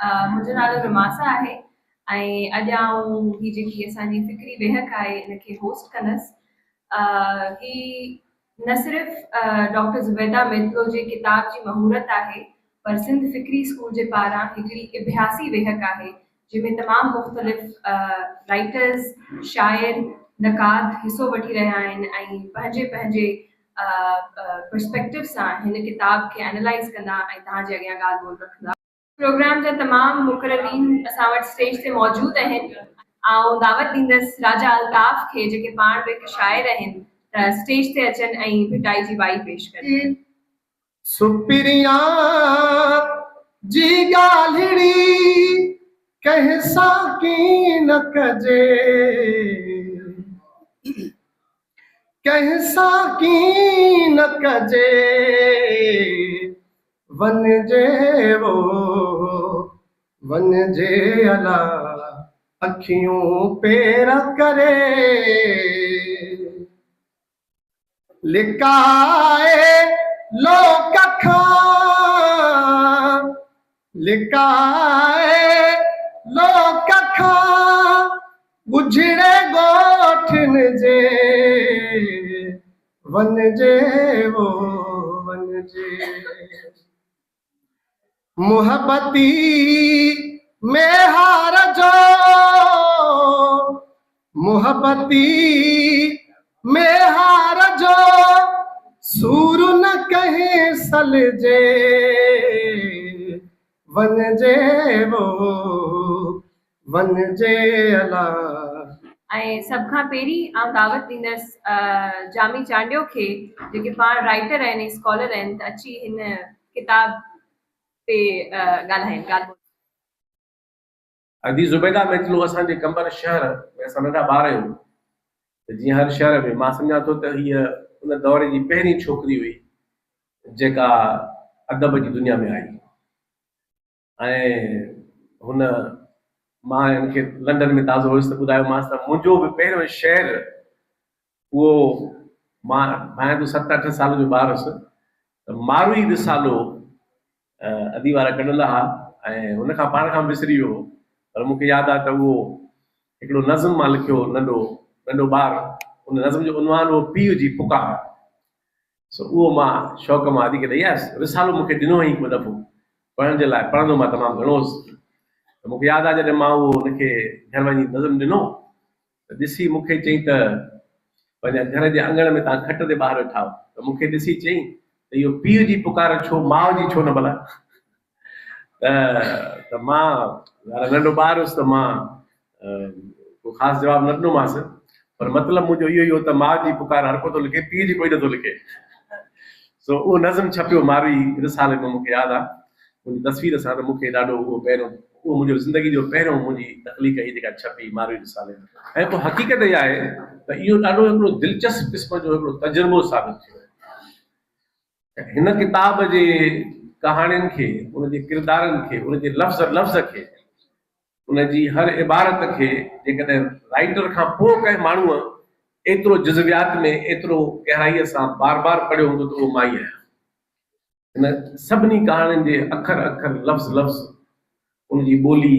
मुंहिंजो नालो रमासा आहे ऐं अॼु आउं ही जेकी असांजी फ़िक्री वेहक आहे इनखे होस्ट कंदसि। ही न सिर्फ़ डॉक्टर ज़ुबैदा मित्तलो जे किताब जी महूरत आहे पर सिंध फ़िक्री स्कूल जे पारां हिकिड़ी इब्यासी वेहक आहे जंहिंमें तमामु मुख़्तलिफ़ राइटर्स शाइर नक़ाद हिसो वठी रहिया आहिनि ऐं पंहिंजे पंहिंजे पर्सपेक्टिव सां हिन किताब खे एनालाइज़ कंदा ऐं तव्हांजे अॻियां ॻाल्हि ॿोल रखंदा। प्रोग्राम जा तमामु मुक़ररीन असां वटि स्टेज ते मौजूदु आहिनि। आउं दावत ॾींदसि राजा अल्ताफ़ खे जेके पाण बि हिकु शाइर आहिनि त स्टेज ते अचनि ऐं भिटाई जी वाई पेश कनि। सुपिरिया जी ॻाल्हिड़ी कंहिंसां की न कजे, कंहिंसां की न कजे, वनजे वो वनजे अला अखियूं पेर करे, लिकाए लोक खां, लिकाए लोक खां गुजरे गोठन जे, वनजे वो वनजे। मुहब्बती में हार जो, मुहब्बती में हार जो सूर न कहीं सलजे, वनजे वो वनजे अला। ऐं सभ खां पहिरीं आउं दावत ॾींदसि जामी चांडियो खे जेके पाण राइटर आहिनि स्कॉलर आहिनि त अची हिन किताब ते ॻाल्हाइनि ॻाल्हि। अदी ज़ुबैदा मित्तलो असांजे कंबर शहर में असां नंढा ॿार आहियूं त जीअं हर शहर में मां सम्झां थो त हीअ उन दौर जी पहिरीं छोकिरी हुई जेका अदब जी दुनिया में आई ऐं हुन मां हिनखे लंडन में ताज़ो हुयुसि त ॿुधायोमांसि त मुंहिंजो बि पहिरियों शेर उहो मां भाया तो 7-8 साल जो ॿार हुयुसि त मारू ई रिसालो अदी वारा कढंदा हुआ ऐं हुन खां पाण खां विसरी वियो पर मूंखे यादि आहे त उहो हिकिड़ो नज़म मां लिखियो नंढो नंढो ॿारु उन नज़म जो उनवान हो पीउ जी पुकार। सो उहो मां शौक़ मां आदि खे ॾेई आयुसि रिसालो मूंखे ॾिनो ई हिकु दफ़ो पढ़ण जे लाइ पढ़ंदो मां तमामु घणो हुउसि त मूंखे यादि आहे जॾहिं मां उहो हुनखे घर वञी नज़म ॾिनो त ॾिसी मूंखे चई त पंहिंजे घर जे अंगण में तव्हां खट ते ॿाहिरि वेठा त मूंखे ॾिसी चई त इहो पीउ जी पुकार छो माउ जी छो न भला त मां नंढो ॿारु हुउसि त मां को ख़ासि जवाबु न ॾिनोमांसि पर मतिलबु मुंहिंजो इहो ई हो त माउ जी पुकार हर को थो लिखे पीउ जी कोई नथो लिखे। सो उहो नज़म छपियो मारवी रिसाले में मूंखे यादि आहे मुंहिंजी तस्वीर सां त मूंखे ॾाढो उहो पहिरियों उहो मुंहिंजो ज़िंदगी जो पहिरियों मुंहिंजी तकलीफ़ ई जेका छपी मारवी रिसाले में ऐं पोइ हक़ीक़त इहा आहे त इहो ॾाढो हिकिड़ो दिलचस्प क़िस्म जो हिकिड़ो तजुर्बो साबित थियो। हिन किताब जे कहाणियुनि खे उनजे किरदारनि खे उनजे लफ़्ज़ खे उनजी हर इबारत खे जेकॾहिं राइटर खां पोइ कंहिं माण्हूअ एतिरो जज़्बियात में एतिरो गहराईअ सां बार बार पढ़ियो हूंदो त उहो मां ई आहियां। हिन सभिनी कहाणियुनि जे अखर अखर लफ़्ज़ उनजी ॿोली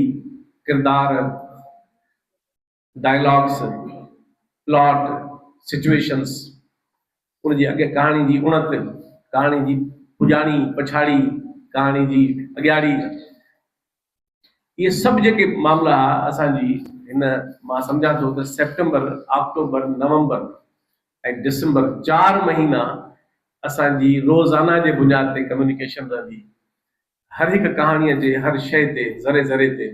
किरदार डायलॉग्स प्लॉट सिचुएशंस उनजी अॻे कहाणी जी उणत कहाणी जी पुॼाणी पछाड़ी कहाणी जी अॻियाड़ी इहे सभु जेके मामला असांजी हिन मां सम्झां थो त सेप्टेंबर अक्टूबर नवंबर ऐं दिसंबर 4 महीना असांजी रोज़ाना जे बुनियाद ते कम्युनिकेशन रहंदी हर हिकु कहाणीअ जे हर शइ ते ज़रे ज़रे ते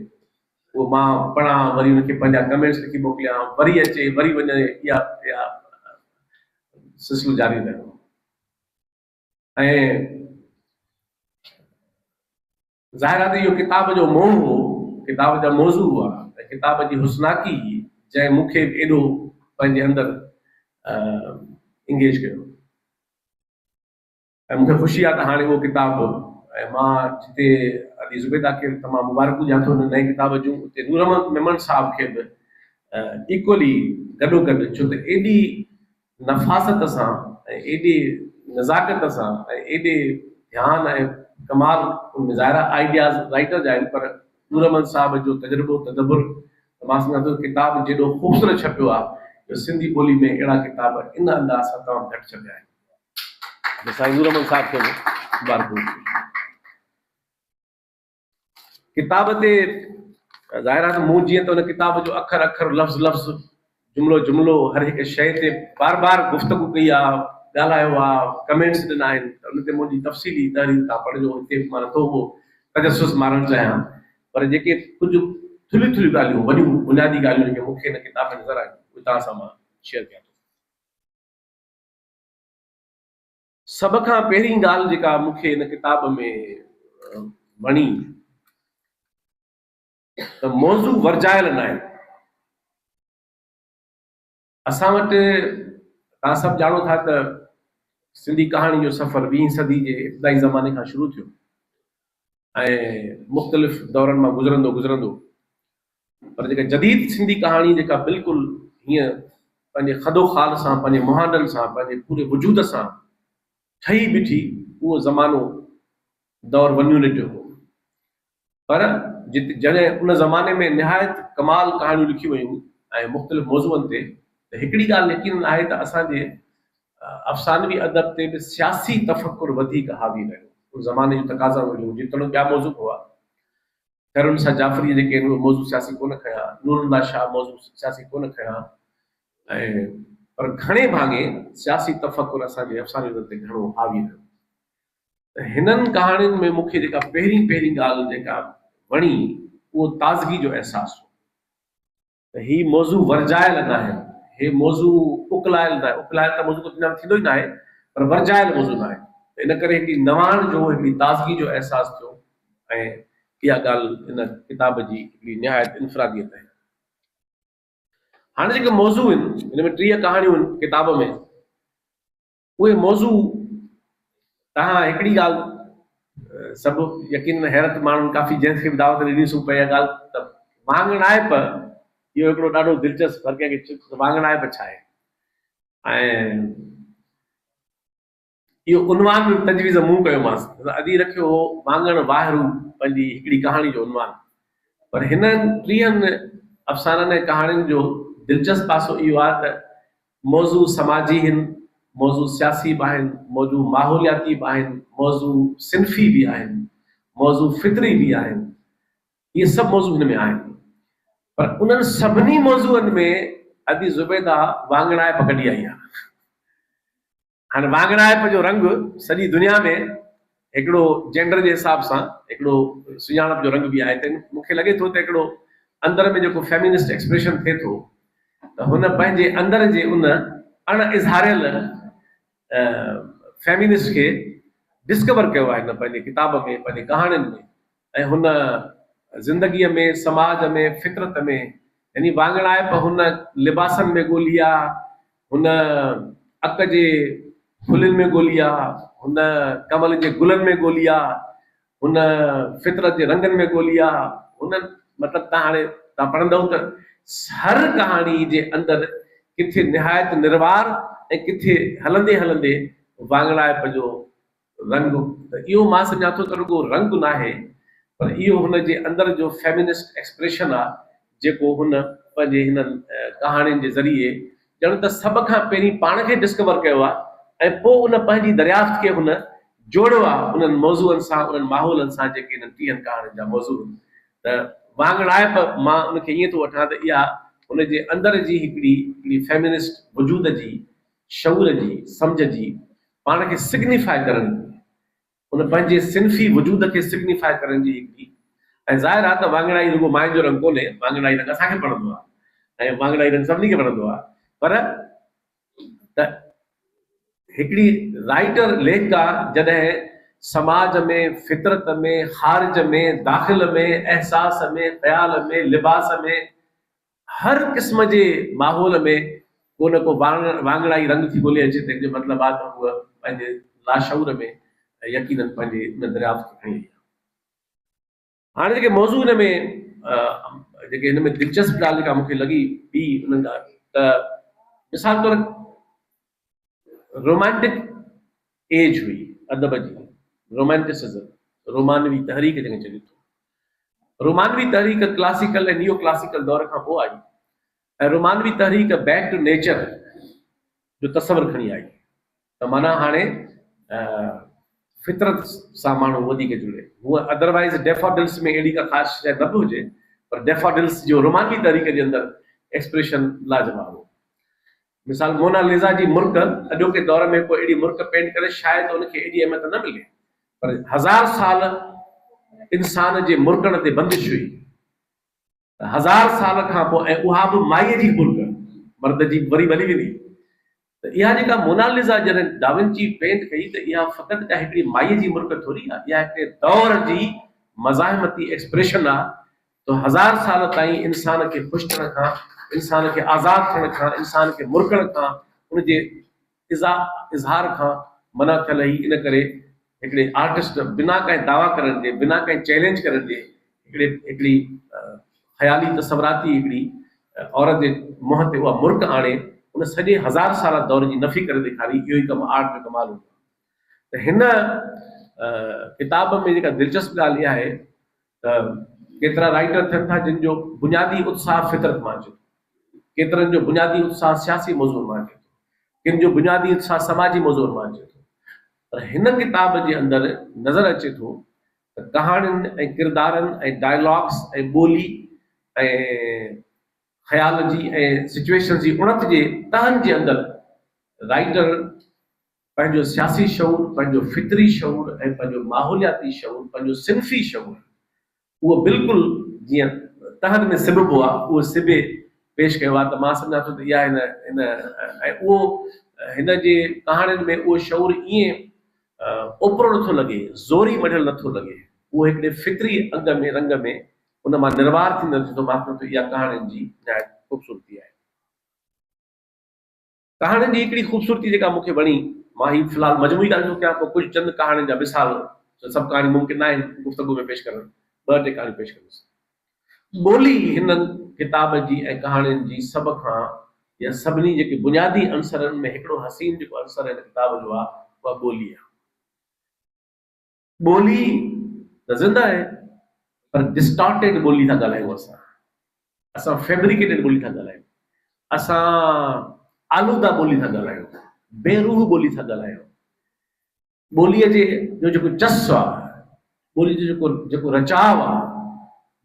उहो मां पढ़ां वरी हुनखे पंहिंजा कमेंट्स लिखी मोकिलियां वरी अचे वरी वञे इहा सिलसिलो जारी रहियो। ऐं ज़ाहिर आहे त इहो किताब जो मोह हो किताब जा मौज़ू हुआ ऐं किताब जी हुस्नाकी जंहिं मूंखे एॾो पंहिंजे अंदरि इंगेज कयो ऐं मूंखे ख़ुशी आहे त हाणे उहो किताबु ऐं मां जिते अदी ज़ुबैदा खे तमामु मुबारकूं ॾियां थो नए किताब जूं उते नूर अहमद मेमन साहब खे बि इक्वली गॾोगॾु छो त एॾी नफ़ासत सां ऐं एॾी नज़ाकत सां ऐं एॾे ध्यानु ऐं कमाल ज़ाहिर आइडियाज़ राइटर जा आहिनि पर नूर अहमद साहब जो तजुर्बो तदब्बुर मां सम्झां थो किताब जेॾो ख़ूबसूरत छपियो आहे जो सिंधी ॿोली में अहिड़ा किताब इन अंदाज़ सां तमामु घटि छपिया आहिनि। साईं नूर अहमद साहब खे मुबारकूं। किताब ते ज़ाहिर आहे त मूं जीअं त हुन किताब जो अखर अखर लफ़्ज़ लफ़्ज़ जुमिलो जुमिलो हर हिकु शइ ते बार बार गुफ़्तगू कई आहे, ॻाल्हायो आहे, कमेंट्स ॾिना आहिनि, त उन ते मुंहिंजी तफ़सीली तहरीर तव्हां पढ़िजो। हिते मां नथो उहो तजसुस मारणु चाहियां, पर जेके कुझु थुलियूं थुलियूं ॻाल्हियूं, वॾियूं बुनियादी ॻाल्हियूं जेके मूंखे हिन किताब में नज़र आयूं उहे तव्हां सां मां शेयर कयां थो। सभ खां पहिरीं ॻाल्हि जेका मूंखे हिन किताब में वणी त मौज़ू वर्जायल न आहे। असां वटि तव्हां सभु ॼाणो था त सिंधी कहाणी जो सफ़र 20वीं सदी जे इब्तिदाई ज़माने खां शुरू थियो ऐं मुख़्तलिफ़ दौरनि मां गुज़रंदो, पर जेका जदीद सिंधी कहाणी जेका बिल्कुलु हीअं पंहिंजे खदो ख़ाल सां, पंहिंजे मुहांडनि सां, पंहिंजे पूरे वजूद सां ठही बीठी, उहो ज़मानो दौर वन्यूं जो हो। पर जिते जॾहिं उन ज़माने में निहायत कमाल कहाणियूं लिखियूं वयूं ऐं मुख़्तलिफ़ मौज़ूअनि ते, त हिकिड़ी ॻाल्हि यकीन आहे त असांजे अफ़सानवी अदब ते बि सियासी तफ़कुर वधीक हावी रहियो। उन ज़माने जूं तक़ाज़ा हुयूं, जेतिरो ॿिया मौज़ू हुआ, ख़ैरुन शाह जाफ़री जेके आहिनि उहे मौज़ू सियासी कोन खयां, नूरुल्लाह शाह मौज़ू सियासी कोन खयां, ऐं पर घणे भाङे सियासी तफ़कुर असांजे अफ़सानवी अदब ते घणो हावी रहियो। त हिननि कहाणियुनि में मूंखे जेका पहिरीं ॻाल्हि जेका वणी उहो ताज़गी जो अहसासु हो त हीउ मौज़ू वर्जायल न आहे, हे मौज़ू उकलायल न आहे। उकलायल त मौज़ू कुझु न थींदो ई न आहे, पर वर्जायल मौज़ू न आहे। इन करे हिकिड़ी नवाण जो, हिकिड़ी ताज़गी जो अहसासु थियो ऐं इहा ॻाल्हि इन किताब जी हिकिड़ी निहायत इनफ़रादियत आहे। हाणे जेके मौज़ू आहिनि, हिन में 30 कहाणियूं आहिनि किताब में, उहे मौज़ू तव्हां हिकिड़ी ॻाल्हि सभु यकीन हैरत माण्हुनि काफ़ी जंहिंखे बि दावत ॾिनीसूं पई आहे ॻाल्हि त वांगणाइप, इहो हिकिड़ो ॾाढो दिलचस्प हर कंहिंखे वांगणाइप छा आहे, ऐं इहो उनवान तजवीज़ मूं कयोमांसि, अदी रखियो हो वांगण वाहरू पंहिंजी हिकिड़ी कहाणी जो उनवान। पर हिननि 30 अफ़साननि ऐं कहाणियुनि जो दिलचस्प पासो इहो आहे त मौज़ू समाजी आहिनि, मौज़ू सियासी बि आहिनि, मौज़ू माहौलियाती बि आहिनि, मौज़ू सिन्फ़ी बि आहिनि, मौज़ू फितरी बि आहिनि। इहे सभु मौज़ू हिन में आहिनि, पर उन्हनि सभिनी मौज़ूअनि में अदी ज़ुबैदा वांगणाइप कढी आई आहे। हाणे वांगणाइप जो रंग सॼी दुनिया में हिकिड़ो जेंडर जे हिसाब सां हिकिड़ो सुञाणप जो रंग बि आहे। त मूंखे लॻे थो त हिकिड़ो अंदर में जेको फेमिनिस्ट एक्सप्रेशन थिए थो त हुन पंहिंजे अंदर जे उन अण इज़हारियल फेमिनिस्ट खे डिस्कवर कयो आहे हिन पंहिंजे किताब में, पंहिंजे कहाणियुनि में, ऐं हुन ज़िंदगीअ में, समाज में, फितरत में, यानी वांगणाइप हुन लिबासनि में ॻोल्ही आहे, हुन अक जे फुलनि में ॻोल्ही आहे, हुन कमल जे गुलनि में ॻोल्ही आहे, हुन फितरत जे रंगनि में ॻोल्ही आहे। हुन मतिलबु तव्हां हाणे तव्हां पढ़ंदव त हर कहाणी जे अंदरि किथे निहायत निर्वार ऐं किथे हलंदे हलंदे वांगणाइप जो रंग। त इहो मां सम्झां थो त रुॻो रंग न आहे, पर इहो हुन जे अंदरि जो फेमिनिस्ट एक्सप्रेशन आहे जेको हुन पंहिंजे हिननि कहाणियुनि जे ज़रिए ॼण त सभ खां पहिरीं पाण खे डिस्कवर कयो आहे ऐं पोइ उन पंहिंजी दरियाफ़्त खे हुन जोड़ियो आहे उन्हनि मौज़ूअनि सां, उन्हनि माहौलनि सां जेके हिननि 30 कहाणियुनि जा मौज़ू आहिनि। त वांगणाइप मां उनखे ईअं थो वठां त इहा हुनजे अंदर जी हिकिड़ी फेमिनिस्ट वजूद जी, शऊर जी, सम्झ जी, पाण खे सिग्निफाई करण जी, उन पंहिंजे सिन्फ़ी वजूद खे सिग्निफाई करण जी हिकिड़ी। ऐं ज़ाहिर आहे त वांगणाई रुॻो माइन जो रंग कोन्हे, वांगणाई रंग असांखे पढ़ंदो आहे ऐं वांगणाई रंग सभिनी खे पढ़ंदो आहे, पर त हिकिड़ी राइटर लेखिका जॾहिं समाज में, फितरत में, ख़ारिज में, दाख़िल में, एहसास में, ख़्याल में, लिबास में, हर क़िस्म जे माहौल में को न को वांगणाई रंग थी ॻोल्हे अचे, तंहिंजो मतिलबु आहे त उहा पंहिंजे लाशऊर में यकीनन पंहिंजे इन दरियाफ़्त खे खणी आई आहे। हाणे जेके मौज़ू हिन में जेके हिन में दिलचस्प ॻाल्हि जेका मूंखे लॻी ॿी उन्हनि ॻाल्हि त मिसाल तौर रोमांटिक एज हुई अदब जी, रोमांटिसिज़म, रोमानवी तहरीक जंहिंखे चइजे थो। रोमानवी तहरीक क्लासिकल ऐं नियो क्लासिकल दौर खां पोइ आई ऐं रोमानवी तहरीक बैक टू नेचर जो तस्वर खणी आई। त माना हाणे फितरत सां माण्हू वधीक जुड़े। हूअं अदरवाइज़ डेफोडिल्स में अहिड़ी का ख़ासि शइ न बि हुजे, पर डेफोडिल्स जो रोमानवी तरीक़े जे अंदरि एक्सप्रेशन लाजवाब हो। मिसाल मोनालिज़ा जी मुर्क अॼोके दौर में कोई अहिड़ी मुर्क पेंट करे शायदि उनखे एॾी अहमियत न मिले, पर 1000 साल इंसान जे मुर्कण ते बंदिश हुई। 1000 साल खां पोइ ऐं उहा बि माईअ जी मुर्क, मर्द जी वरी वली वेंदी। त इहा जेका मोनालिज़ा जॾहिं डाविंची पेंट कई त इहा फ़क़ति का हिकिड़ी माईअ जी मुर्क थोरी आहे, इहा हिकिड़े दौर जी मज़ाहिमती एक्सप्रेशन आहे। तो 1000 साल ताईं इंसान खे ख़ुशि थियण खां, इंसान खे आज़ादु थियण खां, इंसान खे मुर्कण खां, उनजे इज़हार खां मना थियल ई। इन करे हिकिड़े आर्टिस्ट बिना कंहिं दावा करण जे, बिना कंहिं चैलेंज करण जे हिकिड़ी ख़याली तस्वराती हिकिड़ी औरत जे मुंहं ते उहा मुर्क आणे उन सॼे 1000 साल दौर जी नफ़ी करे ॾेखारी। इहो ई कमु आर्ट जो कमाल हूंदो आहे। त हिन किताब में जेका दिलचस्प ॻाल्हि इहा आहे त केतिरा राइटर थियनि था जिन जो बुनियादी उत्साह फितरत मां अचे थो, केतिरनि जो बुनियादी उत्साह सियासी मौज़ूअ मां अचे थो, किन जो बुनियादी उत्साह समाजी मौज़ूअ मां अचे थो। पर हिन किताब जे अंदरि नज़र अचे थो त कहाणियुनि ऐं किरदारनि ऐं डायलॉग्स ऐं ॿोली ऐं ख़्याल जी ऐं सिचुएशन जी उणत जे तहनि जे अंदरि राइटर पंहिंजो सियासी शऊर, पंहिंजो फितरी शऊर ऐं पंहिंजो माहौलियाती शऊर, पंहिंजो सिन्फ़ी शऊर, उहो बिल्कुलु जीअं तहनि में सिबबो आहे उहो सिबे पेश कयो आहे। त मां सम्झां थो त इहा हिन ऐं उहो हिन जे कहाणियुनि में उहो शऊर ईअं ओपरो नथो लॻे, ज़ोरी मढ़ियल नथो लॻे, उहो हिकिड़े फितरी अंग में रंग में उन मां निर्वार थी नथो। त मां सम्झां थो इहा कहाणियुनि जी निहायत ख़ूबसूरती आहे। कहाणियुनि जी हिकिड़ी ख़ूबसूरती जेका मूंखे वणी, मां ही फ़िलहाल मजमूई ॻाल्हि थो कयां, पोइ कुझु चंद कहाणियुनि जा मिसाल, सभु कहाणी मुमकिन न आहिनि गुफ़्तगू में पेश करणु, 2-3 कहाणी पेश कंदुसि। ॿोली हिन किताब जी ऐं कहाणियुनि जी सभ खां या सभिनी जेके बुनियादी अंसरनि में हिकिड़ो हसीन जेको अंसर हिन किताब जो आहे उहा ॿोली आहे। ॿोली त ज़िंदा आहे, पर डिस्टॉर्टेड ॿोली था ॻाल्हायूं। असां फैब्रिकेटेड ॿोली था ॻाल्हायूं, असां आलूदा ॿोली था ॻाल्हायूं, बेरूह ॿोली था ॻाल्हायूं। ॿोलीअ जो जेको जस आहे, ॿोली जो जेको रचाव आहे,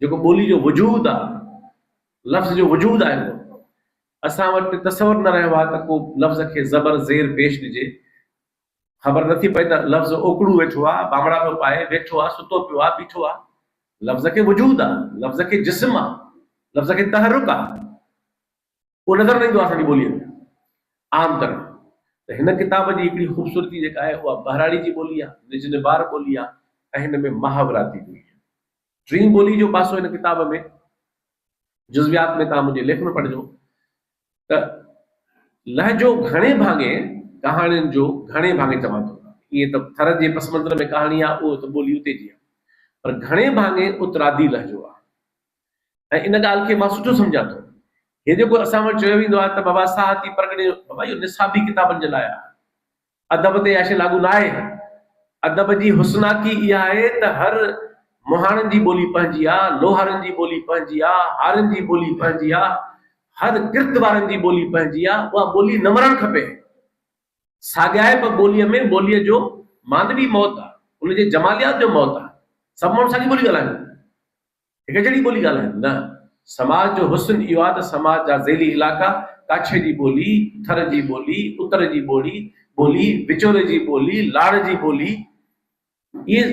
जेको ॿोली जो वजूद आहे, लफ़्ज़ जो वजूद आहे, असां वटि तसवर न रहियो आहे त को लफ़्ज़ खे ज़बर ज़ेर पेश ॾिजे। ख़बर नथी पए त लफ़्ज़ ओकड़ू वेठो आहे, बामड़ा पियो पाए, वेठो आहे, सुतो पियो आहे, बीठो आहे। लफ़्ज़ खे वजूद आहे, लफ़्ज़ खे जिस्म आहे, लफ़्ज़ खे तहरुक आहे, उहो नज़र न ईंदो आहे असांजी ॿोलीअ में आम तरह। त हिन किताब जी हिकिड़ी ख़ूबसूरती जेका आहे उहा बहराड़ी जी ॿोली आहे, निज निबार ॿोली आहे, ऐं हिन में महावराती ॿोली आहे। टीं ॿोली जो पासो हिन किताब में जुज़वियात में तव्हां मुंहिंजे लेख में पढ़िजो त लहजो घणे भाङे कहाणियुनि जो घणे भाङे चवां थो। ईअं त थर जे पस मंज़र में कहाणी आहे, उहो त ॿोली उते जी आहे, पर घणे भाङे उतरादी लहजो आहे। ऐं इन ॻाल्हि खे मां सुठो सम्झां थो। हे जेको असां वटि चयो वेंदो आहे त बाबा साहती परगणे, बाबा इहो निसाबी किताबनि जे लाइ आहे, अदब ते याशे लागू न आहे। अदब जी हुस्नाकी इहा आहे त हर मुहाणनि जी ॿोली पंहिंजी आहे, लोहारनि जी ॿोली पंहिंजी आहे, हारनि जी ॿोली पंहिंजी आहे, हर किर्त वारनि जी ॿोली पंहिंजी आहे। उहा ॿोली न मरणु खपे। साॻियाइप ॿोलीअ में ॿोलीअ जो मानवी मौत आहे, उनजे जमालियात जो मौत आहे। सभु माण्हू साॻी ॿोली ॻाल्हाइनि, हिकु जहिड़ी ॿोली ॻाल्हाइनि न। समाज जो हुस्न इहो आहे त समाज जा ज़ेली इलाइक़ा, काछे जी ॿोली, थर जी ॿोली, उतर जी ॿोली, विचोले जी ॿोली, लाड़ जी ॿोली, इहे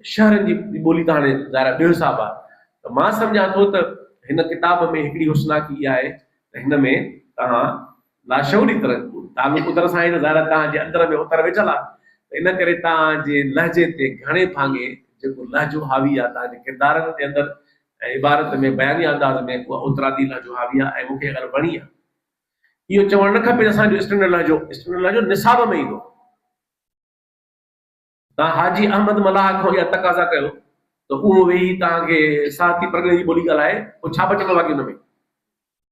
शहरनि जी ॿोली त हाणे ज़ाहिर ॿियो हिसाब आहे। त मां सम्झां थो त हिन किताब में हिकिड़ी हुस्नाकी इहा आहे त हिन में तव्हां लाशऊरी तरह तालुक उतर सां आहे त ज़ाहिर तव्हांजे अंदर में उतर वेठल आहे। त इन करे तव्हांजे लहजे ते घणे भाङे जेको लहजो हावी आहे, तव्हांजे किरदारनि जे अंदरि ऐं इबारत में बयानी अंदाज़ में उहा उतरादी लहजो हावी आहे। ऐं मूंखे अगरि वणी आहे, इहो चवणु न खपे त असांजो स्टैंडर्ड लहजो निसाब में ईंदो। तव्हां हाजी अहमद मलाह खां इहा तक़ाज़ा कयो त उहो वेही तव्हांखे साहती परगणे जी ॿोली ॻाल्हाए, पोइ छा बचंदो बाक़ी हुन में?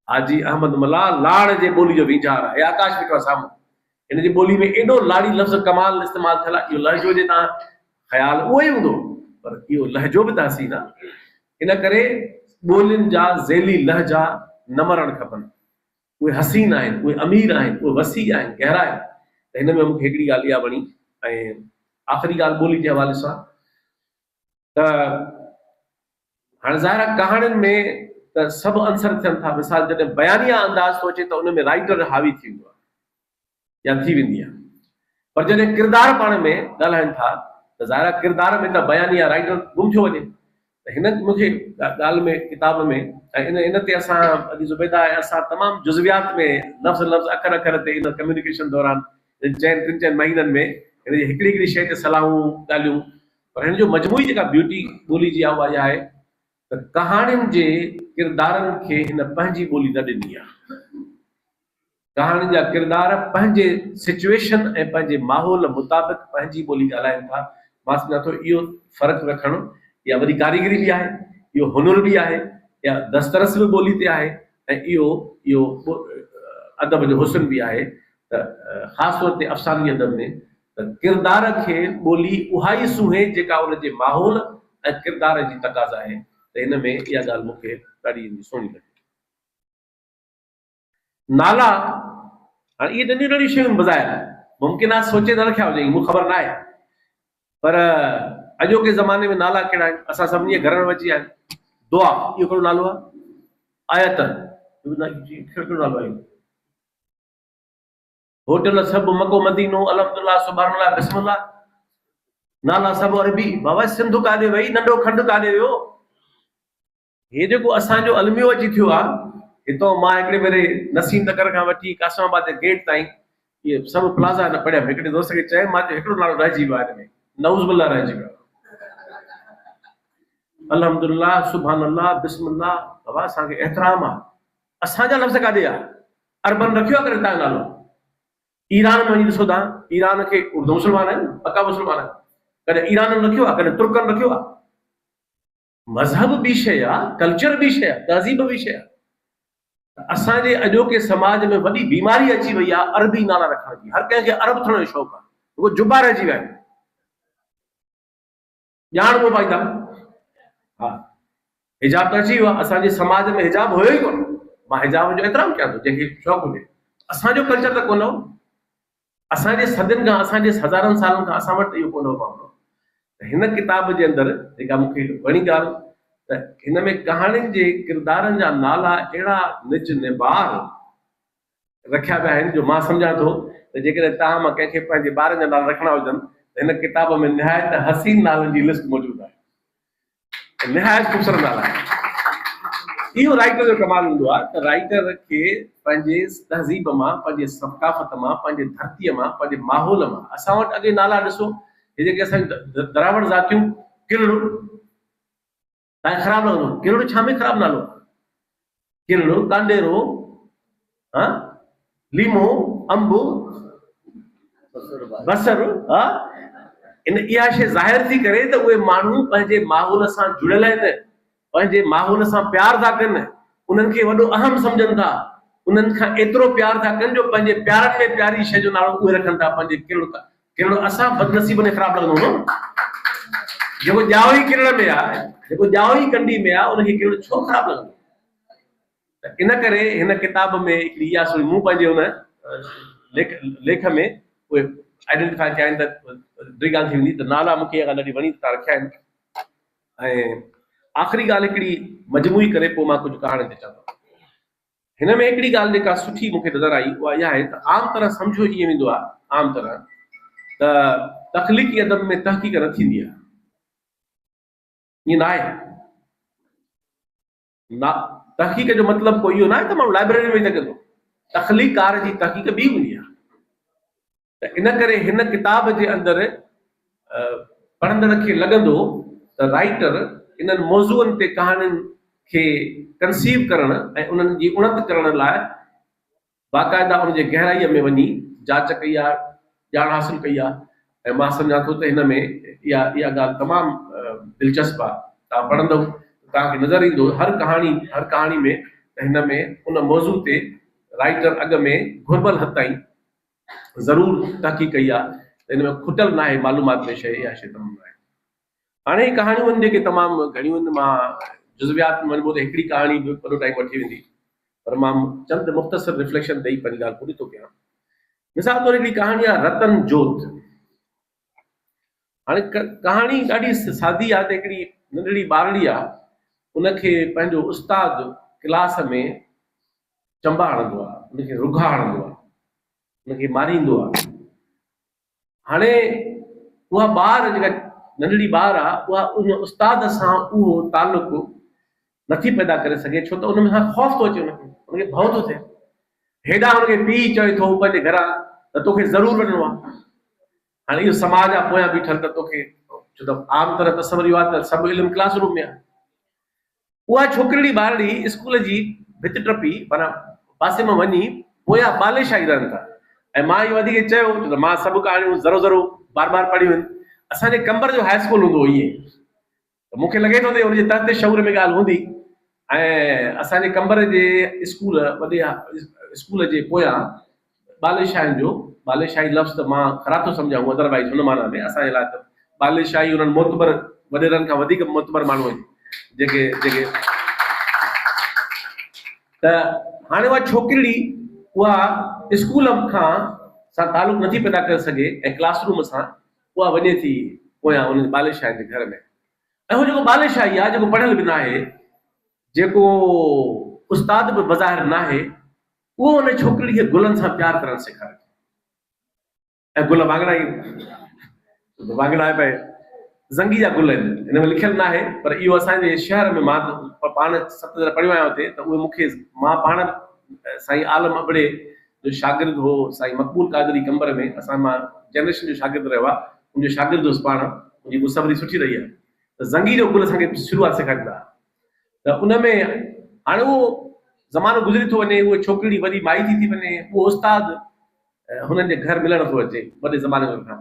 हाजी अहमद मलाह लाड़ जे ॿोली जो वीचार आहे, आकाश वेठो आहे साम्हूं, हिन जी ॿोली में एॾो लाड़ी लफ़्ज़ कमाल इस्तेमालु थियल आहे। इहो लहजो जे तव्हां ख़्याल उहो ई हूंदो, पर इहो लहजो बि त हसीन आहे। इन करे ॿोलियुनि जा ज़ेली लहजा न मरणु खपनि। उहे हसीन आहिनि, उहे अमीर आहिनि, उहे वसी आहिनि, गहरा आहिनि। त हिन में मूंखे हिकिड़ी ॻाल्हि इहा वणी। ऐं आख़िरी ॻाल्हि ॿोली जे हवाले सां त हाणे ज़ाहिर आहे कहाणियुनि में त सभु अंसर थियनि था। मिसाल जॾहिं बयानिया अंदाज़ थो अचे त उन में राइटर हावी थी वेंदो आहे या थी वेंदी आहे। पर जॾहिं किरदार पाण में ॻाल्हाइनि था त ज़ाहिर आहे किरदार में त बयानिया राइटर गुम थो वञे। त हिन मूंखे ॻाल्हि में किताब में ऐं इन ते असां अॼु ज़ुबैदा ऐं असां तमामु जुज़वियात में लफ़्ज़ अखर अखर ते इन कम्युनिकेशन दौरान 3-4 महीननि में हिन जी हिकिड़ी हिकिड़ी शइ ते सलाहूं ॻाल्हियूं। पर हिन जो मजमूई जेका ब्यूटी ॿोली जी आहे उहा इहा आहे त कहाणियुनि जे किरदारनि खे हिन पंहिंजी ॿोली न ॾिनी आहे। कहाणियुनि जा किरदार पंहिंजे सिचुएशन ऐं पंहिंजे माहौल मुताबिक़ पंहिंजी ॿोली ॻाल्हाइनि था। मां सम्झां थो इहो फ़र्क़ु रखणु इहा वॾी कारीगरी बि आहे, इहो हुनुर बि आहे, या दस्तरस बि ॿोली ते आहे, ऐं इहो अदब जो हुस्न बि आहे। त ख़ासि तौर ते अफ़सानी अदब में त किरदार खे ॿोली उहा ई सूंहे जेका उनजे माहौल ऐं किरदार जी तक़ाज़ा आहे। त हिन में इहा ॻाल्हि मूंखे ॾाढी सुहिणी लॻी। नाला हाणे इहे नंढियूं नंढियूं शयूं बज़ाहिर मुमकिन आहे सोचे न रखिया हुजनि, मूंखे ख़बर न आहे। पर अॼोके ज़माने में नाला कहिड़ा आहिनि? असां सभिनी जे घर में अची विया आहिनि। दुआ, इहो कहिड़ो नालो आहे? आयत, कहिड़ो नालो आहे? होटल सभु मको मदीनो, अलहमदुलिल्लाह, सुभानअल्लाह, बिस्मिल्लाह, नाला सभु अरबी। बाबा सिंधु काॾे वई, नंढो खंडु काॾे वियो? हे जेको असांजो अलमियो अची थियो आहे, हितां मां हिकिड़े भेरे नसीम नगर खां वठी कासमाबाद जे गेट ताईं इहे सभु प्लाज़ा न पढ़िया। हिकिड़े दोस्त खे चयो, मां चयो हिकिड़ो नालो रहिजी वियो आहे हिन में, नऊज़बिल्लाह रहिजी वियो। अलहमदुलिल्लाह, सुभानअल्लाह, बिस्मिल्लाह। बाबा असांखे एतिराम आहे। असांजा लफ़्ज़ काॾे आहे? अरबन रखियो आहे करे तव्हांजो नालो? ईरान में वञी ॾिसो तव्हां, ईरान खे उर्दू मुस्लमान आहिनि, पका मुस्लमान आहिनि। कॾहिं ईरान रखियो आहे, कॾहिं तुर्कन रखियो आहे। मज़हब बि शइ आहे, कल्चर बि शइ आहे, तहज़ीब बि शइ आहे। असांजे अॼोके समाज में वॾी बीमारी अची वई आहे अरबी नाला रखण जी। हर कंहिंखे अरब थियण जो शौक़ु आहे, उहो जुबा रहिजी विया आहिनि। ॼाण को पाईंदा? हा, हिजाब त अची वियो आहे। असांजे समाज में हिजाब हुयो ई कोन। मां हिजाब जो एतिराम कयां थो, जंहिंखे शौक़ु हुजे। असांजो कल्चर त कोन हो। असांजे सदियुनि खां, असांजे हज़ारनि सालनि खां असां वटि इहो कोन हो मामिलो। हिन किताब जे अंदरि जेका मूंखे वणी ॻाल्हि त हिन में कहाणियुनि जे किरदारनि जा नाला अहिड़ा निज निबार रखिया विया आहिनि जो मां सम्झां थो त जेकॾहिं तव्हां मां कंहिंखे पंहिंजे ॿारनि जा नाला रखणा हुजनि त हिन किताब में निहायत हसीन नालनि जी लिस्ट मौजूदु आहे। निहायत ख़ूबसूरत नाला आहे। इहो राइटर जो कमाल हूंदो आहे त राइटर खे पंहिंजे तहज़ीब मां, पंहिंजे सक़ाफ़त मां, पंहिंजे धरतीअ मां, पंहिंजे माहौल मां, असां वटि अॻे नाला ॾिसो, हे जेके असांजी दरावड़ ज़ातियूं, किरड़ो तव्हांखे ख़राबु लॻंदो। किरड़ो छा में ख़राबु नालो? किरड़ो, कांडेरो, हा, लीमो, अंबु, बसर, हा। इन इहा शइ ज़ाहिर थी करे त उहे माण्हू पंहिंजे माहौल सां जुड़ियल आहिनि, पंहिंजे माहौल सां प्यार था कनि, उन्हनि खे वॾो अहम सम्झनि था, उन्हनि खां एतिरो प्यार था कनि जो पंहिंजे प्यारनि में प्यारी शइ जो नालो उहे रखनि था। पंहिंजे किरड़ो किरड़ो असां बदनसीब में ख़राबु लॻंदो न। जेको ॼाओ ई किरड़ में आहे, जेको ॼाओ ई कंडी में आहे, उनखे किरड़ छो ख़राबु लॻंदो? त इन करे हिन किताब में हिकिड़ी इहा सुठी मूं पंहिंजे हुन लेख में उहे आइडेंटिफाई कया आहिनि। त ॿी ॻाल्हि थी वेंदी त नाला मूंखे इहा ॻाल्हि ॾाढी वणी तव्हां रखिया आहिनि। ऐं आख़िरी ॻाल्हि हिकिड़ी मजमूई करे पोइ मां कुझु कहाणी ते चवंदुमि। हिन में हिकिड़ी ॻाल्हि जेका सुठी मूंखे नज़र आई उहा इहा आहे त आम तरह सम्झो ईअं वेंदो आहे, आम तरह त तख़लीक़ी अदब में तहक़ीक़ न थींदी आहे। ईअं न आहे। तहक़ीक़ जो मतिलबु कोई इहो न आहे त माण्हू लाइब्रेरी में सघे थो। तख़लीक़कार जी तहक़ीक़ ॿी हूंदी आहे। त इन करे हिन किताब जे अंदरि पढ़ंदड़ खे लॻंदो त राइटर इन्हनि मौज़ूअनि ते कहाणियुनि खे कंसीव करणु ऐं उन्हनि जी उणत करण लाइ बाक़ाइदा उनजे गहराईअ में वञी जांच कई आहे, ॼाण हासिल कई आहे। ऐं मां सम्झां थो त हिन में इहा ॻाल्हि तमामु दिलचस्प आहे। तव्हां पढ़ंदव तव्हांखे नज़र ईंदो हर कहाणी में त हिन में उन मौज़ू ते राइटर अॻ में घुर्बल हद ताईं ज़रूरु तहक़ीक़ कई आहे। त हिन में खुटल न आहे मालूमात में शइ, इहा शइ तमामु आहे। हाणे कहाणियूं आहिनि जेके तमामु घणियूं आहिनि। मां जुज़वियात में वञिबो त हिकिड़ी कहाणी बि वॾो टाइम वठी वेंदी, पर मां चंद मुख़्तसिर रिफ्लेक्शन ॾेई पंहिंजी ॻाल्हि पूरी थो कयां। मिसाल तौरु हिकिड़ी कहाणी आहे रतन जोत। हाणे कहाणी ॾाढी सादी आहे त हिकिड़ी नंढड़ी ॿारड़ी आहे, उनखे पंहिंजो उस्ताद क्लास में चंबा हणंदो आहे, उनखे रुॻा हणंदो आहे, उनखे मारींदो आहे। हाणे उहा ॿार जेका नंढड़ी ॿार आहे उहा उन उस्ताद सां उहो तालुक़ु नथी पैदा करे सघे, छो त उन में ख़ौफ़ थो अचे, उनखे भउ थो थिए। हेॾां हुनखे पीउ चए थो पंहिंजे घरां त तोखे ज़रूरु वञिणो आहे। हाणे इहो समाज आहे पोयां बीठल त तोखे, छो त आम तरह तसवर इहो आहे त सभु इल्मु क्लासरूम में आहे। उहा छोकिरी ॿारड़ी स्कूल जी भित टपी माना पासे में वञी पोयां बालेशाही रहनि था। ऐं मां इहो वधीक चयो छो त मां सभु कहाणियूं ज़रो ज़रो बार बार पढ़ियूं आहिनि। असांजे कंबर जो हाई स्कूल हूंदो इहे, त मूंखे लॻे थो त हुनजे तहत शऊर में ॻाल्हि हूंदी। ऐं असांजे कंबर जे स्कूल वॾे स्कूल जे पोयां बालेशाही लफ़्ज़ त मां ख़राब थो सम्झां, अदरवाइज़ हुन माना में असांजे लाइ त बालेशाही उन्हनि मोतबर वॾेरनि खां वधीक मोतबर माण्हू आहिनि जेके त हाणे उहा छोकिरी उहा स्कूल खां सां तालुक़ु नथी पैदा करे सघे ऐं क्लासरूम सां उहा वञे थी पोयां उन बालेशाही जे घर में। ऐं उहो जेको बालेशाही आहे, जेको पढ़ियल बि न आहे, जेको उस्ताद बि बज़ाहिर न आहे, उहो उन छोकिरी खे गुलनि सां प्यारु करणु सेखारे। ऐं गुल वांगड़ा आहे पए ज़ंगी जा गुल आहिनि, हिन में लिखियलु न आहे, पर इहो असांजे शहर में मां पाण 7 दफ़ा पढ़ियो आहियां हुते, त उहे मूंखे मां पाण साईं आलम अबड़े जो शागिर्द हो, साईं मक़बूल कादरी कंबर में, असां मां जनरेशन जो शागिर्द रहियो आहे, मुंहिंजो शागिर्द हुउसि पाण, मुंहिंजी मुसवरी सुठी रही आहे। त ज़ंगी जो गुल असांखे शुरूआत सेखारींदा। त उन में हाणे उहो ज़मानो गुज़री थो वञे, उहा छोकिरी वरी माई थी वञे, उहो उस्ताद हुननि जे घर मिलण थो अचे वॾे ज़माने खां।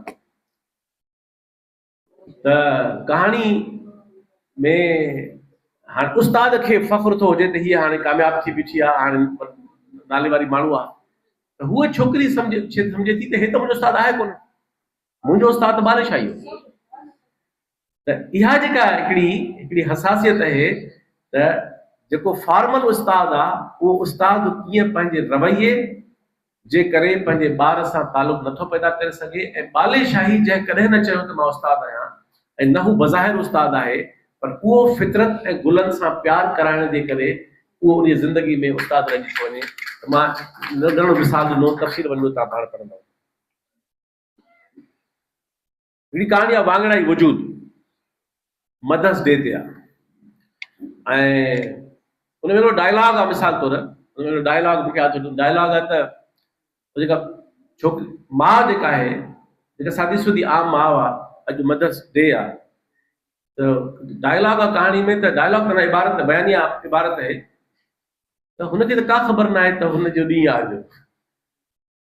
त कहाणी में हाणे उस्ताद खे फ़ख्रु थो हुजे त हीअ हाणे कामयाबु थी बीठी आहे, हाणे नाले वारी माण्हू आहे, त हूअ छोकिरी सम्झे थी त हे त मुंहिंजो उस्ताद आहे कोन, मुंहिंजो उस्ताद बालेशाही हो। त इहा जेका हिकिड़ी हसासियत आहे त जेको फॉर्मल उस्ताद आहे, उहो उस्ताद कीअं पंहिंजे रवैये जे करे पंहिंजे ॿार सां तालुक़ु नथो पैदा करे सघे। ऐं बालेशाही जंहिं कॾहिं न चयो त मां उस्ताद आहियां, ऐं न हू बज़ाहिर उस्ताद आहे, पर उहो फितरत ऐं गुलनि सां प्यारु कराइण जे करे उहो उन ज़िंदगी में उस्ताद रहिजी थो वञे। त मां नंढड़ो मिसाल ॾिनो, तफ़सील वञो तव्हां पाण पढ़ंदव। हिकिड़ी कहाणी आहे वांगड़ा ई वजूद, मदर्स डे ते आहे, ऐं उन में डायलॉग आहे। मिसाल तौरु उन में डायलॉग मूंखे यादि अचे, डायलॉग आहे त जेका छोकिरी माउ जेका आहे, जेका शादीशुदी आम माउ आहे, अॼु मदर्स डे आहे, त डायलॉग आहे कहाणी में, त डायलॉग त इबारत बयानी इबारत आहे त हुनखे त का ख़बर न आहे त हुनजो ॾींहुं आहे अॼु,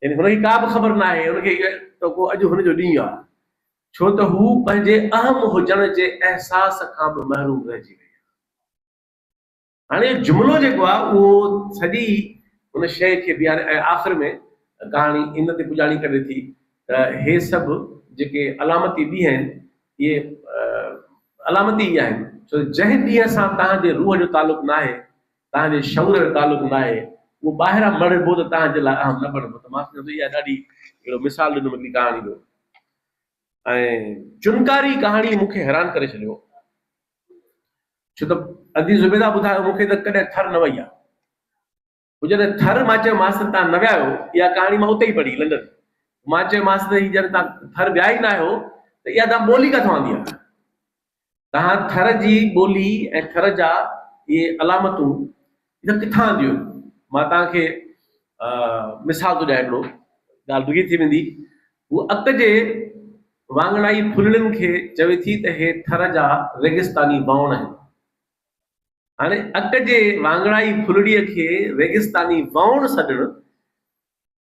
यानी हुनखे का बि ख़बर न आहे हुनखे त को अॼु हुनजो ॾींहुं आहे, छो त हू पंहिंजे अहम हुजण जे अहसास खां बि महरूम रहिजी वई आहे। हाणे जुमिलो जेको आहे उहो सॼी हुन शइ खे बीहारे, ऐं आख़िर में कहाणी इन ते पुॼाणी करे थी त हे सभु जेके अलामती ॾींहं आहिनि, इहे अलामती इहा आहिनि, छो जंहिं ॾींहं सां तव्हांजे रूह जो तालुक़ु न आहे, तव्हांजे शऊर जो तालुक़ु न आहे, उहो ॿाहिरां मड़िबो त तव्हांजे लाइ अहम न बणिबो। त मां सम्झो इहा ॾाढी अहिड़ो मिसाल ॾिनो हिकिड़ी कहाणी जो। ऐं चुनकारी कहाणी मूंखे हैरान करे छॾियो, छो त अदी ज़ुबैदा ॿुधायो मूंखे त कॾहिं थर न वई आहे। जॾहिं थर मां चयो मांसि तव्हां न विया आहियो, इहा कहाणी मां उते ई पढ़ी लंडन। मां चयो मांसि त जॾहिं तव्हां थर विया ई न आहियो त इहा तव्हां ॿोली किथां आंदी आहे? तव्हां थर जी ॿोली ऐं थर जा इहे अलामतूं इहे किथां आंदियूं? मां तव्हांखे मिसाल थो ॾियां, हिकिड़ो ॻाल्हि भुॻी थी वेंदी। उहो अक जे वांगड़ाई फुलड़ियुनि खे चवे थी त हे थर जा रेगिस्तानी वण आहिनि। हाणे अक जे वांगड़ाई फुलड़ीअ खे रेगिस्तानी वण सॾणु,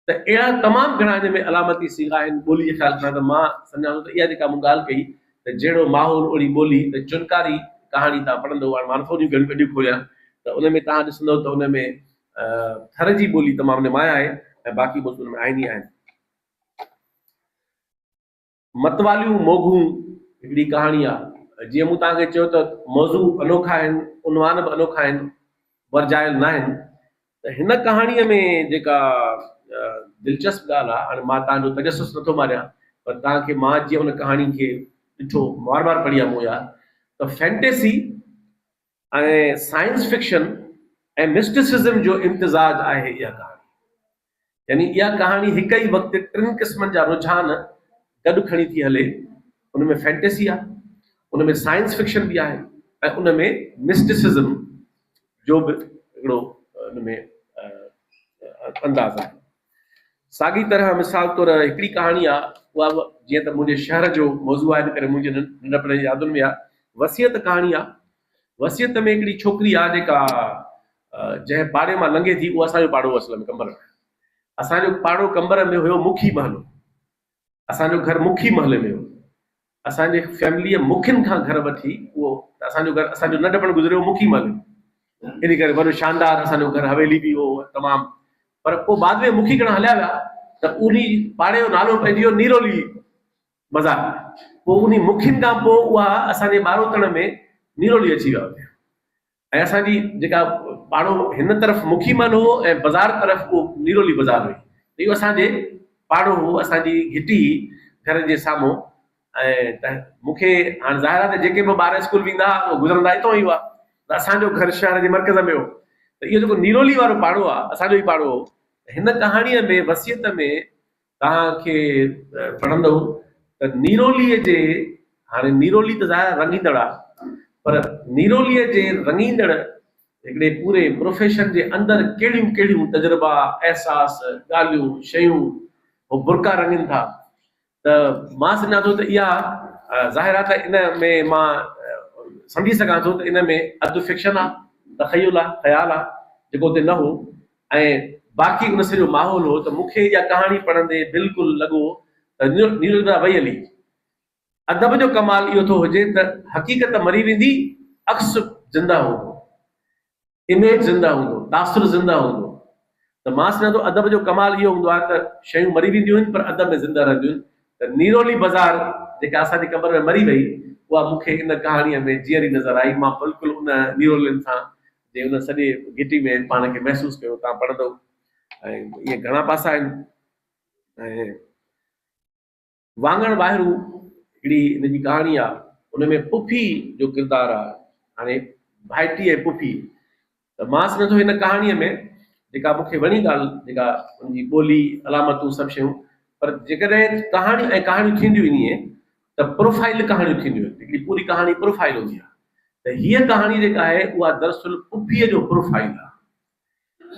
त अहिड़ा तमामु घणा हिन में अलामती सीगा आहिनि ॿोली जे ख़्याल सां। त मां सम्झां थो त इहा जेका मूं ॻाल्हि कई त जहिड़ो माहौल ओड़ी ॿोली, त चुनकारी कहाणी तव्हां पढ़ंदव, हाणे मां थोरियूं घणियूं कढियूं खोलियां त उन में तव्हां ॾिसंदव त उन में थर जी ॿोली तमामु निमाया आहे ऐं बाक़ी ॿोलियूं उन में आहिनि ई आहिनि। मतवालियूं मोघूं हिकिड़ी कहाणी आहे, जीअं मूं तव्हांखे चयो त मौज़ू अनोखा आहिनि, उनवान बि अनोखा आहिनि, वरजायल न आहिनि। त हिन कहाणीअ में जेका दिलचस्प ॻाल्हि आहे, हाणे मां तव्हांजो तजसुस नथो मारियां, पर तव्हांखे मां जीअं उन कहाणी खे ॾिठो, बार बार पढ़ी आहे मूं यार, त फैंटेसी ऐं साइंस फिक्शन ऐं मिस्टिसिज़म जो इम्तिज़ाज आहे इहा कहाणी। यानी इहा कहाणी हिक ई वक़्तु टिनि क़िस्मनि जा रुझान गॾु खणी थी हले। उनमें फैंटेसी आहे, उनमें साइंस फिक्शन बि आहे, ऐं उनमें मिस्टिसिज़म जो बि हिकिड़ो उनमें अंदाज़ आहे। साॻी तरह मिसाल तौर हिकिड़ी कहाणी आहे, उहा जीअं त मुंहिंजे शहर जो मौज़ू आहे, इन करे मुंहिंजे नंढपण जी यादुनि में आहे, वसियत कहाणी आहे। वसियत में हिकिड़ी छोकिरी आहे जेका जंहिं पाड़े मां लंघे थी, उहो असांजो पाड़ो असल में कंबर में। असांजो पाड़ो कंबर में हुयो मुखी महल, असांजो घर मुखी महल में हो। असांजे फैमिलीअ मुखियुनि खां घर वठी उहो असांजो घर, असांजो नंढपण गुज़रियो मुखी महल, इन करे वॾो शानदार असांजो घर, हवेली बि हो तमामु। पर पोइ बाद में मुखी घणा हलिया विया त उन पाड़े जो नालो पइजी वियो नीरोली बाज़ार। पोइ उन मुखियुनि खां पोइ उहा असांजे ॿारोतण में नीरोली अची विया हुया। ऐं असांजी जेका पाड़ो हिन तरफ़ मुखी महल हो ऐं बाज़ार तरफ़ उहो नीरोली बाज़ार हुई। इहो असांजे पाड़ो हो, असांजी घिटी घर जे साम्हूं। ऐं त मूंखे हाणे ज़ाहिर आहे त जेके बि ॿार स्कूल वेंदा उहे गुज़रंदा हितां ई हुआ, त असांजो घर शहर जे मर्कज़ में हो। त इहो जेको नीरोली वारो पाड़ो आहे, असांजो ई पाड़ो हो। हिन कहाणीअ में वसियत में तव्हांखे पढ़ंदव त नीरोलीअ जे, हाणे नीरोली त ज़ाहिर रंगींदड़ आहे, पर नीरोलीअ जे रंगींदड़ हिकिड़े पूरे प्रोफेशन जे अंदरि कहिड़ियूं कहिड़ियूं तजुर्बा, एहसास, ॻाल्हियूं, शयूं उहो बुरका रंगीनि था। त मां सम्झां थो त इहा ज़ाहिर आहे त इन में मां सम्झी सघां थो त इन में अधु फिक्शन आहे, तख़य्युल आहे, ख़्याल आहे जेको हुते न हो, ऐं बाक़ी उन सॼो माहौल हो। त मूंखे इहा कहाणी पढ़ंदे बिल्कुलु लॻो त नीरोली वई हली। अदब जो कमाल इहो थो हुजे त हक़ीक़त मरी वेंदी, अक्स ज़िंदा हूंदो, इमेज ज़िंदा हूंदो, तासुर ज़िंदा हूंदो। त मां सम्झां थो अदब जो कमाल इहो हूंदो आहे त शयूं मरी वेंदियूं आहिनि पर अदब में ज़िंदा रहंदियूं आहिनि। त नीरोली बाज़ार जेका असांजी कबर में मरी वई, उहा मूंखे इन कहाणीअ में जीअरी नज़र आई। मां बिल्कुलु उन नीरोलियुनि सां जे उन सॼे घिटी में पाण खे महसूसु कयो। तव्हां पढ़ंदव ऐं इहे घणा पासा आहिनि। ऐं वाङण ॿाहिरूं हिकिड़ी हिन जी कहाणी आहे, उनमें पुफी जो किरदारु आहे। हाणे भाइटी ऐं पुफी, त मां सम्झां थो हिन कहाणीअ में जेका मूंखे वणी ॻाल्हि, जेका उनजी ॿोली, अलामतूं, सभु शयूं, पर जेकॾहिं कहाणी ऐं कहाणियूं थींदियूं इन त प्रोफाइल कहाणियूं थींदियूं आहिनि। हिकिड़ी पूरी कहाणी प्रोफाइल हूंदी आहे। त हीअ कहाणी जेका आहे उहा दरअसल पुफीअ जो प्रोफाइल आहे।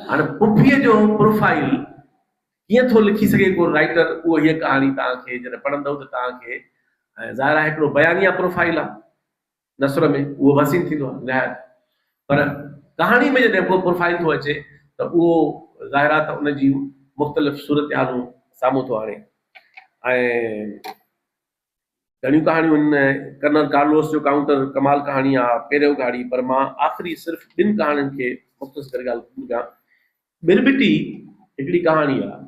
हाणे पुफीअ जो प्रोफाइल कीअं थो लिखी सघे को राइटर, उहो हीअ कहाणी तव्हांखे जॾहिं पढ़ंदव त तव्हांखे ज़ाहिर आहे हिकिड़ो बयानिया प्रोफाइल आहे नसर में, उहो वसीम थींदो आहे निहायत। पर कहाणी में जॾहिं को प्रोफाइल थो अचे त उहो ज़ाहिर आहे त उनजी मुख़्तलिफ़ सूरत हालूं साम्हूं थो आणे। ऐं घणियूं कहाणियूं आहिनि। कर्नल कार्लोस जो काउंटर कमाल कहाणी आहे, पहिरियों गाड़ी। पर मां आख़िरी सिर्फ़ु ॿिनि कहाणियुनि खे मुख़्तस करे ॻाल्हि कयां। बिरबिटी हिकिड़ी कहाणी आहे।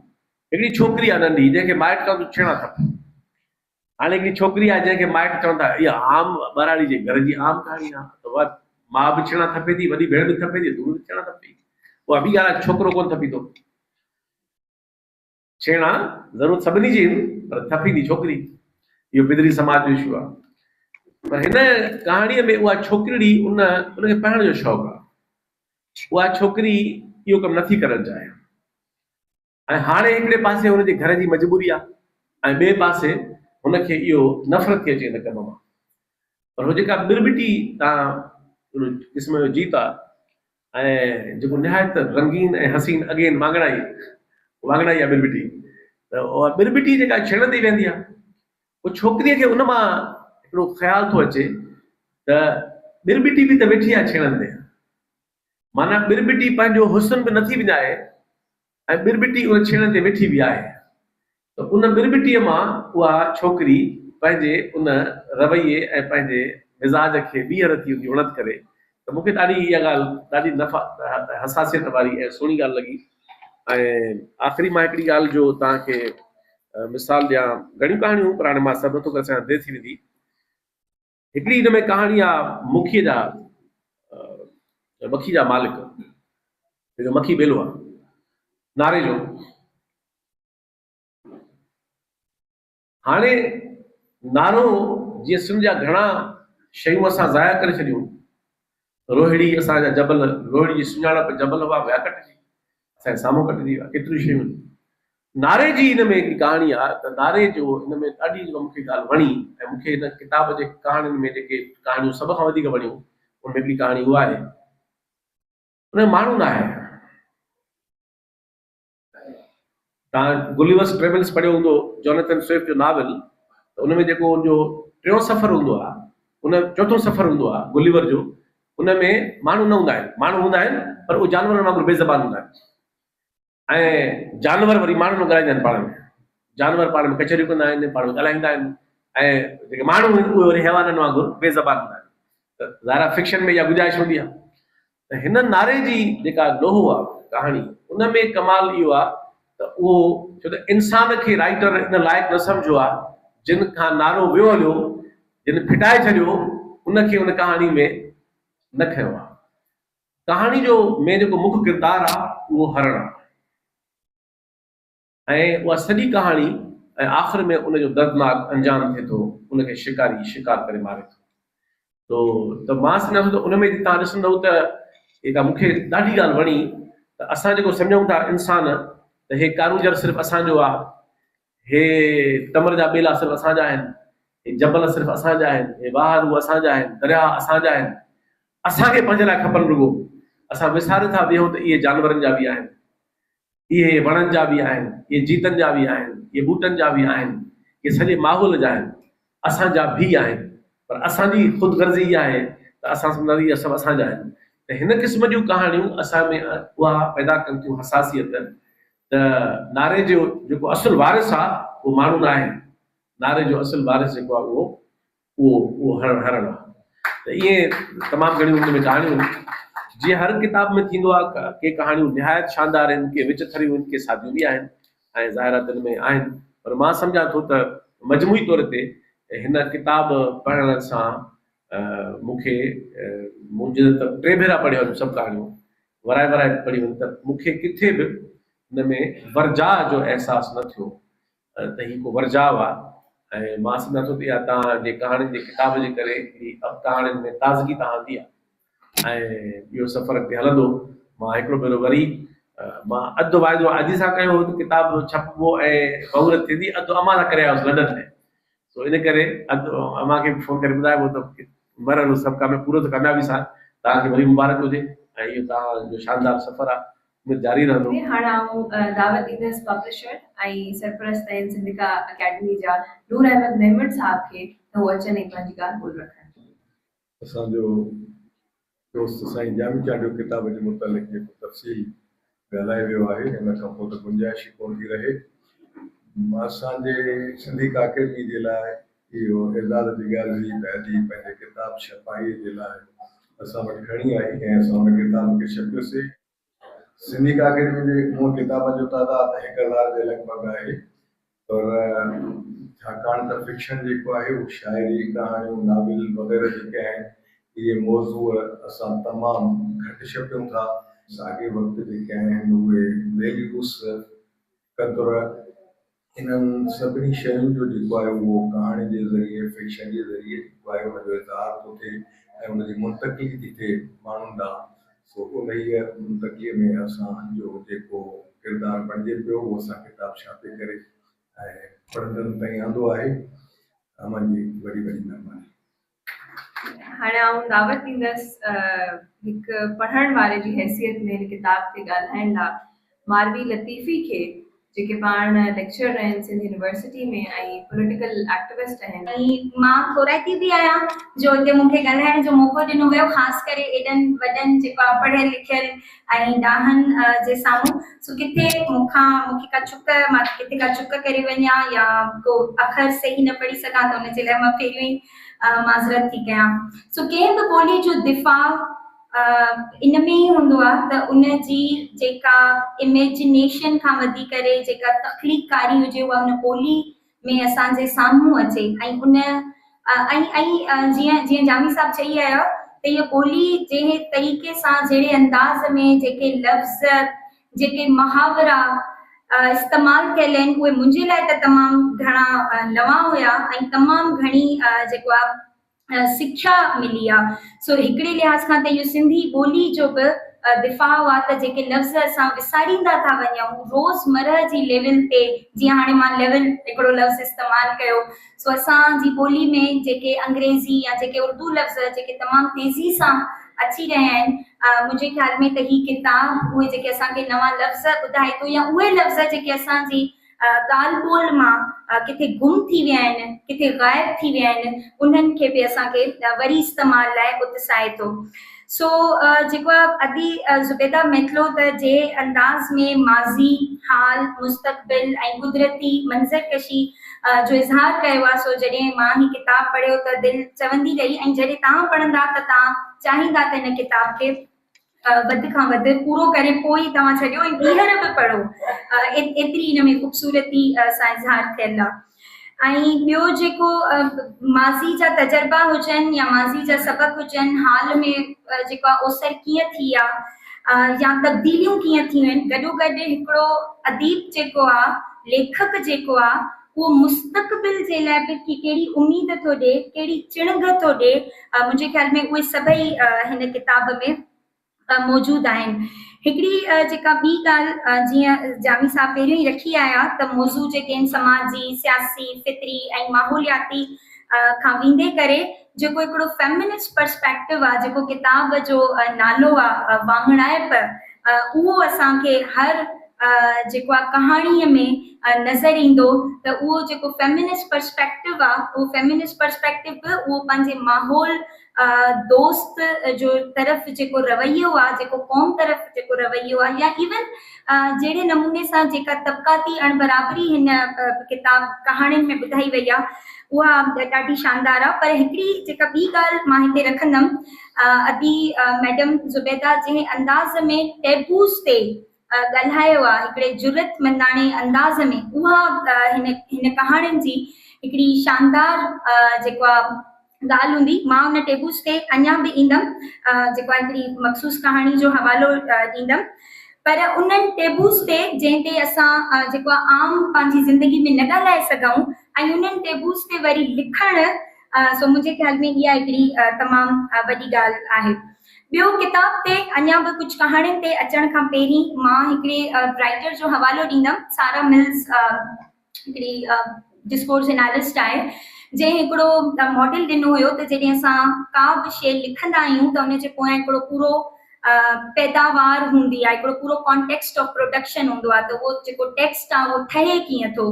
हिकिड़ी छोकिरी आहे नंढी, जंहिंखे माइट खां छेड़ा खपे। हाणे हिकिड़ी छोकिरी आहे जंहिंखे माइट चवनि था, इहा आम बराड़ी जे घर जी आम कहाणी आहे। त माउ बि छेड़ा थपे थी, वॾी भेण बि थपे थी, तूं बि छेड़ा थपी। उहा बि ॻाल्हि आहे, छोकिरो कोन थपी थो। छेड़ा ज़रूरत सभिनी जी आहिनि, पर थपी थी छोकिरी। इहो बिदरी समाज जो इशू आहे। पर हिन कहाणीअ में उहा छोकिरी, उनखे पढ़ण जो शौक़ु आहे। उहा छोकिरी इहो कमु नथी करणु चाहे। ऐं हाणे हिकिड़े पासे हुनजे घर जी मजबूरी आहे, ऐं ॿिए पासे हुनखे इहो नफ़रत थी अचे हिन कम मां। पर उहो जेका बिरबिटी तव्हां क़िस्म जो जीत आहे, ऐं जेको निहायत रंगीन ऐं हसीन, अगेन वाङणाई आहे बिरबिटी। त उहा बिरबिटी जेका छेड़ंदी वेंदी आहे, उहो छोकिरीअ खे उन मां हिकिड़ो ख़्यालु थो अचे त बिरबिटी बि त वेठी आहे छेड़नि ते। माना बिरबिटी पंहिंजो हुस्न बि नथी विञाए, ऐं बिरबिटी उन छेड़नि ते वेठी बि आहे। त उन बिरबिटीअ मां उहा छोकिरी पंहिंजे उन रवैये ऐं पंहिंजे मिज़ाज खे ॿीहर थी उनजी उणत करे। त मूंखे ॾाढी इहा ॻाल्हि ॾाढी हसासियत वारी ऐं सुहिणी ॻाल्हि लॻी। ऐं आख़िरी मां हिकिड़ी ॻाल्हि जो तव्हांखे मिसाल ॾियां। घणियूं कहाणियूं, पर हाणे मां सभु नथो करे सघां, देरि थी वेंदी। हिकिड़ी हिन में कहाणी आहे मुखीअ जा मखी जा मालिक, जेको मखी बेलो आहे नारे जो। हाणे नारो जीअं सिंध जा घणा शयूं असां ज़ाया करे छॾियूं। रोहिड़ी असांजा जबल, रोहिड़ी जी सुञाणप जबल हुआ विया कटिजी, असांजे साम्हूं कटिजी विया केतिरियूं शयूं। नारे जी हिन में हिकिड़ी कहाणी आहे त नारे जो हिन में ॾाढी मूंखे ॻाल्हि वणी ऐं मूंखे हिन किताब जे कहाणियुनि में जेके कहाणियूं सभ खां वधीक वणियूं उन में हिकिड़ी कहाणी उहा आहे, उन माण्हू न आहे। तव्हां गुलिवर्स ट्रेवल्स पढ़ियो हूंदो, जोनेथन स्विफ्ट जो नावल, त उन में जेको उनजो टियों सफ़र हूंदो आहे, उन चोथों सफ़र हूंदो आहे गुलिवर जो, उन में माण्हू न हूंदा आहिनि, माण्हू हूंदा आहिनि पर उहे जानवरनि वांगुरु बेज़बान हूंदा आहिनि। ऐं जानवर वरी माण्हू न ॻाल्हाईंदा आहिनि पाण में, जानवर पाण में कचरियूं कंदा आहिनि, पाण में ॻाल्हाईंदा आहिनि, ऐं जेके माण्हू आहिनि उहे वरी हैवाननि वांगुरु बेज़बान हूंदा आहिनि। त ज़ाहिर फिक्शन में इहा गुंजाइश हूंदी आहे। त हिन नारे जी जेका लोहो आहे कहाणी, उन में कमाल इहो आहे त उहो छो त इंसान खे राइटर इन लाइक़ु न सम्झो आहे, जिन खां नारो वियो हलियो, जिन फिटाए छॾियो, उनखे उन कहाणी में न खयो आहे। कहाणी जो में जेको मुख्य किरदारु आहे उहो हरण आहे, ऐं उहा सॼी कहाणी ऐं आख़िर में उनजो दर्दनाक अंजाम थिए थो, उनखे शिकारी शिकार करे मारे थो। त मां सम्झां थो उन में तव्हां ॾिसंदव त जेका मूंखे ॾाढी ॻाल्हि वणी, त असां जेको सम्झूं था इंसान त हे कारूंजर सिर्फ़ु असांजो आहे, हे तमर जा ॿेला सिर्फ़ु असांजा आहिनि, हे जबल सिर्फ़ु असांजा आहिनि, हे वाहर उहे असांजा आहिनि, दरिया असांजा आहिनि, असांखे पंहिंजे लाइ खपनि रुॻो। असां विसारे था वियूं त इहे जानवरनि जा बि आहिनि, इहे वणनि जा बि आहिनि, इहे जीतनि जा बि आहिनि, इहे ॿूटनि जा बि आहिनि, इहे सॼे माहौल जा आहिनि, असांजा बि आहिनि। पर असांजी ख़ुदगर्ज़ी इहा आहे त असां सम्झंदा इहे सभु असांजा आहिनि। त हिन क़िस्म जूं कहाणियूं असां में उहा पैदा कनि थियूं हसासियत त नारे जो जेको असुलु वारिस आहे उहो माण्हू न आहे, नारे जो असुलु वारिस जेको आहे उहो हरण आहे। त इहे तमामु घणियूं हुन में कहाणियूं आहिनि। जीअं हर किताब में थींदो आहे, के कहाणियूं निहायत शानदार आहिनि, के विच थरियूं आहिनि, के सादियूं बि आहिनि ऐं ज़ाहिरातुनि में आहिनि। पर मां सम्झां थो त मजमूई तौर ते हिन किताब पढ़ण सां मूंखे मुंहिंजे त 3 भेरा पढ़ियो आहिनि सभु कहाणियूं, वराए पढ़ियूं आहिनि, त मूंखे किथे बि हिन में वर्जाह जो अहसासु न थियो त हीउ को वर्जाव आहे। ऐं मां सम्झां थो त इहा तव्हांजे कहाणियुनि जे किताब जे करे कहाणियुनि में ताज़गी तव्हांजी आहे ऐं इहो सफ़र अॻिते हलंदो। मां हिकिड़ो भेरो वरी मां अधु वाइदो अॼु सां कयो हो त किताब छपबो ऐं बहुरत थींदी, अधु अमा सां करे आयोसि लंडन में। तो इन करे अधु अमा खे फ़ोन करे ॿुधाइबो त मरल सभु कमु पूरो त कामयाबी सां तव्हांखे वरी मुबारक हुजे ऐं इहो तव्हांजो शानदार सफ़र आहे जारी रहंदो। हाणे आऊं दावत ॾींदसि पब्लिशर ऐं सरपरस्त आहिनि सिंधिका अकेडमी जा नूर अहमद मेमण साहब खे त हू अचनि ऐं पंहिंजी ॻाल्हि ॿोल रखनि। असांजो दोस्त साईं जामिचा जो किताब जे मुतालिक़ जेको तफ़सील ॻाल्हाए वियो आहे, हिन खां पोइ त गुंजाइश ई कोन थी रहे। असांजे सिंधिका अकेडमी जे लाइ इहो एज़ाज़ जी ॻाल्हि हुई त अॼु पंहिंजे किताब छपाईअ जे लाइ असां वटि खणी आई ऐं असां हुन किताब खे छपियोसीं। सिंधिका अकेडमी जे मूं किताबनि जो तइदाद 1000 जे लॻभॻि आहे, पर छाकाणि त फिक्शन जेको आहे उहो शाइरी, कहाणियूं, नाविल वग़ैरह जेके आहिनि इहे मौज़ू असां तमामु घटि छपियूं था। साॻे वक़्तु जेके आहिनि उहे वैल्यूस, क़दुर, इन्हनि सभिनी शयुनि जो जेको आहे उहो कहाणी जे ज़रिए, फिक्शन जे ज़रिए जेको आहे उनजो इज़हार थो थिए ऐं उनजी मुंतक़ली थी थिए माण्हुनि ॾांहुं। सो उन ई मुंतक़लीअ में असांजो जेको किरदारु बणिजे पियो उहो असां किताब छापे करे ऐं पढ़ंदड़नि ताईं आंदो आहे। मुंहिंजी वॾी महिरबानी। हाणे आऊं दावत ॾींदसि हिकु पढ़ण वारे जी हैसियत में हिन किताब ते ॻाल्हाइण लाइ मारवी लतीफ़ी खे, जेके पाण लेक्चर आहिनि सिंध यूनिवर्सिटी में ऐं पॉलिटिकल एक्टिविस्ट आहिनि। ऐं मां खोराइती बि आहियां जो हिते मूंखे ॻाल्हाइण जो मौक़ो ॾिनो वियो, ख़ासि करे एॾनि वॾनि जेका पढ़ियल लिखियल ऐं ॾाहनि जे साम्हूं। सो किथे मूंखे का चुक, मां किथे का चुक करे वञा या को अखर सही न पढ़ी सघां त हुनजे लाइ मां पहिरियों ई माज़रत थी कयां। सो कंहिं बि ॿोली जो दिफ़ा इन में ई हूंदो आहे त उन जी जेका इमेजिनेशन खां वधी करे जेका तख़लीक़कारी हुजे उहा उन ॿोली में असांजे साम्हूं अचे ऐं उन जीअं जीअं जामी साहब चई आया त इहा ॿोली जंहिं तरीक़े सां जहिड़े अंदाज़ में जेके लफ़्ज़ जेके मुहावरा इस्तेमालु कयल आहिनि उहे मुंहिंजे लाइ त तमामु घणा नवां हुया ऐं तमामु घणी जेको आहे सिख्या मिली आहे। सो हिकिड़े लिहाज़ खां त इहो सिंधी ॿोली जो बि दिफ़ाउ आहे त जेके लफ़्ज़ असां विसारींदा था वञूं रोज़मर्रा जी लेवल ते, जीअं हाणे मां लेवल हिकिड़ो लफ़्ज़ इस्तेमालु कयो, सो असांजी ॿोली में जेके अंग्रेज़ी या जेके उर्दू लफ़्ज़ जेके तमामु तेज़ी सां अची रहिया आहिनि, मुंहिंजे ख़्याल में त ही किताब उहे जेके असांखे नवां लफ़्ज़ ॿुधाए थो या उहे लफ़्ज़ जेके असांजी ॻाल्हि ॿोल मां किथे गुम थी विया आहिनि, किथे ग़ाइब थी विया आहिनि, उन्हनि खे बि असांखे वरी इस्तेमाल लाइ उत्साहे थो। सो जेको आहे अदी ज़ुबैदा मैथलो त जे अंदाज़ में माज़ी, हाल, मुस्तक़बिल ऐं कुदरती मंज़रकशी जो इज़हार कयो आहे, सो जॾहिं मां ही किताब पढ़ियो त दिलि चवंदी रही ऐं जॾहिं तव्हां पढ़ंदा त तव्हां चाहींदा त हिन किताब खे वधि खां वधि पूरो करे पोइ तव्हां छॾियो ऐं ॿीहर बि पढ़ो, एतिरी हिन में ख़ूबसूरती सां इज़हार थियल आहे। ऐं ॿियो जेको माज़ी जा तजुर्बा हुजनि या माज़ी जा सबक़ हुजनि, हाल में जेको आहे ओसर कीअं थी आहे या तब्दीलियूं कीअं थियूं आहिनि, गॾोगॾु हिकिड़ो अदीब जेको आहे, लेखक जेको आहे, उहो मुस्तक़बिल जे लाइ बि कहिड़ी उमेद थो ॾिए, कहिड़ी चिणग थो ॾिए, मुंहिंजे ख़्याल में उहे सभई हिन किताब में मौजूदु आहिनि। हिकिड़ी जेका ॿी ॻाल्हि जीअं जामी साहब पहिरियों ई रखी आया त मौज़ू जेके आहिनि समाजी, सियासी, फितरी ऐं माहौलियाती खां वेंदे करे जेको हिकिड़ो फेमिनिस्ट पर्सपेक्टिव आहे, जेको किताब जो नालो आहे वांगणाइप, उहो असांखे हर जेको आहे कहाणीअ में नज़र ईंदो त उहो जेको फेमिनिस्ट पर्सपेक्टिव आहे, उहो फेमिनिस्ट पर्सपेक्टिव बि उहो पंहिंजे माहौल दोस्त जो तरफ़ जेको रवैयो आहे, जेको क़ौम तरफ़ जेको रवैयो आहे, या इवन जहिड़े नमूने सां जेका तबक़ाती अणबराबरी हिन किताब कहाणियुनि में ॿुधाई वई आहे, उहा ॾाढी शानदार आहे। पर हिकिड़ी जेका ॿी ॻाल्हि मां हिते रखंदमि, अदी मैडम ज़ुबैदा जंहिं अंदाज़ में टैबूस ते ॻाल्हायो आहे, हिकिड़े जुरत मंदाणे अंदाज़ में, उहा हिन कहाणियुनि जी हिकिड़ी शानदार जेको आहे ॻाल्हि हूंदी। मां हुन टेबूस ते अञा बि ईंदमि, जेको आहे हिकिड़ी मख़सूस कहाणी जो हवालो ॾींदमि, पर उन्हनि टेबूस ते जंहिं ते असां जेको आहे आम पंहिंजी ज़िंदगी में न ॻाल्हाए सघूं ऐं उन्हनि टेबूस ते वरी लिखणु, सो मुंहिंजे ख़्याल में इहा हिकिड़ी तमामु वॾी ॻाल्हि आहे। ॿियो किताब ते अञा बि कुझु कहाणियुनि ते अचण खां पहिरीं मां हिकिड़े राइटर जो हवालो ॾींदमि, सारा मिल्स, हिकिड़ी डिस्कोर्स एनालिस्ट आहे, जंहिं हिकिड़ो मॉडल ॾिनो हुयो त जॾहिं असां का बि शइ लिखंदा आहियूं त उनजे पोयां हिकिड़ो पूरो पैदावार हूंदी आहे, हिकिड़ो पूरो कॉन्टेक्स्ट ऑफ प्रोडक्शन हूंदो आहे, त उहो जेको टेक्स्ट आहे उहो ठहे कीअं थो।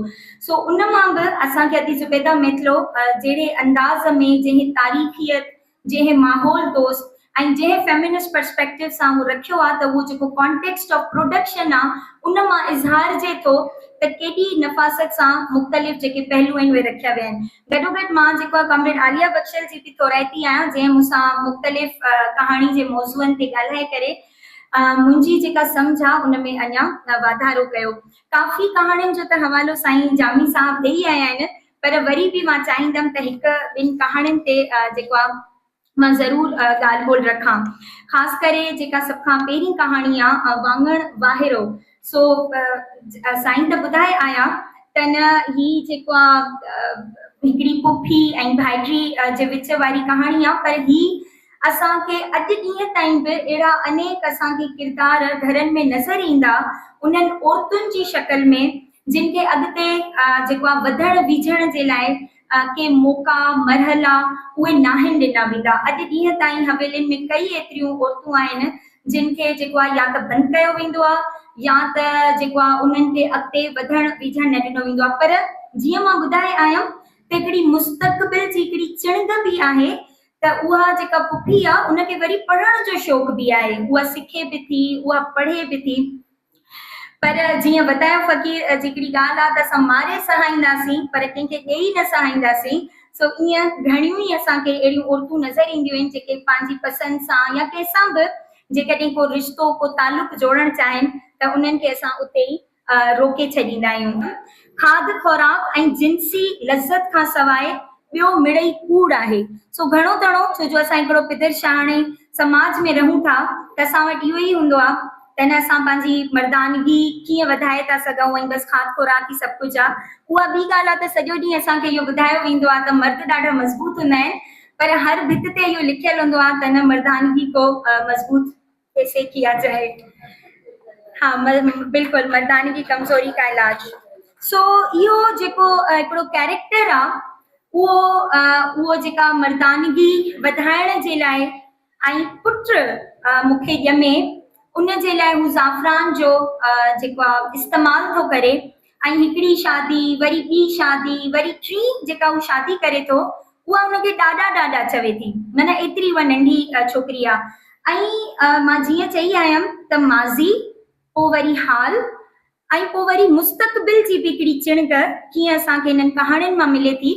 सो उन मां बि असांखे अदी ज़ुबैदा मैथलो जहिड़े अंदाज़ में, जंहिं तारीख़ियत, जंहिं माहौल दोस्त ऐं जंहिं फेमिनिस्ट पर्सपेक्टिव सां उहो रखियो आहे, त उहो जेको कॉन्टेक्स्ट ऑफ प्रोडक्शन आहे उन मां इज़हार जे थो त केॾी नफ़ासत सां मुख़्तलिफ़ जेके पहलू आहिनि उहे रखिया विया आहिनि। गॾोगॾु मां जेको आहे कॉमरेड आलिया बख्शल जी बि थोराइती आहियां, जंहिं मूंसां मुख़्तलिफ़ कहाणी जे मौज़ूअनि ते ॻाल्हाए करे मुंहिंजी जेका सम्झ आहे उन में अञा वाधारो कयो। काफ़ी कहाणियुनि जो त हवालो साईं जामी साहब ॾेई आया आहिनि, पर वरी बि मां चाहींदमि त हिकु ॿिनि कहाणियुनि ते जेको आहे मां ज़रूरु ॻाल्हि ॿोल रखां। ख़ासि करे जेका सभ खां पहिरीं कहाणी आहे वाङण वाहिरो, सो साईं त ॿुधाए आया त न ही जेको आहे हिकिड़ी पुफी ऐं भाइटी जे विच वारी कहाणी आहे, पर ही असांखे अॼु ॾींहं ताईं बि अहिड़ा अनेक असांखे किरदार घरनि में नज़र ईंदा उन्हनि औरतुनि जी शक्ल में, जिन खे अॻिते जेको आहे वधण बीजण जे लाइ के मौक़ा मरहला उहे नाहिनि ॾिना वेंदा। अॼु ॾींहं ताईं हवेलियुनि में कई एतिरियूं औरतूं आहिनि जिन खे जेको आहे या त बंदि कयो वेंदो आहे या त जेको आहे उन्हनि खे अॻिते वधण बीजण न ॾिनो वेंदो आहे। पर जीअं मां ॿुधाए आयमि त हिकिड़ी मुस्तक़बिल जी हिकिड़ी चिणग बि आहे, त उहा जेका पुफी आहे उनखे वरी पढ़ण जो शौक़ु बि आहे, उहा सिखे बि थी, उहा पढ़े बि थी। पर जीअं बतायो फ़क़ीर जेकड़ी ॻाल्हि आहे त असां मारे सहाईंदासीं पर कंहिंखे ॾेई न सहाईंदासीं। सो ईअं घणियूं ई असांखे अहिड़ियूं औरतूं नज़र ईंदियूं आहिनि जेके पंहिंजी पसंदि सां या कंहिंसां बि जेकॾहिं को रिश्तो को तालुक जोड़णु चाहिनि त उन्हनि खे असां उते ई रोके छॾींदा आहियूं। खाद खुराक ऐं जिन्सी लज़त खां सवाइ ॿियो मिड़ई कूड़ आहे। सो घणो तणो छो जो असां हिकिड़ो पिदरशाहाणे समाज में रहूं था त असां वटि इहो ई हूंदो आहे त न असां पंहिंजी मर्दानगी कीअं वधाए था सघूं ऐं बसि खाद खुराक ई सभु कुझु आहे। उहा ॿी ॻाल्हि आहे त सॼो ॾींहुं असांखे इहो ॿुधायो वेंदो आहे त मर्द ॾाढा मज़बूत हूंदा आहिनि, पर हर भित ते इहो लिखियलु हूंदो आहे त न मर्दानगी को मज़बूत कैसे किया जाए। हाँ बिल्कुलु, मर्दानगी कमज़ोरी का इलाज। सो इहो जेको हिकिड़ो कैरेक्टर आहे उहो जेका मर्दानगी वधाइण जे लाइ ऐं पुट मूंखे ॼमे उन जे लाइ हू ज़ाफ़रान जो जेको आहे इस्तेमालु थो करे ऐं हिकिड़ी शादी वरी ॿी शादी वरी टी जेका हू शादी करे थो उहा हुनखे ॾाढा चवे थी, माना एतिरी उहा नंढी छोकिरी आहे। ऐं मां जीअं चई आयमि त माज़ी पोइ वरी हाल ऐं पोइ वरी मुस्तक़बिल जी बि हिकिड़ी चिणग कीअं असांखे हिननि कहाणियुनि मां मिले थी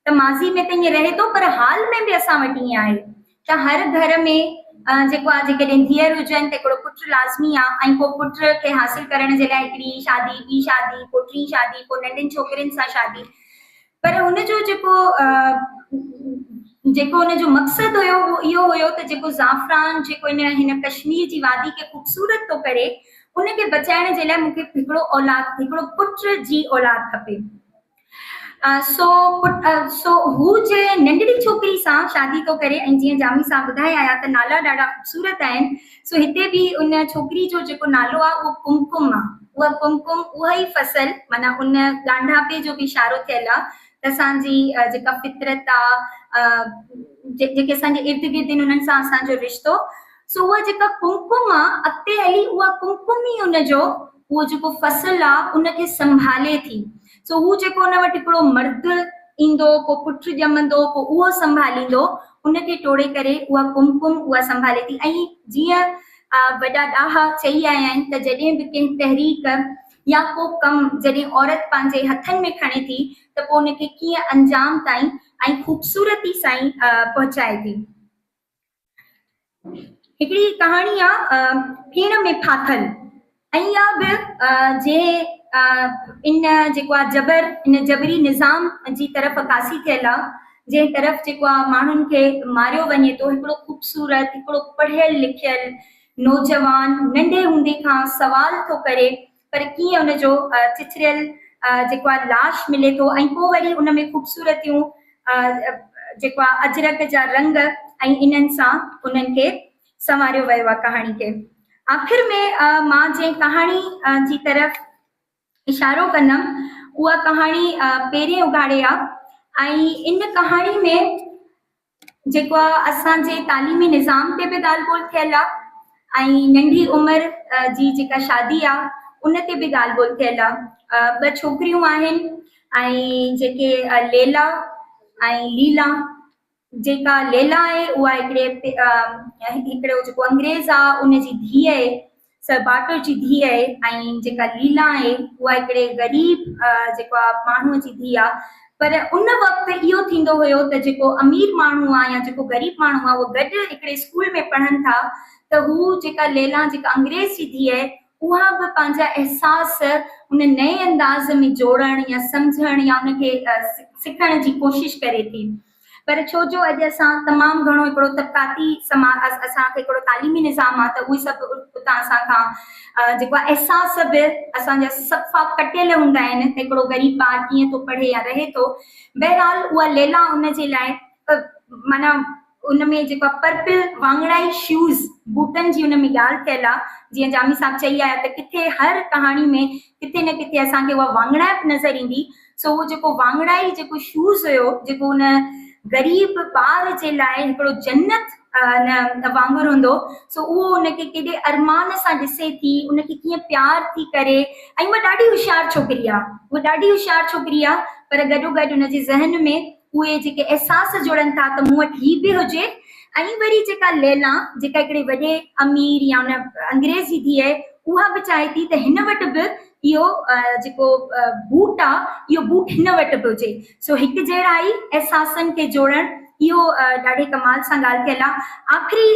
त माज़ी में त ईअं रहे थो, पर हाल में बि असां वटि ईअं आहे त हर घर में जेको आहे जेकॾहिं धीअर हुजनि त हिकिड़ो पुटु लाज़मी आहे ऐं पोइ पुट खे हासिल करण जे लाइ हिकिड़ी शादी ॿी शादी पोइ टी शादी पोइ नंढियुनि छोकिरियुनि सां शादी। पर हुनजो जेको हुनजो मक़सदु हुयो उहो इहो हुयो त जेको ज़ाफ़रान जेको हिन कश्मीर जी वादी खे ख़ूबसूरत थो करे उनखे बचाइण जे लाइ मूंखे हिकिड़ो पुट जी औलाद खपे। सो हू जे नंढड़ी छोकिरी सां शादी थो करे ऐं जीअं जामी साहब ॿुधाए आया त नाला ॾाढा ख़ूबसूरत आहिनि। सो हिते बि उन छोकिरी जो जेको नालो आहे उहो कुमकुम आहे। उहा कुमकुम उहा ई फसल माना उन ॻांढापे जो बि इशारो थियल आहे त असांजी जेका फितरत आहे जेके असांजे इर्द गिर्द आहिनि उन्हनि सां असांजो रिश्तो। सो उहा जेका कुमकुम आहे अॻिते हली उहा कुमकुम ई उनजो उहो जेको फसल आहे उनखे संभाले थी। सो हू जेको हुन वटि हिकिड़ो मर्द ईंदो पोइ पुटु ॼमंदो पोइ उहो संभालींदो उनखे टोड़े करे उहा कुमकुम उहा संभाले थी। ऐं जीअं वॾा ॾाहा चई आया आहिनि त जॾहिं बि कंहिं तहरीक या को कमु जॾहिं औरत पंहिंजे हथनि में खणे थी त पोइ उनखे कीअं अंजाम ताईं ऐं ख़ूबसूरती सां पहुचाए थी। हिकिड़ी कहाणी आहे फीण में फाथल ऐं इहा बि जे इन जेको आहे इन जबरी निज़ाम जी तरफ़ अकासी थियल आहे जंहिं तरफ़ जेको आहे माण्हुनि खे मारियो वञे थो। हिकिड़ो ख़ूबसूरत हिकिड़ो पढ़ियल लिखियल नौजवान नंढे हूंदे खां सवाल थो करे पर कीअं हुनजो चिथरियल जेको आहे लाश मिले थो ऐं पोइ वरी उन में ख़ूबसूरतियूं जेको आहे अजरक जा रंग ऐं इन्हनि सां उन्हनि खे संवारियो वियो आहे कहाणी खे। आख़िर में मां जंहिं कहाणी जी तरफ़ इशारो कंदमि उहा कहाणी पहिरें उघाड़े आहे ऐं इन कहाणी में जेको आहे असांजे तालीमी निज़ाम ते बि ॻाल्हि ॿोल थियल आहे ऐं नंढी उमिरि जी जेका शादी आहे उन ते बि ॻाल्हि ॿोल थियल आहे। ॿ छोकिरियूं आहिनि ऐं जेके लैला ऐं लीला। जेका लैला आहे उहा हिकिड़ो जेको अंग्रेज़ आहे उनजी धीउ आहे सरबाटो जी धीउ आहे ऐं जेका लीला आहे उहा हिकिड़े ग़रीब जेको आहे माण्हूअ जी धीउ आहे। पर उन वक़्तु इहो थींदो हुयो त जेको अमीर माण्हू आहे या जेको ग़रीब माण्हू आहे उहो गॾु हिकिड़े स्कूल में पढ़नि था त हू जेका लैला जेका अंग्रेज़ जी धीउ आहे उहा बि पंहिंजा अहसास उन नए अंदाज़ में जोड़ण या सम्झण या उनखे सिखण जी कोशिशि करे थी। पर छो जो अॼु असां तमामु घणो हिकिड़ो तबक़ाती समाज असांखे हिकिड़ो तालीमी निज़ाम आहे त उहे सभु उतां असां खां जेको आहे अहसास बि असांजा सफ़ा कटियल हूंदा आहिनि त हिकिड़ो ग़रीब ॿारु कीअं थो पढ़े या रहे थो। बहरहाल उहा लैला उन जे लाइ माना उन में जेको आहे पर्पल वांगड़ाई शूज़ बूटनि जी उन में ॻाल्हि थियल आहे। जीअं जामी साहब चई आया त किथे हर कहाणी में किथे न किथे असांखे उहा वांगड़ाइप नज़र ईंदी। सो उहो जेको वांगड़ाई जेको शूज़ हुयो जेको उन ग़रीब ॿार जे लाइ हिकिड़ो जन्नत वांगुरु हूंदो। सो उहो उनखे केॾे अरमान सां ॾिसे थी उनखे कीअं प्यार थी करे ऐं उहा ॾाढी होशियारु छोकिरी आहे। उहा ॾाढी होशियारु छोकिरी आहे पर गॾोगॾु उनजे ज़हन में उहे जेके अहसास जुड़नि था त मूं वटि हीअ बि हुजे। ऐं वरी जेका लैला जेका हिकिड़े वॾे अमीर या उन अंग्रेज़ जी धीउ आहे उहा बि चाहे थी त हिन वटि बि इहो जेको बूट आहे इहो बूट हिन वटि बि हुजे। सो हिकु जहिड़ा ई अहसासनि खे जोड़णु इहो ॾाढे कमाल सां ॻाल्हि कयल आहे। आख़िरी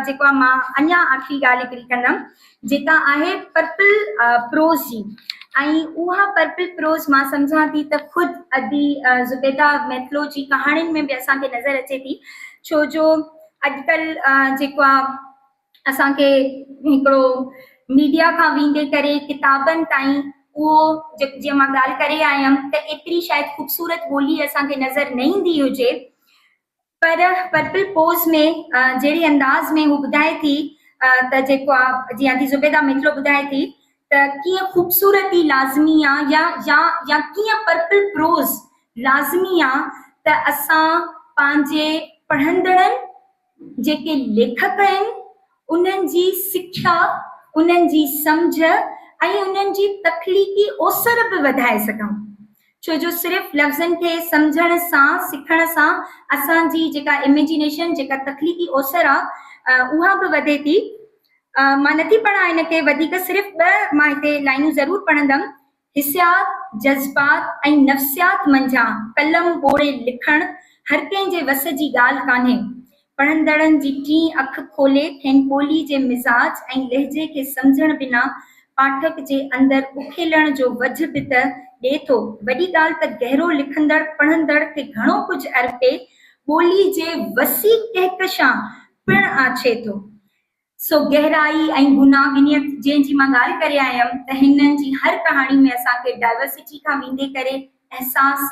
जेको आहे मां अञा आख़िरी ॻाल्हि हिकिड़ी कंदमि जेका आहे पर्पल प्रोज़ जी। ऐं उहा पर्पल प्रोज़ मां सम्झां थी त ख़ुदि अदी ज़ुबैदा मैथलो जी कहाणियुनि में बि असांखे नज़र अचे थी, छो जो अॼुकल्ह जेको आहे असांखे हिकिड़ो मीडिया खां वेंदे करे किताबनि ताईं उहो जीअं मां ॻाल्हि करे आयमि त एतिरी शायदि ख़ूबसूरत ॿोली असांखे नज़र न ईंदी हुजे, पर पर्पल पोज़ में जहिड़े अंदाज़ में हू ॿुधाए थी त जेको आहे जीअं अदी ज़ुबैदा मैथलो ॿुधाए थी त कीअं ख़ूबसूरती लाज़मी आहे या कीअं पर्पल प्रोज़ लाज़मी आहे त असां पंहिंजे पढ़ंदड़नि जेके लेखक आहिनि उन्हनि जी सिख्या, उन्हनि जी सम्झ ऐं उन्हनि जी तख़लीक़ी ओसर बि वधाए सघूं, छो जो सिर्फ़ु लफ़्ज़नि खे सम्झण सां सिखण सां असांजी जेका इमेजिनेशन जेका तख़लीक़ी ओसर आहे उहा बि वधे थी। मां नथी पढ़ां हिनखे वधीक, सिर्फ़ु 2 मां हिते लाइनूं ज़रूरु पढ़ंदमि। हिस्सियात, जज़्बात ऐं नफ़्सियात मंझां कलम ॿोड़े लिखणु हर कंहिंजे वस जी ॻाल्हि कान्हे। पढ़ंदड़नि जी टी अखि खोले खेनि ॿोली जे मिज़ाज ऐं लहजे खे सम्झण बिना पाठक जे अंदरि उखेलण जो वझ बि त ॾिए थो। वॾी ॻाल्हि त गहरो लिखंदड़ पढ़ंदड़ खे घणो कुझु अर्पे ॿोली जे वसी कहकशां पिणु आछे थो। सो गहराई ऐं गुनागनियत जंहिंजी मां ॻाल्हि करे आयमि त हिननि जी हर कहाणी में असांखे डाइवर्सिटी खां वेंदे करे एहसास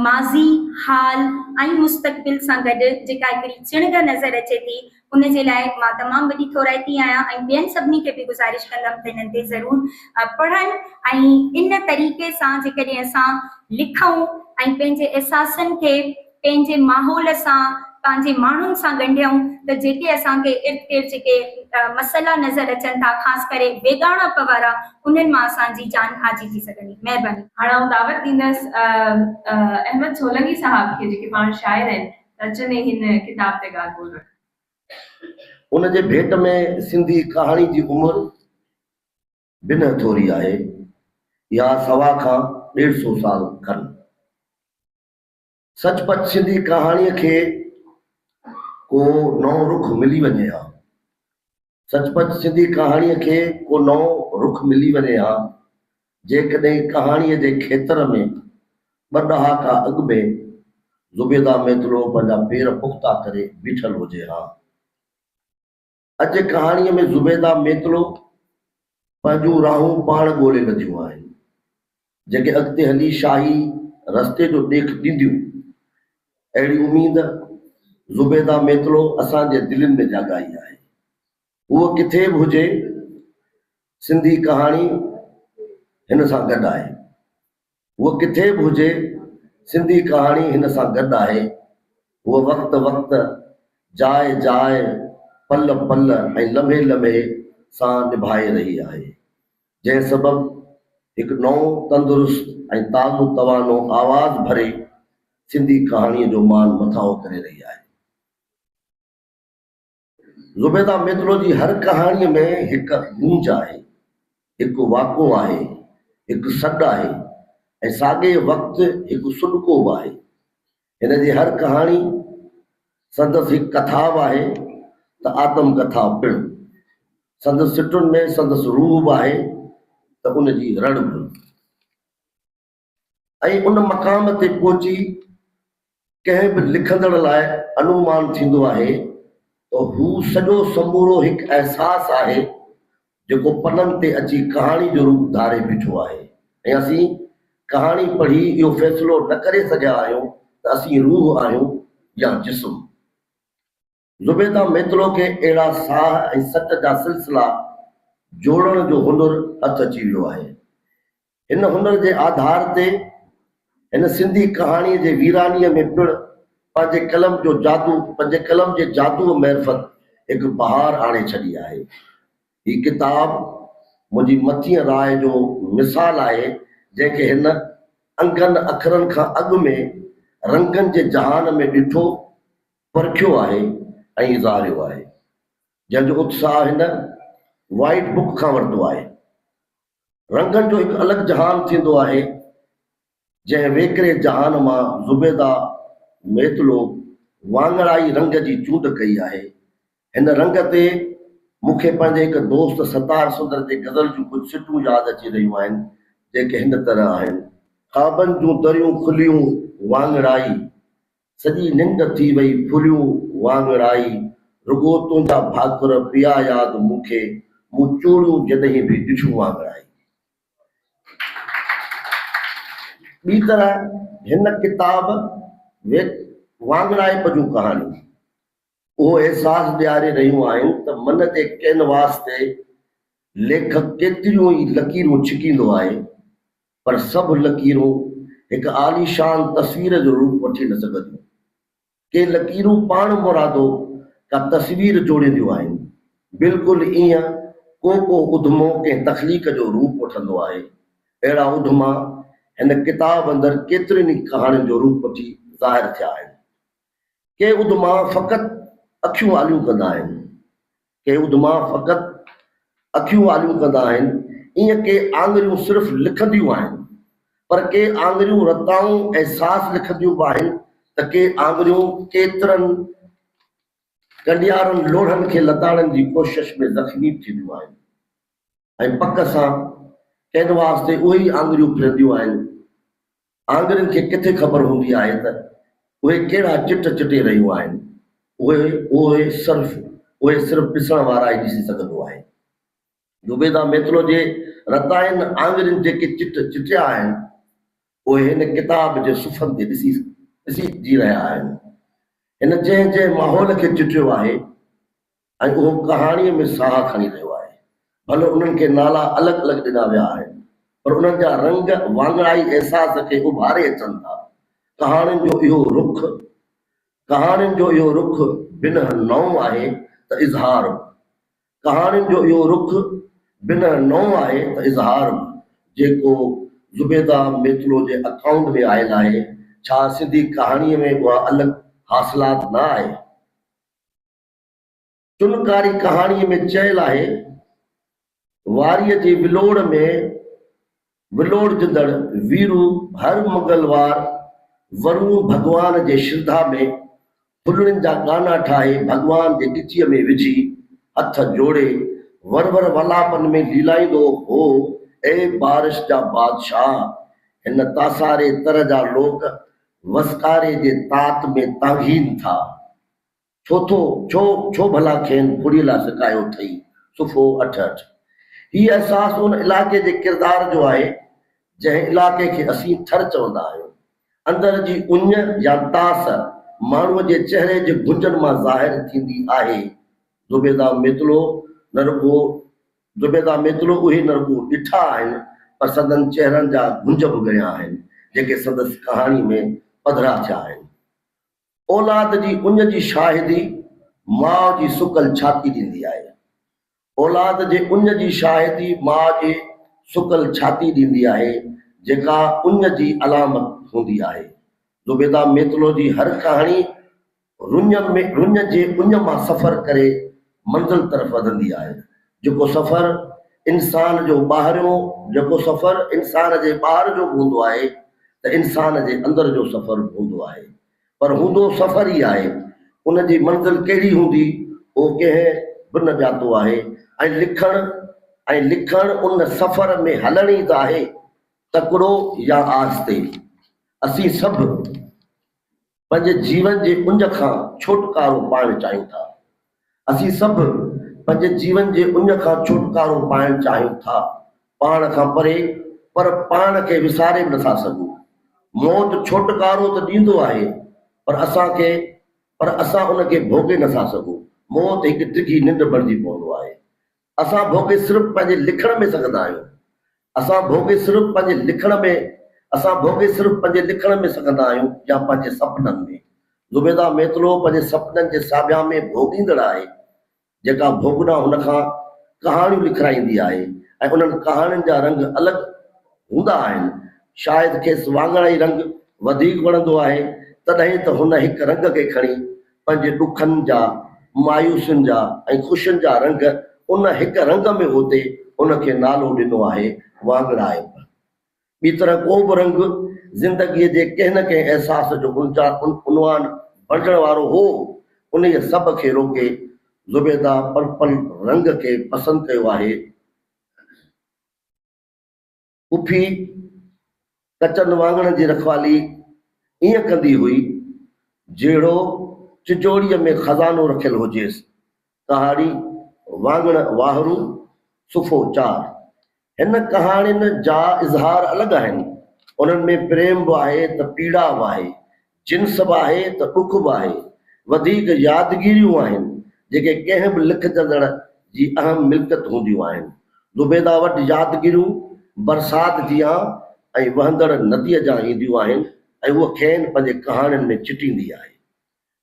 माज़ी, हाल ऐं मुस्तक़बिल सां गॾु जेका हिकिड़ी चिणग नज़र अचे थी, उन जे लाइ मां तमामु वॾी थोराइती आहियां ऐं ॿियनि सभिनी खे बि गुज़ारिश कंदमि त हिननि ते ज़रूरु पढ़नि ऐं इन तरीक़े सां जेकॾहिं असां लिखूं ऐं पंहिंजे एहसासनि खे पंहिंजे माहौल सां पंहिंजे माण्हुनि सां ॻंढियूं त जेके असांखे इर्द गिर्द जेके मसइला नज़र अचनि था, ख़ासि करे बेगाणप वारा, उन्हनि मां असांजी जान हाजी थी सघंदी। महिरबानी। हाणे आउं दावत ॾींदसि अहमद सोलंकी साहब खे, जेके पाण शाइर आहिनि, त अचनि हिन किताब ते ॻाल्हि ॿोल रखनि। उन जे भेट में सिंधी कहाणी जी उमिरि बिन थोरी आहे, या 1.25 खां 150 साल खनि। सचपच सिंधी कहाणीअ खे को नओं रुख मिली वञे हा, सचपच सिंधी कहाणीअ खे को नओं रुख मिली वञे हा जेकॾहिं कहाणीअ जे खेत्र में 2 ॾहाका अॻु में ज़ुबैदा मैथलो पंहिंजा पेर पुख़्ता करे बीठल हुजे हा। अॼु कहाणीअ में ज़ुबैदा मैथलो पंहिंजूं राहूं पाण ॻोल्हे लथियूं आहिनि, जेके अॻिते हली शाही रस्ते जो ॾेख ॾींदियूं। अहिड़ी उमेद ज़ुबैदा मैथलो असांजे दिलनि में जाॻाई आहे। उहो किथे बि हुजे, सिंधी कहाणी हिन सां गॾु आहे। उहो किथे बि हुजे, सिंधी कहाणी हिन सां गॾु आहे। उहो वक़्तु वक़्तु, जाइ जाइ, पल पल ऐं लम्हे लम्हे सां निभाए रही आहे, जंहिं सबबु हिकु नओं तंदुरुस्त ऐं ताज़ो तवानो आवाज़ भरे सिंधी कहाणीअ जो मान मथां करे रही आहे। ज़ुबैदा मैथलो जी हर कहाणीअ में हिकु गूंज आहे, हिकु वाक़ो आहे, हिकु सॾु आहे ऐं साॻे वक़्तु हिकु सुॾको बि आहे। हिन जी हर कहाणी संदसि हिकु कथा बि आहे त आत्म कथा पिणु। संदसि सिटुनि में संदसि रूह बि आहे त उन जी रड़ बि। ऐं उन मक़ाम ते पहुची कंहिं बि लिखंदड़ लाइ अनुमान थींदो आहे त हू सॼो समूरो हिकु अहसासु आहे जेको पननि ते अची कहाणी जो रूप धारे बीठो आहे। ऐं असीं कहाणी पढ़ी इहो फ़ैसिलो न करे सघिया आहियूं त असीं रूह आहियूं या जिस्म। ज़ुबैदा मैथलो खे अहिड़ा साह ऐं सट जा सिलसिला जोड़ण जो हुनुर हथ अची वियो आहे। हिन हुनर जे आधार ते हिन सिंधी कहाणीअ जे वीरानीअ में पिणु पंहिंजे कलम जो जादू, पंहिंजे कलम जे जादू महरफ़त हिकु बहार आणे छॾी आहे। हीअ किताब मुंहिंजी मथीअ राय जो मिसाल आहे, जंहिंखे हिन अंगनि अखरनि खां अॻु में रंगनि जे जहान में ॾिठो, परखियो आहे ऐं इज़ारियो आहे, जंहिंजो उत्साह हिन वाइट बुक खां वरितो आहे। रंगनि जो हिकु अलॻि जहान थींदो आहे, जंहिं वेकिरे जहान मां ज़ुबैदा मेतलो वाङणाई रंग जी चूंड कई आहे। हिन रंग ते मूंखे पंहिंजे हिकु दोस्त सतार सुंदर जे गज़ल जूं कुझु सिटूं यादि अची रहियूं आहिनि, जेके हिन तरह आहिनि। ख़्वाबनि जूं दरियूं खुलियूं वाङणाई, सॼी निंड थी वई फुलियूं वाङणाई, रुगो तुंहिंजा भाकुर पिया यादि मूंखे, मूं चूड़ियूं जॾहिं बि ॾिठियूं वाङणाई। ॿी तरह हिन किताब वाङणाइप जूं कहाणियूं उहो अहसासु ॾियारे रहियूं आहिनि त मन जे कैनवास ते लेखक केतिरियूं ई लकीरूं छिकींदो आहे, पर सभु लकीरूं हिकु आलीशान तस्वीर जो रूप वठी न सघंदियूं। के लकीरूं पाण मुरादो का तस्वीर जोड़ींदियूं आहिनि। बिल्कुलु ईअं को उधमो कंहिं तख़लीक़ जो रूप वठंदो आहे। अहिड़ा उधमा हिन किताब अंदरि केतिरनि ई कहाणियुनि जो रूप वठी ज़ाहिर थिया आहिनि। के उधमा फ़क़ति अखियूं आलियूं कंदा आहिनि, के उधमा फ़क़ति अखियूं आलियूं कंदा आहिनि। ईअं के आङरियूं सिर्फ़ु लिखंदियूं आहिनि, पर के आङरियूं रताऊं अहसास लिखंदियूं बि आहिनि, त के आङरियूं केतिरनि कंडियारनि लोढ़नि खे लताड़नि जी कोशिश में ज़ख़्मी थींदियूं आहिनि। ऐं पक सां कैनवास ते उहे ई आङरियूं फिरंदियूं आहिनि। आङरियुनि खे किथे ख़बर हूंदी आहे त उहे कहिड़ा चिट चिटे रहियूं आहिनि। उहे सिर्फ़ु ॾिसण वारा ई ॾिसी सघंदो आहे। ज़ुबैदा मेतलो जे रताइनि आङरियुनि जेके चिट चिटिया आहिनि, उहे हिन किताब जे सुफ़नि ते ॾिसी जी रहिया आहिनि। हिन जंहिं माहौल खे चिटियो आहे ऐं उहो कहाणीअ में साह खणी रहियो आहे। भले उन्हनि खे नाला अलॻि अलॻि ॾिना विया आहिनि, पर उन्हनि जा रंग वाङणाई अहसास खे उभारे अचनि था। कहाणियुनि जो इहो रुख बिन नओं आहे त इज़हार, कहाणियुनि जो इहो रुख बिन नओं आहे त इज़हार, जेको ज़ुबैदा मेतलो जे अकाउंट में आयल आहे। छा सिंधी कहाणीअ में उहा अलॻि हासिलात न आहे? चुनकारी कहाणीअ में चयल आहे, वारीअ जी विलोड़ में विलोड़जंदड़ वीरू हर मंगलवार वरुण भॻवान जे श्रद्धा में फुलड़ियुनि जा गाना ठाहे भॻवान जे गिचीअ में विझी हथ जोड़े वर वलापन में लीलाईंदो हो, ए बारिश जा बादशाह, हिन तासारे तर जा लोक वसकारे जे तात में तांगीन था। छो भला खेनि फुड़ीला सिकायो अथई, सुफ़ो 88। ही अहसास उन इलाइक़े जे किरदार जो आहे जंहिं इलाइक़े खे असीं थर चवंदा आहियूं। अंदर जी उञ या तास माण्हूअ जे चहिरे जे गुंजनि मां ज़ाहिर थींदी आहे। ज़ुबैदा मेतलो उहे न रुॻो ॾिठा आहिनि, पर संदन चहिरनि जा गुंज बि गया आहिनि, जेके संदसि कहाणी में पधरा थिया आहिनि। औलाद जी उञ जी शाहिदी माउ जी सुकल छाती ॾींदी आहे। औलाद जे उञ जी शाहिदी माउ जी सुकल छाती ॾींदी आहे, जेका उञ जी अलामत हूंदी आहे। ज़ुबैदा मेतलो जी हर कहाणी रुञ जे उञ मां सफ़र करे मंज़िल तरफ़ वधंदी आहे। जेको सफ़र इंसान जे ॿाहिरि जो हूंदो आहे, त इंसान जे अंदर जो सफ़र हूंदो आहे, पर हूंदो सफ़र ई आहे। उन जी मंज़िल कहिड़ी हूंदी उहो कंहिं बि न ॼातो आहे। ऐं लिखण उन सफ़र में हलण ई त आहे, तकिड़ो या आस्ते। असीं सभु पंहिंजे जीवन जे उञ खां छुटकारो पाइणु चाहियूं था। असीं सभु पंहिंजे जीवन जे उञ खां छुटकारो पाइणु चाहियूं था, पाण खां परे, पर पाण खे विसारे बि नथा सघूं। मौत छुटकारो त ॾींदो आहे, पर असां उनखे भोगे नथा सघूं। मौत हिकु डिघी निंड बणिजी पवंदो आहे। असां भोगे सिर्फ़ु पंहिंजे लिखण में सघंदा आहियूं। असां भोगे सिर्फ़ु पंहिंजे लिखण में सघंदा आहियूं या पंहिंजे सपननि में। ज़ुबैदा मेतलो पंहिंजे सपननि जे साबिया में भोगींदड़ आहे, जेका भोगना हुन खां कहाणियूं लिखाईंदी आहे, ऐं उन्हनि कहाणियुनि जा रंग अलॻि हूंदा आहिनि। शायदि खेसि वाङणाई रंग वधीक वणंदो आहे, तॾहिं त हुन हिकु रंग खे खणी पंहिंजे ॾुखनि जा, मायूसियुनि जा ऐं ख़ुशियुनि जा रंग उन हिकु रंग में होते उनखे नालो ॾिनो आहे वाङणाइप। ॿी तरह को बि रंग ज़िंदगीअ जे कंहिं न कंहिं अहसास जो उनवान बणजण वारो हो, उन सभ खे रोके ज़ुबैदा पर्पल रंग खे पसंदि कयो आहे। पुफी कचनि वाङण जी रखवाली ईअं कंदी हुई जहिड़ो तिजोरीअ में खज़ानो रखियलु हुजेसि। कहाणी वाङण वाहरू सुफ़ो 4। हिन कहाणियुनि जा इज़हार अलॻि आहिनि। उन्हनि में प्रेम बि आहे त पीड़ा बि आहे, जिन्स बि आहे त ॾुख बि आहे, वधीक यादगिरियूं आहिनि जेके कंहिं बि लिखजंदड़ जी अहम मिल्कियत हूंदियूं आहिनि। ज़ुबैदा वटि यादगिरियूं बरसाति जियां ऐं वहंदड़ नदीअ जा ईंदियूं आहिनि ऐं उहा खेनि पंहिंजे कहाणियुनि में चिटींदी आहे।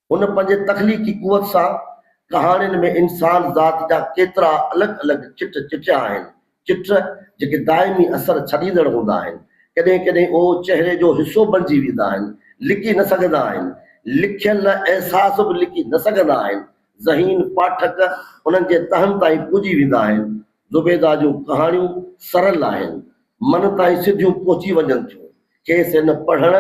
हुन पंहिंजे तख़लीक़ी कुवत सां कहाणियुनि में इंसान ज़ात जा केतिरा अलॻि अलॻि चिट चिटिया आहिनि, चिट जेके दाइमी असर छॾींदड़ हूंदा आहिनि। कॾहिं कॾहिं उहो चहिरे जो हिसो बणिजी वेंदा आहिनि, लिकी न सघंदा आहिनि, लिखियल अहसास बि लिकी न सघंदा आहिनि। ज़हीन पाठक उन्हनि जे तहनि ताईं पुॼी वेंदा आहिनि। ज़ुबैदा जूं कहाणियूं सरल आहिनि, मन ताईं सिधियूं पहुची वञनि थियूं। खेसि हिन पढ़ण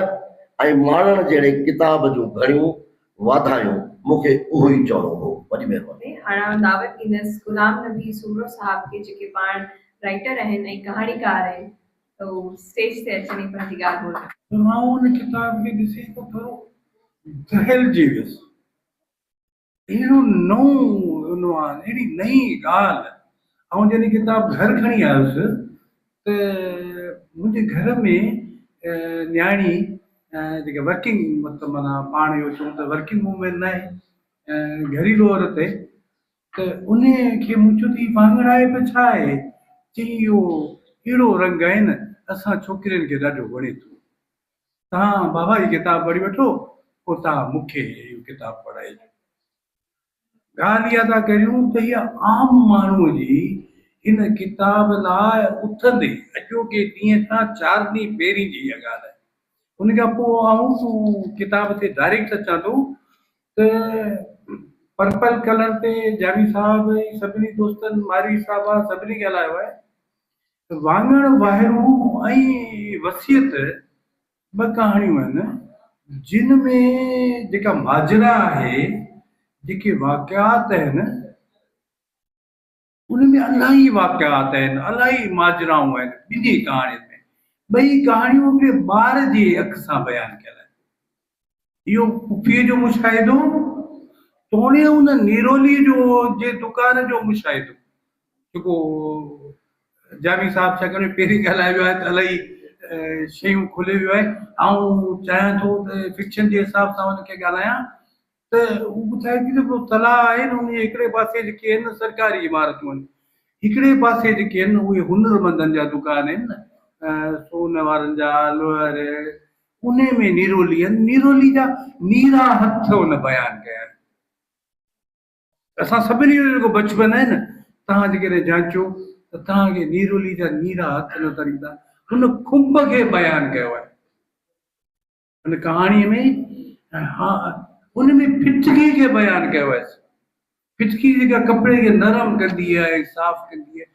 ऐं माणण जहिड़े किताब जूं घणियूं वाधायूं। मूंखे उहो ई चवणो हो। वॾी महिरबानी। हाणे आउं दावत ॾींदसि गुलाम नबी सूरो साहब खे, जेके पाण राइटर आहिनि ऐं कहाणीकार आहिनि, त उहो स्टेज ते अचनि ऐं पंहिंजी ॻाल्हि ॿोलनि। मां उन किताब खे ॾिसी त थोरो दहिलजी वियुसि। अहिड़ो नओं उनवान, अहिड़ी नई ॻाल्हि। ऐं जॾहिं किताब घर खणी आयुसि त मुंहिंजे घर में न्याणी जेके वर्किंग, मतिलबु माना पाण इहो चऊं त वर्किंग वूमेन न आहे, घरेलू औरत आहे, त उन खे मूं चयो त ही वाङण आहे त छा आहे? चई इहो अहिड़ो रंग आहे न, असां छोकिरियुनि खे ॾाढो वणे थो। तव्हां बाबा जी किताब पढ़ी वठो, पोइ तव्हां मूंखे इहो किताब पढ़ाइजो। ॻाल्हि इहा था करियूं त इहा आम माण्हूअ जी हिन किताब लाइ उथंदे अॼोके ॾींहं खां 4 ॾींहं पहिरीं जी इहा ॻाल्हि आहे। उन खां पोइ आऊं किताब ते डायरेक्ट अचां थो त पर्पल कलर ते जावी साहब ऐं सभिनी दोस्तनि मारी साहबा सभिनी ॻाल्हायो आहे। वाङण वाहिरू ऐं वसियत ॿ कहाणियूं आहिनि जिन में जेका माजरा आहे, जेके वाक़ियात आहिनि, उनमें इलाही वाक़ियात आहिनि, इलाही माजराऊं आहिनि ॿिन्ही कहाणियुनि में। ॿई कहाणियूं हिकिड़े ॿार जे अख सां बयानु कयल आहिनि। इहो पुफीअ जो मुशाहिदो, तोड़े उन नीरोली जो जे दुकान जो मुशाहिदो, जेको जामी साहब छा करे पहिरीं ॻाल्हाए वियो आहे त इलाही शयूं खोले वियो आहे। ऐं चाहियां थो त फिक्शन जे हिसाब सां हुनखे ॻाल्हायां त हू ॿुधाए थी त तलाउ आहे न, उन हिकिड़े पासे जेके आहिनि सरकारी इमारतूं आहिनि, हिकिड़े पासे जेके आहिनि उहे हुनरमंदनि जा दुकान आहिनि न, सोन वारनि जा, लोहर, उन में नीरोली आहिनि। नीरोली जा नीरा हथ हुन बयानु कया आहिनि। असां सभिनी जो जेको बचपन आहे न, तव्हां जेकॾहिं जांचो त तव्हांखे नीरोली जा नीरा हथ नज़र ईंदा। हुन खुंभ खे बयानु कयो आहे हुन कहाणीअ में। हा, उन में फिटकी खे बयानु कयो आहे। फिटकी जेका कपिड़े खे नरम कंदी आहे, साफ़ कंदी आहे।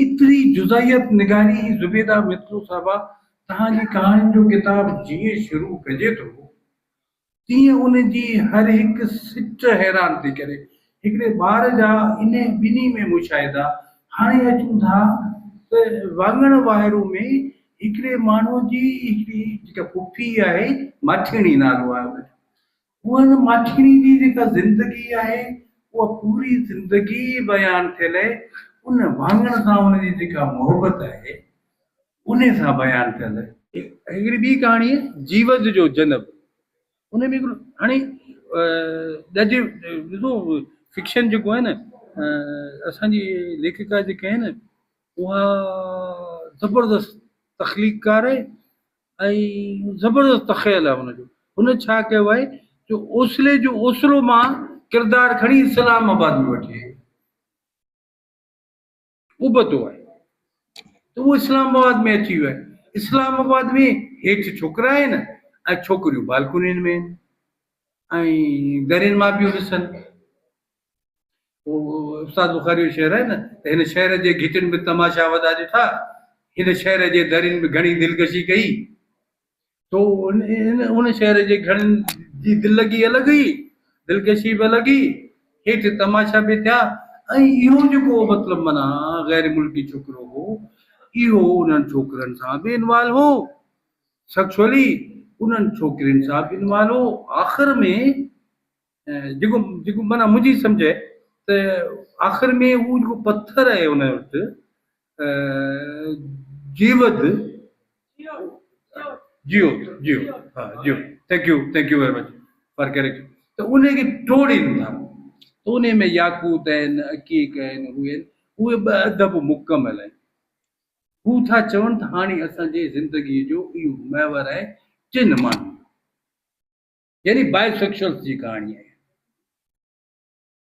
एतिरी जुज़ाइत निगारी ज़ुबैदा मित्तलो साहिबा। तव्हांजी कहाणियुनि जो किताब जीअं शुरू कजे थो तीअं उन जी हर हिकु सिट हैरान थी करे। हिकिड़े ॿार जा इन ॿिन्ही में मुशाहिदा। हाणे अचूं था त वाङण वाहिरू में हिकिड़े माण्हूअ जी हिकिड़ी जेका पुफी आहे, माठीणी नालो आहे उनजो, उहा माठीणी जी जेका ज़िंदगी आहे उहा पूरी ज़िंदगी बयानु थियल आहे। उन वाङण सां उनजी जेका मोहबत आहे उन सां बयानु थियल आहे। हिकिड़ी ॿी कहाणी आहे जीवज जो जनम। उन में हिकिड़ो हाणे ॾिसो फिक्शन जेको आहे न, असांजी लेखिका जेके आहिनि उहा ज़बरदस्त तख़लीक़कार आहे ऐं ज़बरदस्त तख़यल आहे हुनजो। हुन छा कयो आहे जो ओसले जो ओसलो मां किरदारु खणी इस्लामाबाद में वठी आई, उबतो आहे त उहो इस्लामाबाद में अची वियो आहे। इस्लामाबाद में हेठि छोकिरा आहिनि ऐं छोकिरियूं बालकुनियुनि में आहिनि ऐं दरियुनि मां पियूं ॾिसनि। उस्ताद बुखारी जो शहर आहे न, त हिन शहर जे घिटियुनि में तमाशा वॾा ॾिठा। हिन शहर जे दरियुनि में घणी दिलकशी कई, तो उन शहर जे घणनि जी दिलि लॻी अलॻि हुई, दिलकशी बि अलॻि हुई, हेठि तमाशा बि थिया। ऐं इहो जेको मतिलबु माना गैर मुल्की छोकिरो हो, इहो उन्हनि छोकिरनि सां बि इन्वॉल्व हो, सेक्सुअली उन्हनि छोकिरियुनि सां बि इन्वॉल्व हो। आख़िर में जेको जेको माना मुंहिंजी सम्झ त आख़िर में उहो जेको पथर आहे उन वटि जीवद जियो जियो हा जियो, thank you very much for correct. त उनखे टोड़ीनि था, त उन में याकूत आहिनि, अकीक आहिनि, उहे ॿ अदब मुकमल आहिनि। हू था चवनि त हाणे असांजे ज़िंदगीअ जो इहो महवर आहे टिनि माण्हुनि, यानी बाइसेक्सुअल्स जी कहाणी आहे।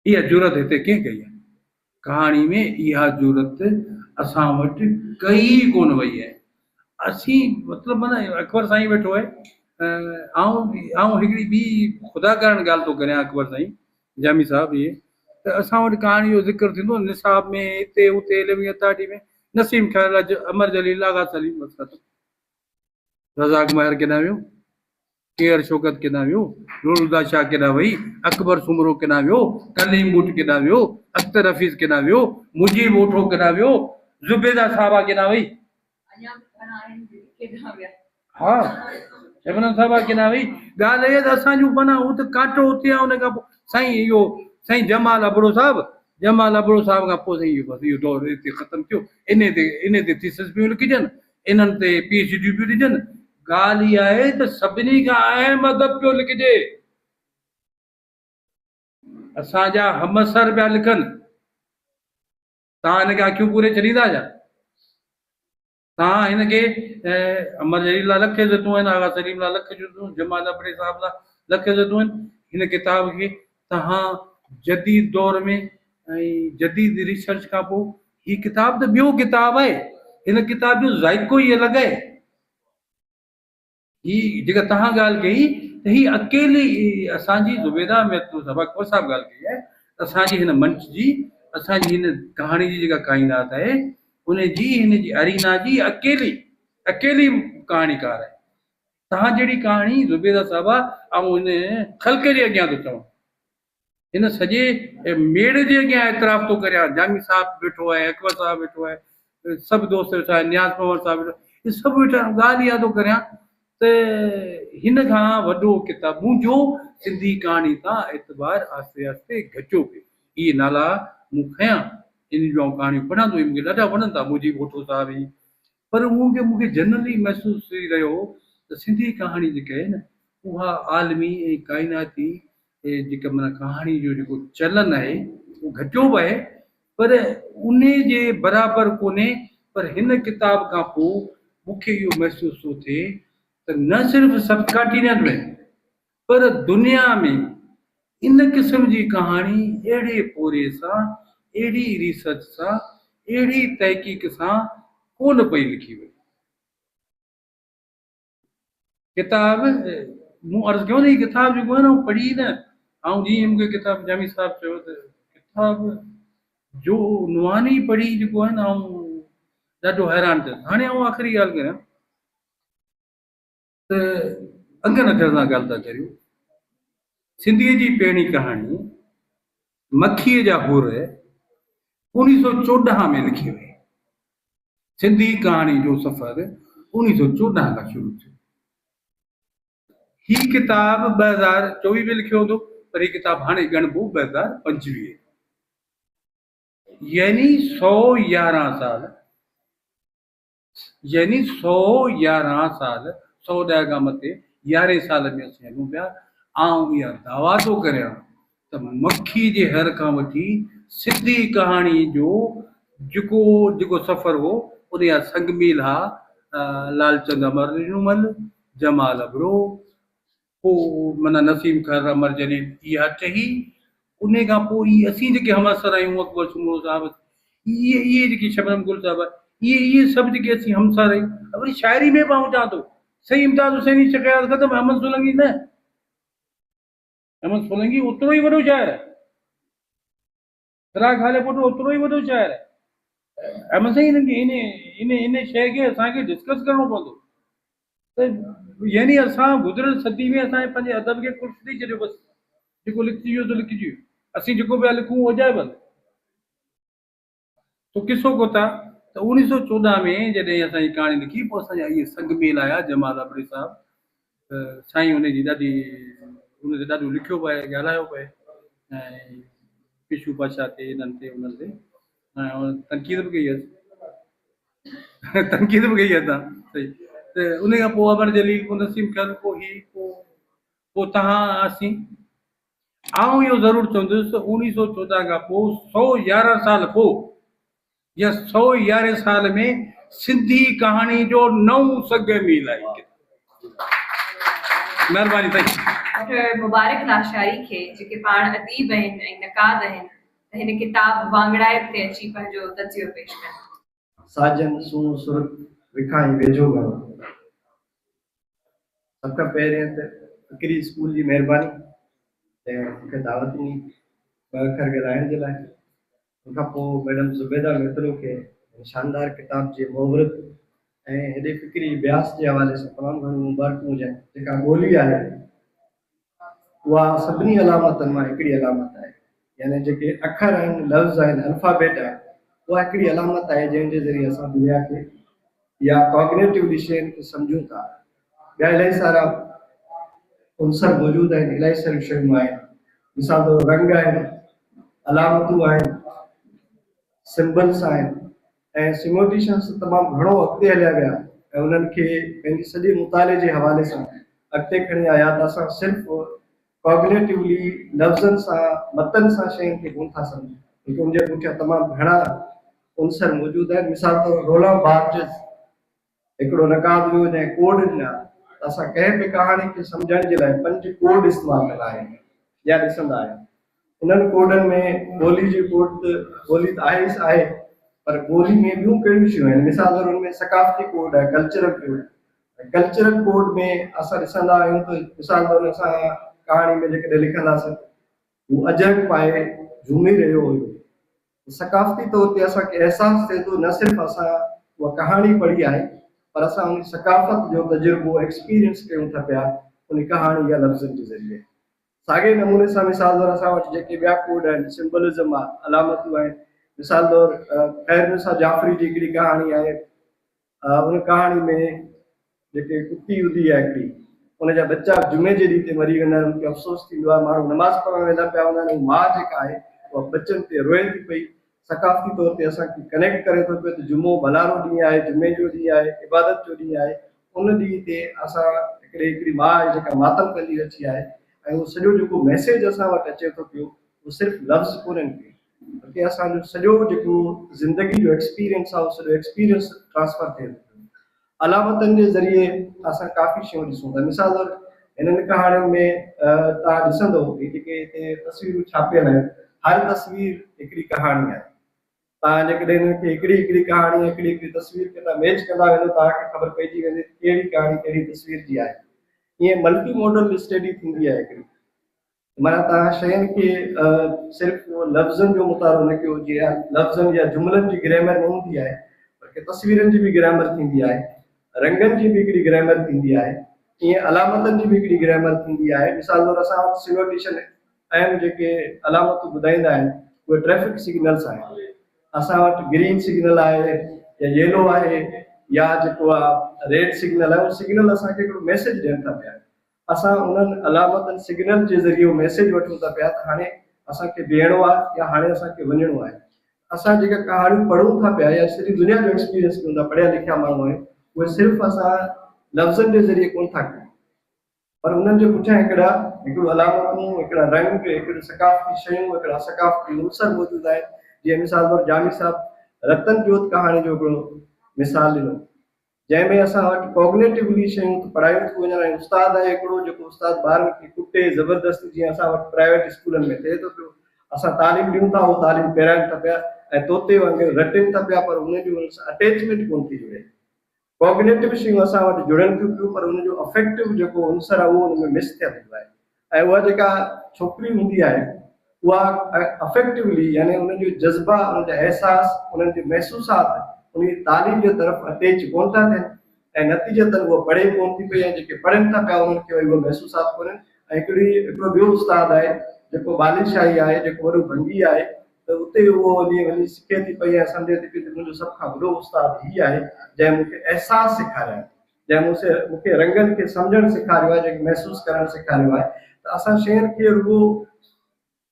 इहा ज़रूरत हिते कंहिं कई आहे? कहाणी में इहा ज़रूरत असां वटि कई कोन वई आहे। असीं मतिलबु माना अकबर साईं वेठो आहे, आऊं हिकिड़ी ॿी ख़ुदा करण ॻाल्हि थो करियां अकबर साईं जामी साहिबु, इहे त असां वटि कहाणी जो ज़िक्र थींदो निसाब में, हिते हुते 11वीं अथाटी में नसीम ख़ैर, अमर जलील, आगा सलीम, बसि ख़तमु। रज़ाक महर केॾां वियो, केर शौकत केॾां वियो, रोलदा शाह केॾां वई, अकबर सुमरो केॾां वियो, कलीम बूट केॾां वियो, अख्तर हफ़ीज़ केॾां वियो, मुजीब ओठो केॾां वियो, ज़ुबैदा साहबा केॾां वई, हा शबनम साहबा केॾां वई। ॻाल्हि इहा त असांजो माना हू त कांटो उते आहे। उन खां पोइ साईं इहो साईं जमाल अबड़ो साहिबु खां पोइ साईं इहो बसि इहो दौरु हिते ख़तमु थियो। इन ते थीसिस बि लिखिजनि, इन्हनि ते PhD बि ॾिजनि। ॻाल्हि इहा आहे त सभिनी खां अहम अदब पियो लिखिजे। असांजा हमसर पिया लिखनि, तव्हां हिनखे अखियूं पूरे छॾींदा छा? तव्हां हिनखे अमर जलील लाइ लख इज़तूं आहिनि, आगा सलीम लाइ लख इज़तूं, जमाल अबड़े साहिब लाइ लख इज़तूं आहिनि। हिन किताब खे तव्हां जदीद दौर में ऐं जदीद रिसर्च खां पोइ हीअ किताब त ॿियो किताब आहे, हिन किताब जो ज़ाइको ई अलॻि आहे। ही जेका तव्हां ॻाल्हि कई त ही अकेली असांजी ज़ुबैदा महतूब साहिब अकबर साहिबु ॻाल्हि कई आहे। असांजी हिन मंच जी, असांजी हिन कहाणी जी जेका काइनात आहे, उन जी हिन जी अरीना जी अकेली कहाणीकार आहे। तव्हां जहिड़ी कहाणी ज़ुबैदा साहिबा ऐं हिन ख़ल्क़ जे अॻियां थो चवां, हिन सॼे मेड़ जे अॻियां एतिराफ़ थो करियां। जामी साहिबु वेठो आहे, अकबर साहिबु वेठो आहे, सभु दोस्त वेठा आहिनि, नियाज़ पवर साहिबु वेठो, इहे सभु वेठा आहिनि। ॻाल्हि इहा थो करियां त हिन खां वॾो किताब मुंहिंजो सिंधी कहाणी तां एतबार आस्ते आस्ते घटियो पियो। इहे नाला मूं खयां, इन जूं कहाणियूं पढ़ंदो, मूंखे ॾाढा वणनि था, मुंहिंजी भोठो साहिबु ई। पर मूंखे जनरली महसूसु थी रहियो त सिंधी कहाणी जेका आहे न, उहा आलमी ऐं काइनाती जेका माना कहाणी जो जेको चलन आहे उहो घटियो बि आहे, पर उन जे बराबरि कोन्हे। पर हिन किताब खां पोइ मूंखे इहो महसूसु थो थिए त न सिर्फ़ु सब कॉन्टिनेंट में पर दुनिया में इन क़िस्म जी कहाणी अहिड़े पोरे सां, अहिड़ी रिसर्च सां, अहिड़ी तहक़ीक़ सां कोन पई लिखी वई। किताब मूं अर्ज़ु कयो न, हीअ किताब जेको आहे न उहो पढ़ी न, ऐं जीअं मूंखे किताब जामी साहिबु चयो त किताब जो नुआनी पढ़ी जेको आहे न, ऐं ॾाढो हैरान थियुसि। हाणे आउं आख़िरी ॻाल्हि करियां त अंगनि अखर सां ॻाल्हि था करियूं। सिंधीअ जी पहिरीं कहाणी मखीअ जा हुर 1914 में लिखी वई। सिंधी कहाणी जो सफ़र 1914 खां शुरू थियो। ही किताब 2024 में लिखियो हूंदो, पर ही किताब हाणे ॻणिबो 2025, यानी 111 साल, यानी 111 साल, 100 ॾह खां मथे 11 साल में असीं हलूं पिया। आउं इहा दावा थो करियां त मखी जे हर खां वठी सिंधी कहाणी जो जेको सफ़र हो, उन जा संगमील हा लालचंद अमरनीनूमल, जमाल अबरो, पोइ माना नसीम ख़ैर, अमर जलील, इहा टही। उन खां पोइ इहे असीं जेके हमसर आहियूं, अकबर सुमरो साहिबु, इहे जेकी शबनम गुल साहिबु, इहे सभु जेके असीं हमसर आहियूं। वरी शाइरी में बि आउं चवां थो, सही इम्तियाज़ हुसैनी शिकायत ख़तमु, अहमद सोलंकी न, अहमद सोलंकी ओतिरो ई वॾो शाइर आहे, चिराग हाले पुटु ओतिरो ई वॾो शाइर आहे। ऐं साईं हिन खे इन शइ खे असांखे डिस्कस करिणो पवंदो त यानी असां गुज़िरियल सदी में असांजे पंहिंजे अदब खे कुझु ॾेई छॾियो बसि जेको लिखजी वियो त लिखजी वियो असीं जेको पिया लिखूं उहो अजाए बंदि तो किसो कोता त 1914 में जॾहिं असांजी कहाणी लिखी पोइ असांजा इहे संग मेल आया जमाल अबरी साहब त साईं हुनजी ॾाढी हुनते ॾाढो लिखियो पए ॻाल्हायो पए ऐं पिशू पाशा ते इन्हनि ते उन्हनि ते ऐं तनक़ीद बि कई आहे तनक़ीद बि कई आहे तव्हां सही त उन खां पोइ अमर जलील पोइ नसीम ख़ैर पोइ ही पोइ तव्हां असीं आउं इहो ज़रूरु चवंदुसि त 1914 खां पोइ 111 साल पोइ या 111 साल में सिंधी कहाणी जो नओं सग मील आहे महिरबानी साईं डॉक्टर मुबारक लाशारी खे जेके पाण अदीब आहिनि ऐं नक़ाद आहिनि त हिन किताब वांगड़ाइब ते अची पंहिंजो तजियो पेश कनि साजन सूं सुरत विखाई वेझो घणो सभ खां पहिरियों त फ़िक्री स्कूल जी महिरबानी ऐं मूंखे दावत ॾिनी ॿ अखर ॻाल्हाइण जे लाइ उन खां पोइ मैडम ज़ुबैदा मित्रो खे शानदार किताब जे मुहरत ऐं हेॾे फ़िक्री ब्यास जे हवाले सां तमामु घणियूं मुबारकूं हुजनि जेका ॿोली आहे उहा सभिनी अलामतनि मां हिकिड़ी अलामत आहे यानी जेके अखर आहिनि लफ़्ज़ आहिनि अल्फ़ाबेट आहे उहा हिकिड़ी अलामत आहे जंहिंजे ज़रिए असां दुनिया खे या कॉग्निटिवली शयुनि खे सम्झूं था ॿिया इलाही सारा उनसर मौजूदु आहिनि इलाही सारियूं शयूं आहिनि मिसाल तौर रंग आहिनि अलामतूं आहिनि सिम्बल्स आहिनि ऐं सिमोटिशन्स तमामु घणो अॻिते हलिया विया ऐं उन्हनि खे पंहिंजी सॼे मुताले जे हवाले सां अॻिते खणी आया त असां सिर्फ़ु कॉग्निटिवली लफ़्ज़नि सां मतनि सां शयुनि खे कोन था सम्झूं क्योंकि उनजे पुठियां तमामु घणा उनसर मौजूदु आहिनि मिसाल तौर रोला बार्जिस हिकिड़ो नक़ाद हुयो जंहिं कोड ॾिना त असां कंहिं बि कहाणी खे सम्झण जे लाइ 5 कोड इस्तेमालु कंदा आहियूं या ॾिसंदा आहियूं उन्हनि कोडनि में ॿोली जी कोड त ॿोली त आहे ई आहे पर ॿोली में ॿियूं कहिड़ियूं शयूं आहिनि मिसाल तौर हुन में सकाफ़ती कोड आहे कल्चरल कोड कल्चरल कोड में असां ॾिसंदा आहियूं त मिसाल तौर असां कहाणी में जेकॾहिं लिखंदासीं हू अजरक पाए झूमी रहियो हुयो सकाफ़ती तौर ते असांखे अहसासु थिए थो न सिर्फ़ु असां उहा कहाणी पढ़ी आहे पर असां उन सकाफ़त जो तजुर्बो एक्सपीरियंस कयूं था पिया उन कहाणी या लफ़्ज़नि जे ज़रिए साॻे नमूने सां मिसाल तौर असां वटि जेके ॿिया कोड आहिनि सिम्बलिज़म आहे अलामतूं आहिनि मिसाल तौर ख़ैरनिसा जाफ़री जी हिकिड़ी कहाणी आहे उन कहाणी में जेके कुती हूंदी आहे हिकिड़ी उनजा बच्चा जुमे जे ॾींहं ते मरी वेंदा आहिनि उनखे अफ़सोस थींदो आहे माण्हू नमाज़ पढ़णु वेंदा पिया हूंदा आहिनि माउ जेका आहे उहा बच्चनि ते रोए थी पई सकाफ़ती तौर ते असांखे कनेक्ट करे थो पियो त जुमो भलारो ॾींहुं आहे जुमे जो ॾींहुं आहे इबादत जो ॾींहुं आहे उन ॾींहं ते असां हिकिड़ी माउ आहे जेका मातम कंदी वेठी आहे ऐं उहो सॼो जेको मैसेज असां वटि अचे थो पियो उहो सिर्फ़ु लफ़्ज़ कोन्हनि के असांजो सॼो जेको ज़िंदगी जो एक्सपीरियंस आहे उहो सॼो एक्सपीरियंस ट्रांसफर थिए थो अलामतनि जे ज़रिए असां काफ़ी शयूं ॾिसूं था मिसाल तौर हिननि कहाणियुनि में तव्हां ॾिसंदो जेके हिते तस्वीरूं छापियल आहिनि हर तस्वीर हिकिड़ी कहाणी आहे तव्हां जेकॾहिं हिननि खे हिकिड़ी कहाणी हिकिड़ी तस्वीर खे तव्हां मैच कंदा वेंदो तव्हांखे ख़बर पइजी वेंदी कहिड़ी कहाणी कहिड़ी तस्वीर जी आहे ईअं मल्टी मॉडल स्टडी थींदी आहे हिकिड़ी माना तव्हां शयुनि खे सिर्फ़ु लफ़्ज़नि जो मुतारो न कयो जीअं लफ़्ज़नि या जुमलनि जी ग्रामर न हूंदी आहे बल्कि तस्वीरनि जी बि ग्रामर थींदी आहे रंगनि जी बि हिकिड़ी ग्रामर थींदी आहे ईअं अलामतनि जी बि हिकिड़ी ग्रामर थींदी आहे मिसाल तौर असां वटि सिनोटेशन अहम जेके अलामतूं ॿुधाईंदा आहिनि उहे ट्रैफिक सिग्नल्स आहिनि असां वटि ग्रीन सिग्नल आहे या येलो आहे या जेको आहे रेड सिग्नल आहे उहो सिग्नल असांखे हिकिड़ो मैसेज ॾियनि था पिया असां उन्हनि अलामतनि सिग्नल जे ज़रिए उहो मैसेज वठूं था पिया त हाणे असांखे बीहणो आहे या हाणे असांखे वञिणो आहे असां जेका कहाणियूं पढ़ूं था पिया या सॼी दुनिया जो एक्सपीरियंस कयूं था पढ़िया लिखिया माण्हू आहिनि उहे सिर्फ़ु असां लफ़्ज़नि जे ज़रिए कोन था कयूं पर उन्हनि जे पुठियां हिकिड़ो अलामतूं हिकिड़ा रंग हिकिड़ी सकाफ़ती शयूं हिकिड़ा सकाफ़ती उनसर मौजूदु आहिनि जीअं मिसाल तौर जामी साहब रतन जोत कहाणी जो हिकिड़ो मिसाल ॾिनो जंहिंमें असां वटि कॉग्निटिवली शयूं पढ़ायूं थियूं वञनि ऐं उस्ताद आहे हिकिड़ो जेको उस्ताद ॿारनि खे कुटे ज़बरदस्ती जीअं असां वटि प्राइवेट स्कूलनि में थिए थो पियो असां तालीम ॾियूं था उहो तालीम पहिराइनि था पिया ऐं तोते वांगुरु रटनि था पिया पर उनजी उन सां अटैचमेंट कोन थी जुड़े कॉग्निटिव शयूं असां वटि जुड़नि थियूं पियूं पर उनजो अफेक्टिव जेको उनसर आहे उहो उन में मिस थियल थींदो आहे ऐं उहा जेका छोकिरी हूंदी आहे उहा अफेक्टिवली यानी उन्हनि जो जज़्बा, उन्हनि जा एहसास, उन्हनि जे महसूसात उन तालीम जे तरफ़ अटैच कोन था थियनि ऐं नतीजतन उहो पढ़े कोन थी पई, ऐं जेके पढ़नि था पिया उन्हनि खे वरी उहे महसूसात कोन्हनि। ऐं हिकिड़ो ॿियो उस्ताद आहे जेको बालिशाही आहे, जेको वॾो भंगी आहे, त उते उहो वञी सिखे थी पई ऐं सम्झे थी पई त मुंहिंजो सभ खां वॾो उस्ताद हीअ आहे जंहिं मूंखे अहसास सेखारिया, जंहिं मूंखे रंगनि खे सम्झणु सेखारियो आहे, जंहिंखे महसूसु करणु सेखारियो आहे। त असां शयुनि खे रुॻो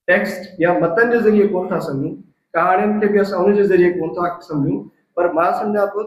टेक्स्ट या मतन जे ज़रिए कोन था सम्झूं, कहाणियुनि खे बि असां उन जे ज़रिए कोन था सम्झूं, पर मां सम्झां थो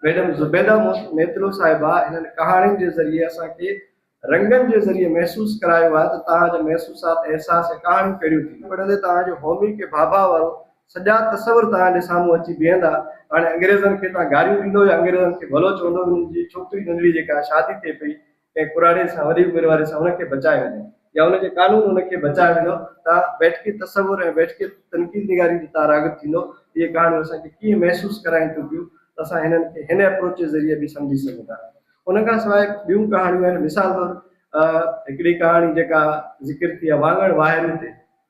मैडम ज़ुबैदा मेतलो साहिबा हिननि कहाणियुनि जे ज़रिए असांखे रंगनि जे ज़रिए महसूसु करायो आहे त तव्हांजा महसूसात, एहसास ऐं कहाणियूं कहिड़ियूं थी पढ़ंदे तव्हांजो होमी के भाभा वारो सॼा तस्वर तव्हांजे साम्हूं अची बीहंदा। हाणे अंग्रेज़नि खे तव्हां गारियूं ॾींदो या अंग्रेज़नि खे भलो चवंदो, मुंहिंजी छोकिरी नंढड़ी जेका शादी थिए पई कंहिं पुराणे सां, वॾी उमिरि वारे सां, हुनखे बचाए वञे या हुनजे कानून हुनखे बचाए वेंदो, तव्हां बैठ के तस्वुर ऐं बैठ के तनक़ीद निगारी जे तव्हां राग़िब थींदो। इहे कहाणियूं असांखे कीअं महसूसु कराइनि थियूं पियूं, त असां हिननि खे हिन अप्रोच जे ज़रिए बि सम्झी सघूं था। उन खां सवाइ ॿियूं कहाणियूं आहिनि। मिसाल तौरु हिकिड़ी कहाणी जेका ज़िक्र थी आहे वाङण वाहिरू ते।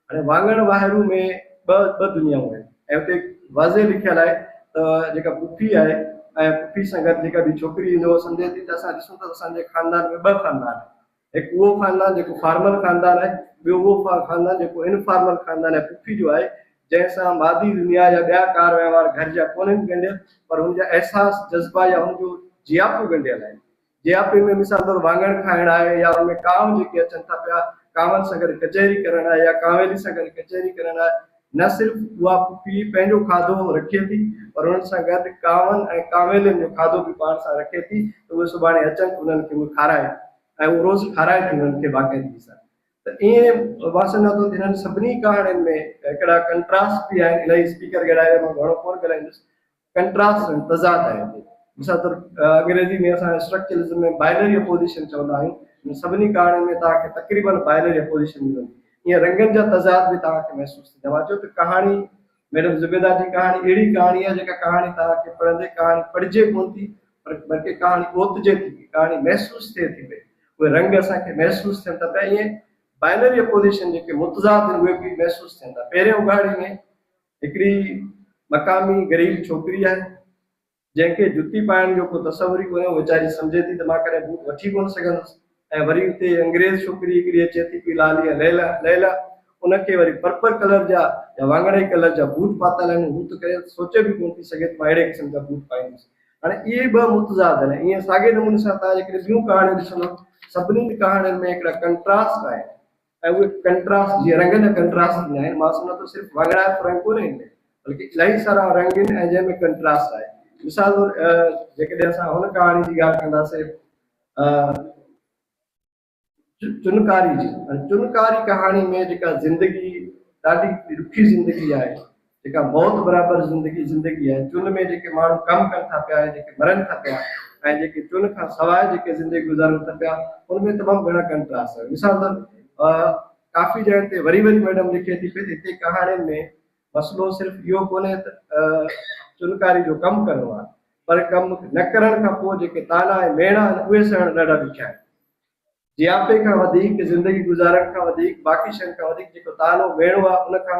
हाणे वाङण वाहिरू में ॿ दुनियाऊं आहिनि ऐं हुते वाज़े लिखियलु आहे त जेका पुफी आहे ऐं पुफी सां गॾु जेका बि छोकिरी ईंदो सम्झे थी त असां ॾिसूं था असांजे ख़ानदान में ॿ ख़ानदान आहिनि। हिकु उहो ख़ानदान जेको फॉर्मल ख़ानदान आहे, ॿियो उहो ख़ानदान जेको इनफॉर्मल ख़ानदान आहे पुफी जो आहे, जंहिंसां मादी दुनिया जा ॿिया कार वहिंवार घर जा कोन्हनि ॻंढियल, पर हुनजा एहसास, जज़्बा या हुनजो जियापो ॻंढियल आहिनि। जियापे में मिसाल तौरु वाङण खाइणु आहे या हुनमें कांव जेके अचनि था पिया, कांवनि सां गॾु कचहरी करणु आहे या कांवेली सां गॾु कचहरी करणु आहे। न सिर्फ़ु उहा पुफी पंहिंजो खाधो रखे थी, पर हुननि सां गॾु कांवनि ऐं कांवेलियुनि जो खाधो बि पाण सां रखे थी त उहे सुभाणे अचनि उन्हनि खे उहे खाराए ऐं उहो रोज़ु खाराए थी उन्हनि खे बाक़ाइदगी सां। त ईअं मां सम्झां थो हिननि सभिनी कहाणियुनि में हिकिड़ा कंट्रास्ट बि आहिनि। इलाही स्पीकर ॻाल्हाए मां घणो कोन ॻाल्हाईंदुसि, कंट्रास्ट आहिनि, तज़ाद आहे। मिसाल तौरु अंग्रेज़ी में असां स्ट्रक्चरलिज़म में बाइनरी अपोजिशन चवंदा आहियूं। सभिनी कहाणियुनि में तव्हांखे तक़रीबन बाइनरी अपोजिशन मिलंदी। ईअं रंगनि जा तज़ाद बि तव्हांखे महसूसु थींदा। मां चयो त कहाणी मैडम ज़ुबैदा जी कहाणी अहिड़ी कहाणी आहे जेका कहाणी तव्हांखे पढ़ंदे कहाणी पढ़िजे कोन थी, पर बल्कि कहाणी ओतिजे थी, कहाणी महसूसु थिए थी पई, उहे रंग असांखे महसूसु थियनि था पिया। ईअं बाइनरी अपोजिशन जेके मुतज़ाद आहिनि उहे बि महसूसु थियनि था। पहिरें उघाड़ी में हिकिड़ी मक़ामी ग़रीब छोकिरी आहे जंहिंखे जुती पाइण जो को तसवुर ई कोन्हे, वीचारी सम्झे थी त मां कॾहिं बूट वठी कोन सघंदुसि। ऐं वरी उते अंग्रेज़ छोकिरी हिकिड़ी अचे थी पई लाली लैला लैला, उनखे वरी पर्पल कलर जा या वाङणाई कलर जा बूट पातल आहिनि। हू त करे सोचे बि कोन थी सघे त मां अहिड़े क़िस्म जा बूट पाईंदुसि। हाणे इहे ॿ मुतज़ाद आहिनि। ईअं साॻे नमूने सां तव्हां जेके ॿियूं कहाणियूं ॾिसंदो, सभिनी कहाणियुनि में हिकिड़ा कंट्रास्ट आहे ऐं उहे कंट्रास्ट जीअं रंग जा कंट्रास्ट थींदा आहिनि। मां सम्झां थो सिर्फ़ु वाङणा रंग कोन्हे, बल्कि इलाही सारा रंग आहिनि ऐं जंहिंमें कंट्रास्ट आहे। मिसाल तौरु जेकॾहिं असां हुन कहाणी जी ॻाल्हि कंदासीं चुनकारी जी। चुनकारी कहाणी में जेका ज़िंदगी ॾाढी ॾुखी ज़िंदगी आहे, जेका मौत बराबरि ज़िंदगी आहे, चुन में जेके माण्हू कमु कनि था पिया, जेके मरनि था पिया ऐं जेके चुन खां सवाइ जेके ज़िंदगी गुज़ारनि था पिया, उनमें तमामु घणा कंट्रास्ट आहे। मिसाल तौरु काफ़ी जॻह ते वरी मैडम लिखे थी पई हिते कहाणियुनि में मसइलो सिर्फ़ु इहो कोन्हे त चुनकारी जो कमु करिणो आहे, पर कमु न करण खां पोइ जेके ताना ऐं मेणा आहिनि उहे सहण ॾाढा ॾुखिया आहिनि। जियापे खां वधीक, ज़िंदगी गुज़ारण खां वधीक, बाक़ी शयुनि खां वधीक जेको तानो मेणो आहे उन खां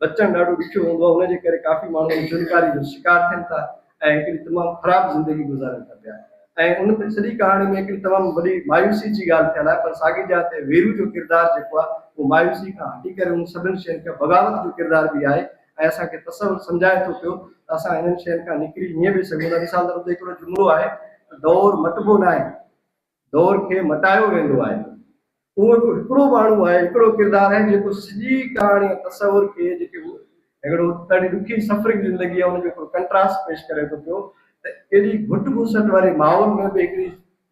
बचणु ॾाढो ॾुखियो हूंदो आहे। उनजे करे काफ़ी माण्हू चुनकारी जो शिकार थियनि था ऐं हिकिड़ी तमामु ख़राबु ज़िंदगी गुज़ारनि था पिया। ऐं उन में सॼी कहाणी में हिकिड़ी तमामु वॾी मायूसी जी ॻाल्हि थियल आहे, पर साॻी जॻह ते वीरू जो किरदारु जेको आहे उहो मायूसी खां हटी करे उन सभिनी शयुनि खां बग़ावत जो किरदारु बि आहे ऐं असांखे तसवुरु सम्झाए थो पियो त असां हिननि शयुनि खां निकिरी हीअं बि सघूं था। मिसाल तौर ते हिकिड़ो जुमिलो आहे, दौर मटिबो न आहे, दौर खे मटायो वेंदो आहे। उहो हिकिड़ो माण्हू आहे, हिकिड़ो किरदारु आहे जेको सॼी कहाणी तसवुर खे जेके हिकिड़ो ॾाढी ॾुखी सफ़रिंग ज़िंदगी आहे उनजो हिकिड़ो कंट्रास्ट पेश करे थो पियो त एॾी घुट घुसट वारे माहौल में बि हिकिड़ी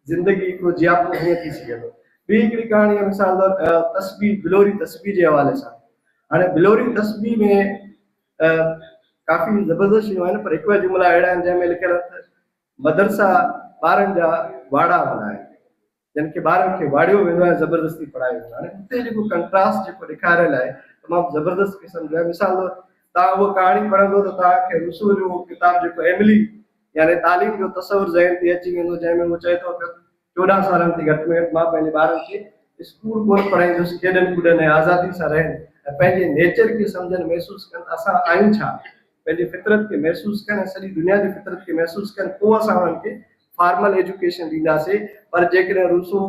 ज़िंदगी हिकिड़ो जियापो हीअं थी सघे थो। ॿी हिकिड़ी कहाणी आहे मिसाल तौरु तस्बीह, बिलोरी तस्बीह जे हवाले सां। हाणे बिलोरी तस्बीह में काफ़ी ज़बरदस्त शयूं आहिनि, पर हिकु ॿ जुमिला अहिड़ा आहिनि जंहिंमें लिखियलु आहे मदरसा ॿारनि जा वाड़ा बणाए, जिन खे ॿारनि खे वाड़ियो वेंदो आहे, ज़बरदस्ती पढ़ायो वेंदो आहे। हाणे हुते जेको कंट्रास्ट जेको ॾेखारियल आहे तमामु ज़बरदस्त क़िस्म जो आहे। मिसाल तौरु तव्हां उहा कहाणी पढ़ंदो त तव्हांखे रुसू जो किताबु जेको एमिली यानी तालीम जो तसवुरु ज़हन ते अची वेंदो, जंहिंमें उहो चए थो त 14 सालनि ते घटि में घटि मां पंहिंजे ॿारनि खे स्कूल कोन पढ़ाईंदुसि, खेॾनि कूॾनि ऐं आज़ादी सां रहनि ऐं पंहिंजे नेचर खे सम्झनि महसूसु कनि असां आहियूं छा, पंहिंजी फितरत खे महसूसु कनि ऐं सॼी दुनिया जी फितरत खे महसूसु कनि, पोइ असां उन्हनि खे फॉर्मल एजुकेशन ॾींदासीं। पर जेकॾहिं रूसो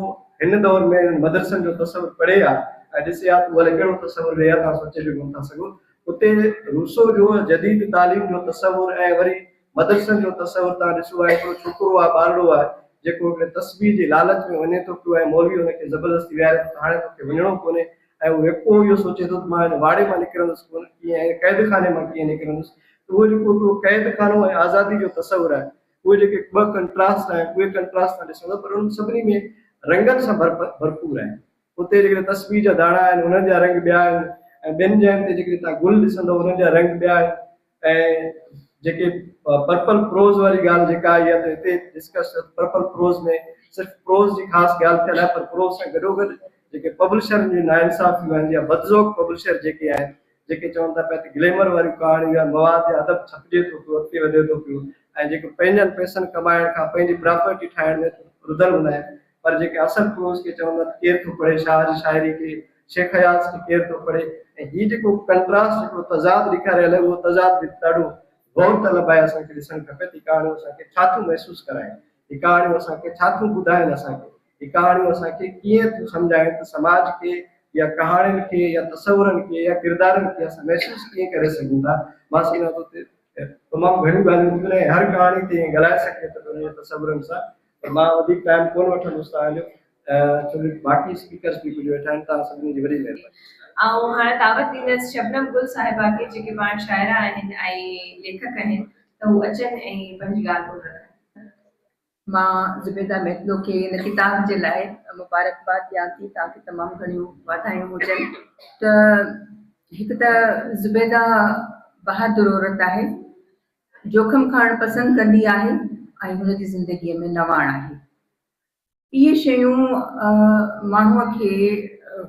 हिन दौर में मदरसनि जो तसवुरु पढ़े आहे ऐं ॾिसे आहे त उहा कहिड़ो तसवुरु ॾे तव्हां सोचे बि कोन था सघो। उते रूसो जो जदीद तालीम जो तसवुरु ऐं वरी मदरसनि जो तसवुरु तव्हां ॾिसो आहे, हिकिड़ो छोकिरो आहे ॿारड़ो आहे जेको हिकिड़े तस्वीर जी लालच में वञे थो पियो ऐं मौलवी हुनखे ज़बरदस्ती विहारे थो, हाणे तोखे वञिणो कोन्हे ऐं उहो हिकु इहो सोचे थो त मां हिन वाड़े मां निकिरंदुसि कोन, कीअं क़ैद खाने मां कीअं निकिरंदुसि। त उहो जेको हिकिड़ो क़ैद खानो ऐं आज़ादी जो तसवुरु आहे, उहे जेके ॿ कंट्रास्ट आहिनि उहे कंट्रास्ट तव्हां ॾिसंदो, पर उन सभिनी में रंगनि सां भरपूर आहिनि। उते जेके तस्वीर जा दाणा आहिनि उन्हनि जा रंग ॿिया आहिनि ऐं ॿियनि जॻहियुनि ते जेके तव्हां गुल ॾिसंदव उन्हनि जा रंग ॿिया आहिनि। ऐं जेके पर्पल प्रोज़ वारी ॻाल्हि जेका आई आहे त हिते डिस्कस पर्पल प्रोज़ में सिर्फ़ु प्रोज़ जी ख़ासि ॻाल्हि थियल आहे, पर प्रोज़ सां गॾोगॾु जेके पब्लिशर जी नाइंसाफ़ियूं आहिनि या बदज़ोक़ पब्लिशर जेके आहिनि, जेके चवनि था पिया त ग्लैमर वारियूं कहाणियूं या मवाद या अदब छपिजे थो पियो, अॻिते वधे थो पियो ऐं जेके पंहिंजनि पैसनि कमाइण खां पंहिंजी प्रॉपर्टी ठाहिण में रुधल हूंदा आहिनि, पर जेके असल प्रोज़ खे चवंदा त केरु थो पढ़े शाह जी शाइरी खे, शेख हयास खे केरु थो पढ़े। ऐं हीउ जेको कंट्रास्ट हिकिड़ो तज़ाद ॾेखारियल आहे, उहो तज़ाद बि ॾाढो गौर तलब आहे, असांखे ॾिसणु खपे त कहाणियूं असांखे छा थियूं महसूसु कराइनि, ही कहाणियूं असांखे छा थियूं ॿुधाइनि, असांखे ही कहाणियूं असांखे कीअं थियूं सम्झाइनि त समाज खे या कहाणियुनि खे या तसवुरनि खे या किरदारनि खे असां महसूसु कीअं करे सघूं था। मां सम्झां थो त तमामु घणियूं ॻाल्हियूं थियूं आहिनि, हर कहाणी ते ईअं ॻाल्हाए सघे त उन तसवुरनि सां, पर मां वधीक टाइम कोन वठंदुसि तव्हांजो, छो जो बाक़ी स्पीकर्स बि कुझु वेठा आहिनि। तव्हां सभिनी जी वॾी महिरबानी। ऐं हाणे दावत ॾींदसि शबनम गुल साहिबा खे, जेके पाण शाइरा आहिनि ऐं लेखक आहिनि, त हू अचनि ऐं पंहिंजी ॻाल्हि ॿुधनि। मां ज़ुबैदा महतलो खे हिन किताब जे लाइ मुबारकबाद ॾियां थी, तव्हांखे तमामु घणियूं वाधायूं हुजनि। त हिकु त ज़ुबैदा बहादुर औरत आहे, जोखम खणणु पसंदि कंदी आहे ऐं हुनजी ज़िंदगीअ में नवाण आहे। इहे शयूं माण्हूअ खे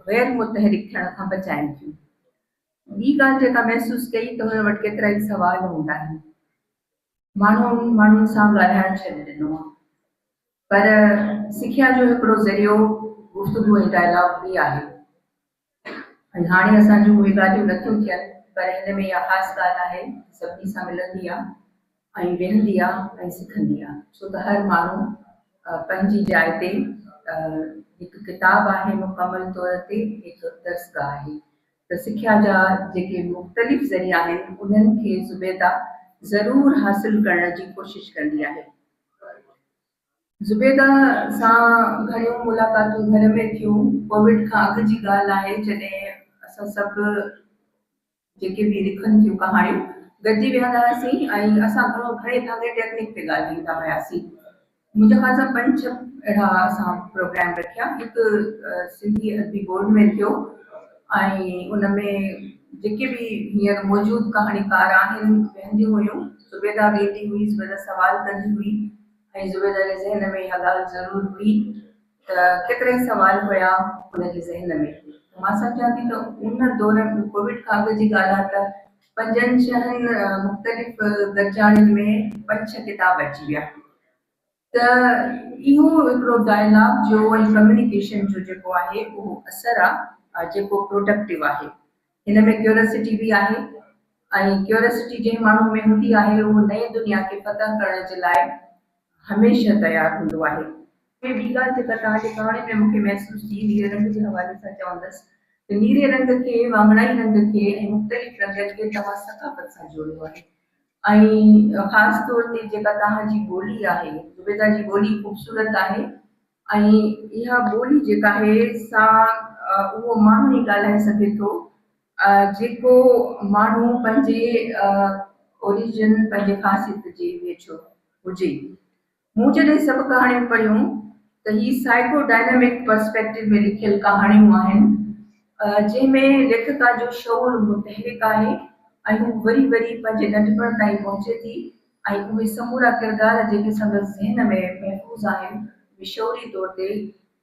गैर मुतहरिक थियण खां बचाइनि थियूं। ॿी ॻाल्हि जेका महसूसु कई त हुन वटि केतिरा ई सवाल हूंदा आहिनि, माण्हुनि सां ॻाल्हाइण छॾे ॾिनो आहे, पर सिखिया जो हिकिड़ो ज़रियो गुफ़्तगू ऐं डायलॉग बि आहे। ऐं हाणे असां जूं उहे ॻाल्हियूं नथियूं थियनि, पर हिन में इहा ख़ासि ॻाल्हि आहे, सभिनी सां मिलंदी आहे ऐं वेहंदी आहे ऐं सिखंदी आहे, छो त हर माण्हू पंहिंजी जाइ ते हिकु किताबु आहे मुकमल तौर ते, हिकु दर्सगाह आहे। त सिखिया जा जेके मुख़्तलिफ़ ज़रिया आहिनि उन्हनि खे ज़ुबैदा ज़रूरु हासिलु करण जी कोशिशि कंदी आहे। ज़ुबैदा सां घणियूं मुलाक़ातूं घर में थियूं। कोविड खां अॻु जी ॻाल्हि आहे, जॾहिं असां सभु जेके बि लिखनि थियूं कहाणियूं गॾिजी विहंदा हुआसीं ऐं असां घणे भाङे टेक्निक ते ॻाल्हाईंदा हुआसीं। मुंहिंजे ख़्याल सां 5-6 अहिड़ा असां प्रोग्राम रखिया। हिकु सिंधी अदबी बोर्ड में थियो ऐं उन में जेके बि हींअर मौजूदु कहाणीकार आहिनि वेंदियूं हुयूं, ज़ुबैदा वेंदी हुई, ज़ुबैदा सवाल कंदी हुई ऐं ज़ुबैदा जे ज़हन में इहा ॻाल्हि ज़रूरु हुई त केतिरा ई सवाल हुया हुनजे ज़हन में। मां सम्झां थी त उन दौर में कोविड खां अॻु जी ॻाल्हि आहे त 5-6 मुख़्तलिफ़ गॾिजाणियुनि में 5-6 किताब अची विया। त इहो हिकिड़ो डायलॉग जो ऐं कम्युनिकेशन जो जेको आहे उहो असरु आहे जेको प्रोडक्टिव आहे। हिन में क्यूरियोसिटी बि आहे ऐं क्यूरियोसिटी जंहिं माण्हू में हूंदी आहे उहो नई दुनिया खे फ़तह करण जे लाइ हमेशह तयारु हूंदो आहे। ॿी ॻाल्हि जेका तव्हांजे कहाणी में मूंखे महसूसु थी, नीरे रंग जे हवाले सां चवंदसि त नीरे रंग खे, वाङणाई रंग खे ऐं मुख़्तलिफ़ रंगनि खे तव्हां सकाफ़त सां जोड़ियो आहे ऐं ख़ासि तौर ते जेका तव्हांजी ॿोली आहे, ज़ुबैदा जी ॿोली ख़ूबसूरत आहे ऐं इहा ॿोली जेका आहे सा उहो माण्हू ई ॻाल्हाए सघे थो जेको माण्हू पंहिंजे ओरिजिन, पंहिंजे ख़ासियत जे वेझो हुजे। मूं जॾहिं सभु कहाणियूं पढ़ियूं त ही साइको डायनामिक पर्सपेक्टिव में लिखियल कहाणियूं आहिनि, जंहिंमें लेखिका जो शौर मुतहरिक आहे ऐं हू वरी वरी पंहिंजे नंढपण ताईं पहुचे थी ऐं उहे समूरा किरदार जेके संदसि ज़हन में महफ़ूज़ आहिनि विशौरी तौर ते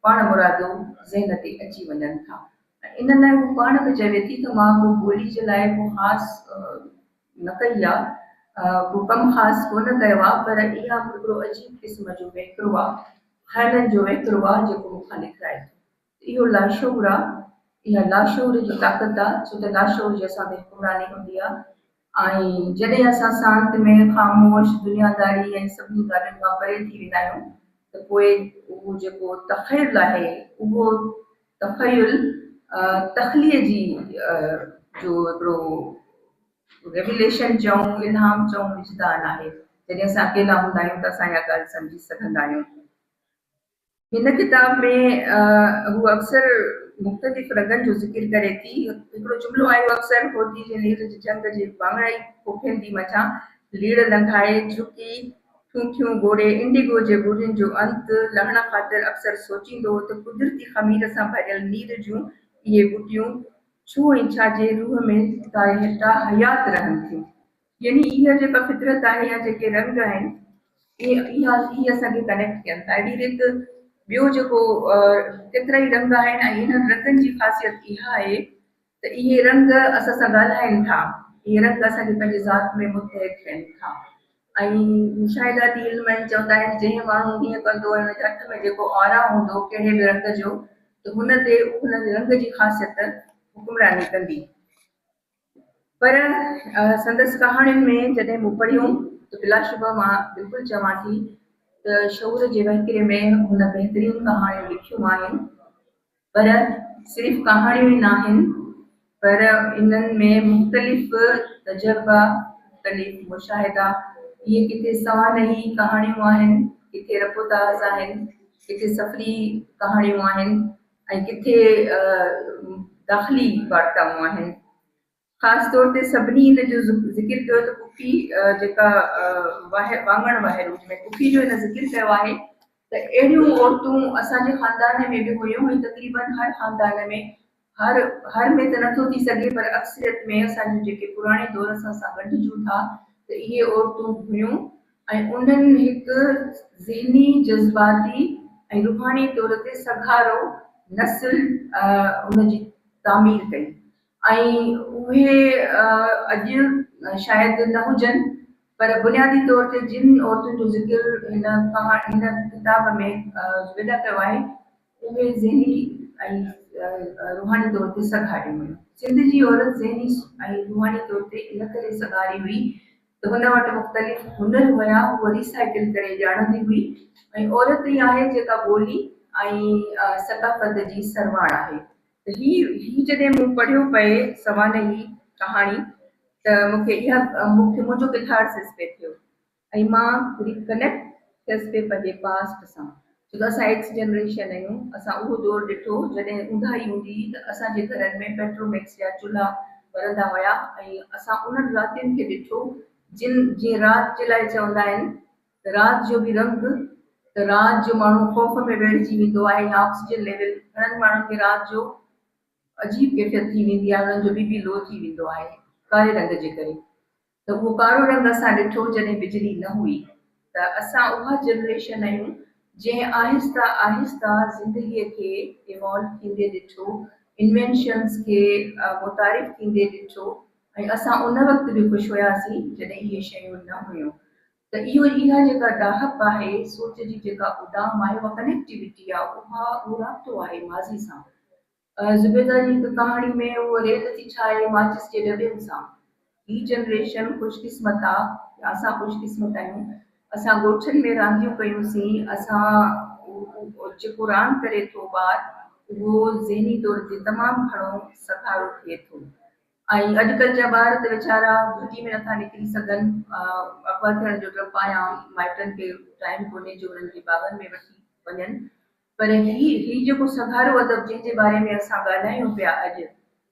पाण मुरादो ज़हन ते अची वञनि था। इन लाइ हू पाण बि चवे थी त मां को ॿोली जे लाइ को ख़ासि न कई आहे, को कमु ख़ासि कोन कयो आहे, पर इहा हिकिड़ो अजीब क़िस्म जो वहिकिरो आहे, ख़्यालनि जो वहिकिरो आहे जेको मूंखां निकिराए थो। इहो लाशूर आहे इहा लाशूर जी ताक़त आहे, छो त लाशूर जे असां ते हुकुमरानी हूंदी आहे। ऐं जॾहिं असां शांति में ख़ामोश दुनियादारी ऐं सभिनी ॻाल्हियुनि खां परे थी वेंदा आहियूं त पोइ उहो जेको तख़युल आहे उहो तख़युल तख़लीअ जी जो हिकिड़ो रेगुलेशन चऊं, इल्हाम चऊं, विजदान आहे। जॾहिं असां अकेला हूंदा आहियूं त असां इहा ॻाल्हि सम्झी सघंदा आहियूं। हिन किताब में हू अक्सर मुख़्तलिफ़ रंगनि जो ज़िक्र करे थी। हिकिड़ो जुमिलो आयो अक्सर, होदी जे नीर जी जंग जे वाङणाई पोखींदी मथां लीड़ लंघाए झुकी ठूठियूं गोड़े इंडिगो जे ॿूरियुनि जो अंत लहण ख़ातिर अक्सर सोचींदो त कुदरती ख़मीर सां भरियल नीर जूं इहे ॿूटियूं छो ऐं छाजे रूह में ताहिता हयात रहनि थियूं। यानी इहा जेका फितरत आहे या जेके रंग आहिनि इहा असांखे कनेक्ट कनि था। अहिड़ी रीति ॿियो जेको केतिरा ई रंग आहिनि ऐं इन्हनि रंगनि जी ख़ासियत इहा आहे त इहे रंग असां सां ॻाल्हाइनि था, इहे रंग असांखे पंहिंजे ज़ात में मुतहद थियनि था। ऐं मुशाहिदाती इल्म आहिनि, चवंदा आहिनि जंहिं माण्हू हीअं कंदो ऐं हुनजे हथ में जेको ऑरा हूंदो कहिड़े बि रंग जो त हुन ते हुन रंग जी ख़ासियत हुकुमरानी कंदी। पर संदसि कहाणियुनि में जॾहिं मूं पढ़ियूं त बिलाशुबा मां बिल्कुलु चवां थी त शऊर जे वहिकिरे में हुन बहितरीन कहाणियूं लिखियूं आहिनि। पर सिर्फ़ु कहाणियूं ई न आहिनि, पर इन्हनि में मुख़्तलिफ़ तजुर्बा, मुख़्तलिफ़ मुशाहिदा, इहे किथे सवानही कहाणियूं आहिनि, किथे रपोताज़ आहिनि, किथे सफ़री कहाणियूं आहिनि ऐं किथे दाख़िली वार्ताऊं आहिनि। ख़ासि तौर ते सभिनी इन जो ज़िक्र कयो त कुफी जेका वाङण वाहिरो जंहिंमें कुफी जो हिन ज़िक्र कयो आहे त अहिड़ियूं औरतूं असांजे ख़ानदान में बि हुयूं ऐं तक़रीबन हर ख़ानदान में हर में त नथो थी सघे पर अक्सरियत में असांजूं जेके पुराणे दौर सां गॾिजूं था त इहे औरतूं हुयूं ऐं उन्हनि हिकु ज़हनी जज़्बाती ऐं रूहानी तौर ते सघारो नस्ल उनजी तामीर कई। ऐं उहे अॼु शायदि न हुजनि, पर बुनियादी तौर ते जिन औरतुनि जो ज़िक्र हिन किताब में ज़ुबैदा कयो आहे उहे ज़हनी ऐं रूहानी तौर ते सघारियूं हुयूं। सिंध जी औरत ज़हनी ऐं रूहानी तौर ते इन करे सघारी हुई त हुन वटि मुख़्तलिफ़ हुनर हुया, उहा रिसाइकिल करे ॼाणंदी हुई ऐं औरत ई आहे जेका ॿोली ऐं सक़ाफ़त जी सरवाण आहे। त ही जॾहिं मूं पढ़ियो पए सवानही कहाणी त मूंखे मुंहिंजो किथारसिस पे थियो ऐं मां कनेक्ट थियसि पे पंहिंजे पास्ट सां। छो त असां एक्स जनरेशन आहियूं, असां उहो दौरु ॾिठो जॾहिं ऊंदाही हूंदी हुई त असांजे घरनि में पेट्रोमैक्स जा चुल्हा ॿरंदा हुया ऐं असां उन्हनि रातियुनि खे ॾिठो जीअं राति जे लाइ चवंदा आहिनि त राति जो बि रंग, त राति जो माण्हू ख़ौफ़ में वेड़जी वेंदो आहे या ऑक्सीजन लेवल घणनि माण्हुनि खे राति जो अजीब कैफ़ियत थी वेंदी आहे, उन्हनि जो बीपी लो थी वेंदो आहे कारे रंग जे करे। त उहो कारो रंग असां ॾिठो जॾहिं बिजली न हुई। त असां उहा जनरेशन आहियूं जंहिं आहिस्ता आहिस्ता ज़िंदगीअ खे इवॉल्व थींदे ॾिठो, इन्वेंशन्स खे मुतारिफ़ थींदे ॾिठो ऐं असां उन वक़्तु बि ख़ुशि हुयासीं जॾहिं इहे शयूं न हुयूं। त इहा जेका डाहप आहे, सोच जी जेका उॾाम आहे, उहा कनेक्टिविटी आहे, उहो राब्तो आहे माज़ी सां। ज़ुबैदा जी हिकु कहाणी में उहो रेत थी ठाहे माचिस जे डॿनि सां। ही जनरेशन ख़ुशकिस्मत आहे, असां ख़ुशकिस्मत आहियूं। असां ॻोठनि में रांदियूं कयूंसीं, असां जेको रांदि करे थो ॿारु उहो ज़हनी तौर ते तमामु घणो सखारो थिए थो। ऐं अॼुकल्ह जा ॿार त वीचारा छुटी में नथा निकिरी सघनि, अफ़वा थियण जो डपु आया माइटनि खे टाइम कोन्हे जो उन्हनि खे बाग़नि में वठी वञनि। पर ही जेको सघारो अदब जंहिंजे बारे में असां ॻाल्हायूं पिया अॼु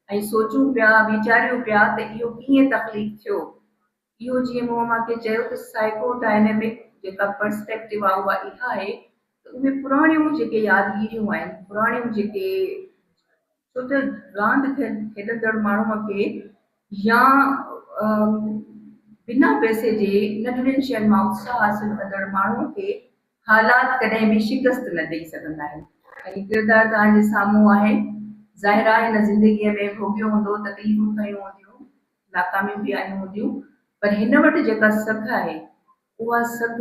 ऐं सोचूं पिया, वीचारियूं पिया त इहो कीअं तख़लीक़ थियो, इहो जीअं मूं मूंखे चयो त साइको डायनेमिक जेका पर्सपेक्टिव आहे उहा इहा आहे त उहे पुराणियूं जेके यादगिरियूं आहिनि, पुराणियूं जेके, छो त रांदि खेॾंदड़ माण्हूअ खे या बिना पैसे जे नंढड़ियुनि शयुनि मां उत्साह हासिलु कंदड़ माण्हूअ खे हालात कॾहिं बि शिकस्त न ॾेई सघंदा आहिनि। ऐं किरदारु तव्हांजे साम्हूं आहे, ज़ाहिर आहे हिन ज़िंदगीअ में भोॻियो हूंदो, तकलीफ़ूं कयूं हूंदियूं, नाकामियूं बि आयूं हूंदियूं, पर हिन वटि जेका सघ आहे उहा सघ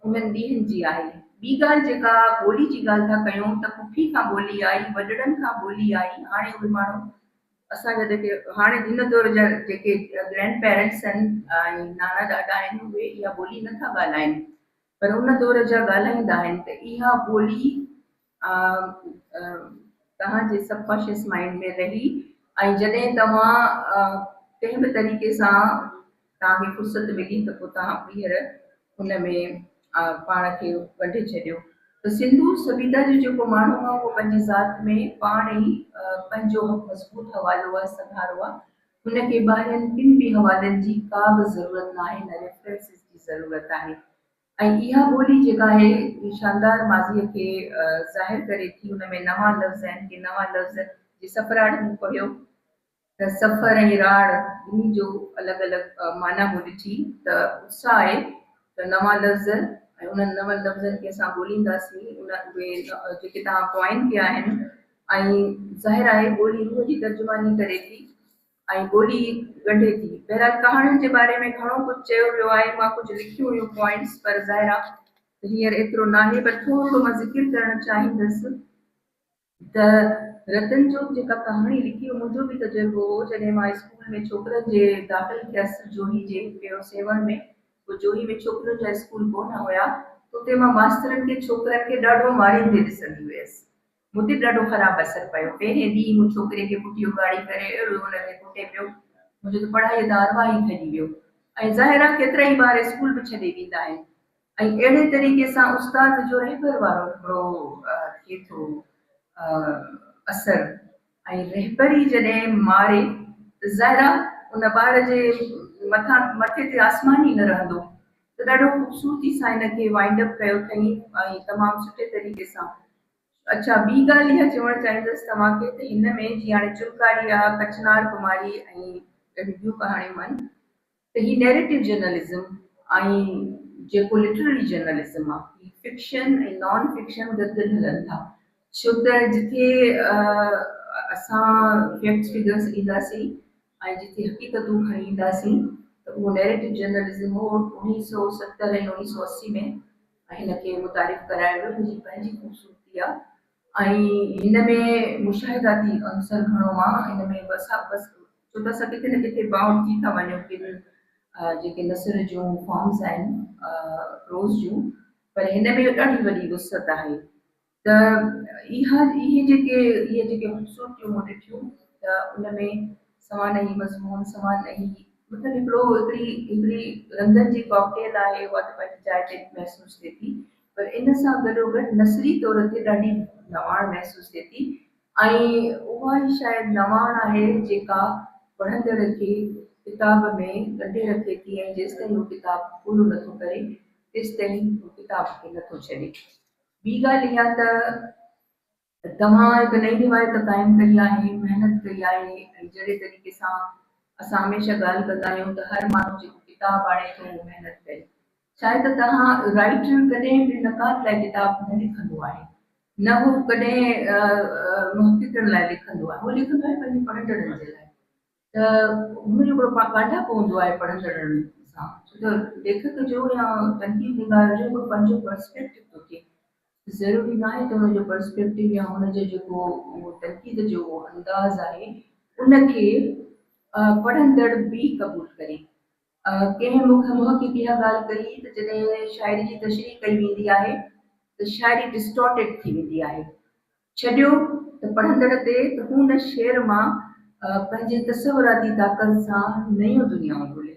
उन्हनि ॾींहंनि जी आहे ॿी ॻाल्हि जेका ॿोली जी ॻाल्हि था कयूं त पुफी खां ॿोली आई, वॾड़नि खां ॿोली आई, हाणे उहे माण्हू असांजा जेके हाणे हिन दौर जा जेके ग्रैंड पेरेंट्स आहिनि ऐं नाना ॾाॾा आहिनि उहे इहा ॿोली नथा ॻाल्हाइनि, पर उन दौर जा ॻाल्हाईंदा आहिनि। त इहा ॿोली तव्हांजे सबकॉन्शियस माइंड में रही ऐं जॾहिं तव्हां कंहिं बि तरीक़े सां तव्हांखे फुर्सत मिली त पोइ तव्हां ॿीहर हुन में पाण खे कढे छॾियो। त सिंधू सभ्यता जो जेको माण्हू आहे उहो पंहिंजी ज़ात में पाण ई पंहिंजो मज़बूत हवालो आहे, सहारो आहे। हुनखे ॿाहिरिनि किन बि हवालनि जी का बि ज़रूरत न आहे, न रेफरेंसिस जी ज़रूरत आहे। ऐं इहा ॿोली जेका आहे शानदार माज़ीअ खे ज़ाहिर करे थी। हुन में नवां लफ़्ज़ आहिनि कि नवां लफ़्ज़ जे सफ़राट मूं पढ़ियो त सफ़र ऐं राड़ ॿिन्ही जो अलॻि अलॻि माना मूं ॾिठी त उत्साह आहे त नवां लफ़्ज़ ऐं उन्हनि नवनि लफ़्ज़नि खे असां ॻोल्हींदासीं, उहे जेके तव्हां पॉइंट कया आहिनि। ऐं ज़ाहिर आहे ॿोली रूह जी तर्जुमानी करे थी ऐं ॿोली ॻंढे थी। बहरहाल कहाणियुनि जे बारे में घणो कुझु चयो वियो आहे, मां कुझु लिखियूं हुयूं पॉइंट्स, पर ज़ाहिर आहे त हींअर एतिरो न आहे, पर थोरो मां ज़िक्र करणु चाहींदसि त रतन जो जेका कहाणी लिखी मुंहिंजो बि तजुर्बो हो। जॾहिं मां स्कूल में छोकिरनि जे दाख़िल थियसि जोही जे पहिरियों 7 में, पोइ जोही में छोकिरनि जा स्कूल कोन हुया, उते मां मास्तरनि खे छोकिरनि खे ॾाढो मारींदे ॾिसंदी हुयसि। मुंहिंजे ॾाढो ख़राबु असरु पियो। पहिरें ॾींहुं मूं छोकिरे खे पुठियो गाड़ी करे अहिड़ो हुनखे कुटे पियो, मुंहिंजो त पढ़ाईअ त अरवा ई खॼी वियो। ऐं ज़ाहिर आहे केतिरा ई ॿार स्कूल बि छॾे ॾींदा आहिनि। ऐं अहिड़े तरीक़े सां उस्ताद जो रहबर वारो हिकिड़ो थिए थो असरु। ऐं रहबरी जॾहिं मारे त ज़ाहिर आहे उन ॿार जे मथे ते आसमान ई न रहंदो। त ॾाढो ख़ूबसूरती सां हिनखे वाइंड अप कयो अथई ऐं तमामु सुठे तरीक़े सां। अच्छा, ॿी ॻाल्हि इहा चवणु चाहींदसि तव्हांखे त हिन में जीअं हाणे चुनकारी आहे, कचनार कुमारी ऐं ॿियूं कहाणियूं आहिनि, त ही नैरेटिव जर्नलिज़म ऐं जेको लिटरेरी जर्नलिज़म आहे, फिक्शन ऐं नॉन फिक्शन गॾु हलनि था। छो त जिथे असां फैक्ट्स फिगर्स ॾींदासीं ऐं जिथे हक़ीक़तूं खणी ईंदासीं त उहो नैरेटिव जर्नलिज़म हो 1970 ऐं 1980 में। ऐं हिनखे मुतारिफ़ कराइण जो मुंहिंजी पंहिंजी ख़ूबसूरती आहे। ऐं हिन में मुशाहिदाती अंसर घणो आहे। हिन में बसि छो त असां किथे न किथे बाउंड थी था वञूं कि जेके नसर जूं फॉर्म्स आहिनि प्रोज़ जूं, पर हिन में ॾाढी वॾी वुसअत आहे। त इहे जेके ख़ूबसूरतियूं मूं ॾिठियूं त उन में सवान ई मज़मून, सवान ई मतिलबु हिकिड़ी लंदन जी कॉकटेल आहे, उहा त पंहिंजी जाइ ते महसूसु थिए थी, पर इन सां गॾोगॾु नसरी तौर ते ॾाढी नवाण महसूसु थिए थी। ऐं उहा ई शायदि नवाण आहे जेका पढ़ंदड़ खे किताब में ॻंढे रखे थी ऐं जेसिताईं उहो किताबु पूरो नथो करे तेसिताईं उहो किताब खे नथो छॾे। ॿी ॻाल्हि इहा त तव्हां हिकु नई रिवायत क़ाइमु कई आहे, महिनत कई आहे। ऐं जहिड़े तरीक़े सां असां हमेशह ॻाल्हि कंदा आहियूं त हर माण्हू जेको किताबु आणे थो उहो महिनत करे। शायदि तव्हां राइटर कॾहिं बि नकात लाइ किताब न लिखंदो आहे, न हू कॾहिं मुहक़क़िक़नि लाइ लिखंदो आहे, उहो लिखंदो आहे पंहिंजे पढ़ंदड़नि जे लाइ। त हुनजो हिकिड़ो कांटा पवंदो आहे पढ़ंदड़नि सां, छो त लेखक जो या तनक़ीदनिगार जो हिकिड़ो पंहिंजो पर्सपेक्टिव थो थिए। ज़रूरी न आहे त हुनजो पर्सपेक्टिव या हुनजो जेको तनक़ीद जो अंदाज़ आहे उनखे पढ़ंदड़ बि क़बूल करे। कंहिं मूंखे इहा ॻाल्हि कई त जॾहिं शाइरी जी तशरीह कई वेंदी आहे त शाइरी डिस्टॉर्टेड थी वेंदी आहे। छॾियो त पढ़ंदड़ ते त हू न शेर मां पंहिंजे तसवुराती ताक़त सां नयूं दुनियाऊं ॻोल्हे।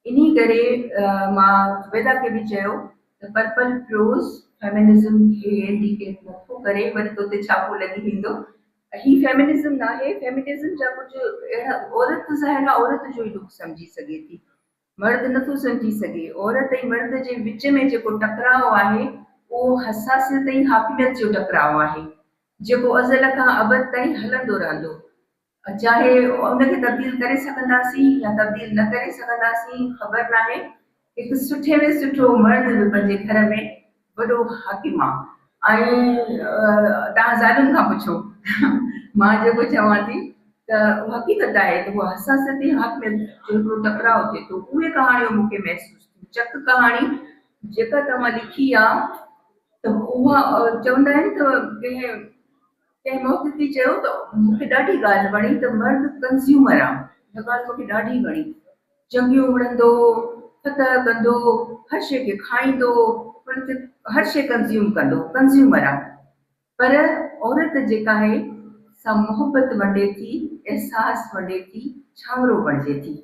इन करे मां ज़ुबैदा खे बि चयो त पर्पल प्रोज़ फेमिनिज़म खे इंडिकेट नथो करे, वरी त उते छापो लॻी वेंदो। ही फेमिनिज़म न आहे। फेमिनिज़म जा कुझु अहिड़ा औरत ज़ाहिर आहे औरत जो ई डुख सम्झी सघे थी, मर्द नथो सम्झी सघे। औरत ऐं मर्द जे विच में जेको टकराव आहे उहो हसासियत ऐं हाक़ियत जो टकराव आहे, जेको अज़ल खां अबद ताईं हलंदो रहंदो। चाहे उनखे तब्दील करे सघंदासीं या तब्दील न करे सघंदासीं ख़बर न आहे। हिकु सुठे में सुठो मर्द बि पंहिंजे घर में वॾो हाकिम आहे। ऐं तव्हां ज़ालुनि खां पुछो मां जेको चवां थी त हक़ीक़त आहे त उहा हसासियत ऐं हाकिमियत जो हिकिड़ो टकराव थिए थो। उहे कहाणियूं मूंखे महसूसु थियूं। चक कहाणी जेका तव्हां लिखी आहे त उहा चवंदा आहिनि त कंहिं मौक़े ते चयो त मूंखे ॾाढी ॻाल्हि वणी त मर्द कंज़्यूमर आहे, इहा ॻाल्हि मूंखे ॾाढी वणी। चङियूं उड़ंदो, फतह कंदो, हर शइ खे खाईंदो, उन खे हर शइ कंज़्यूम कंदो, कंज़्यूमर आहे। पर औरत जेका आहे सा मोहबत वंडे थी, एहसास वंडे थी, छांवरो बणिजे थी।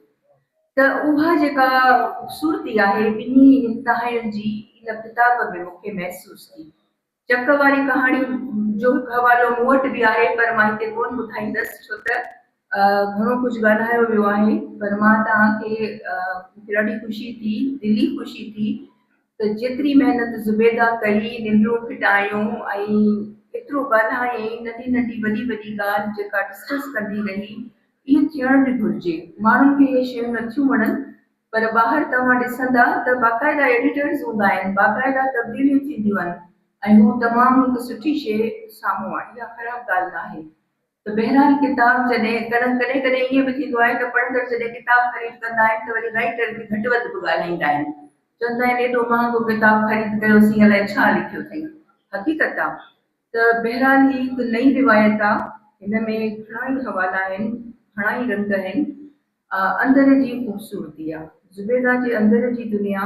त उहा जेका ख़ूबसूरती आहे ॿिन्ही इंतिहायुनि जी इन किताब में मूंखे महसूस थी। चक वारी कहाणी जो हिकु हवालो मूं वटि बि आहे, पर मां हिते कोन ॿुधाईंदसि छो त घणो कुझु ॻाल्हायो वियो आहे। पर मां तव्हांखे मूंखे ॾाढी ख़ुशी थी, दिली ख़ुशी थी त जेतिरी महिनत ज़ुबैदा कई, निंडूं फिटायूं ऐं एतिरो ॻाल्हायईं, नंढी नंढी वॾी वॾी ॻाल्हि जेका डिस्कस कंदी रही, इहो थियण बि घुरिजे। माण्हुनि खे इहे शयूं नथियूं वणनि, पर ॿाहिरि तव्हां ॾिसंदा त बाक़ाइदा एडिटर्स हूंदा आहिनि, बाक़ाइदा तब्दीलियूं थींदियूं आहिनि ऐं हू तमामु हिकु सुठी शइ साम्हूं आहे। इहा ख़राबु ॻाल्हि न आहे। त बहरहाल किताब जॾहिं कॾहिं कॾहिं ईअं बि थींदो आहे त पढ़ंदड़ जॾहिं किताब ख़रीद कंदा आहिनि त वरी राइटर खे घटि वधि बि ॻाल्हाईंदा आहिनि, चवंदा आहिनि एॾो महांगो किताब ख़रीद कयोसीं, अलाए छा लिखियो अथई। हक़ीक़त आहे त बहरहाल ही हिकु नई रिवायत आहे, हिन में घणा ई हवाला आहिनि, घणा ई रंग आहिनि। अंदर जी ख़ूबसूरती आहे, ज़ुबैदा जे अंदर जी दुनिया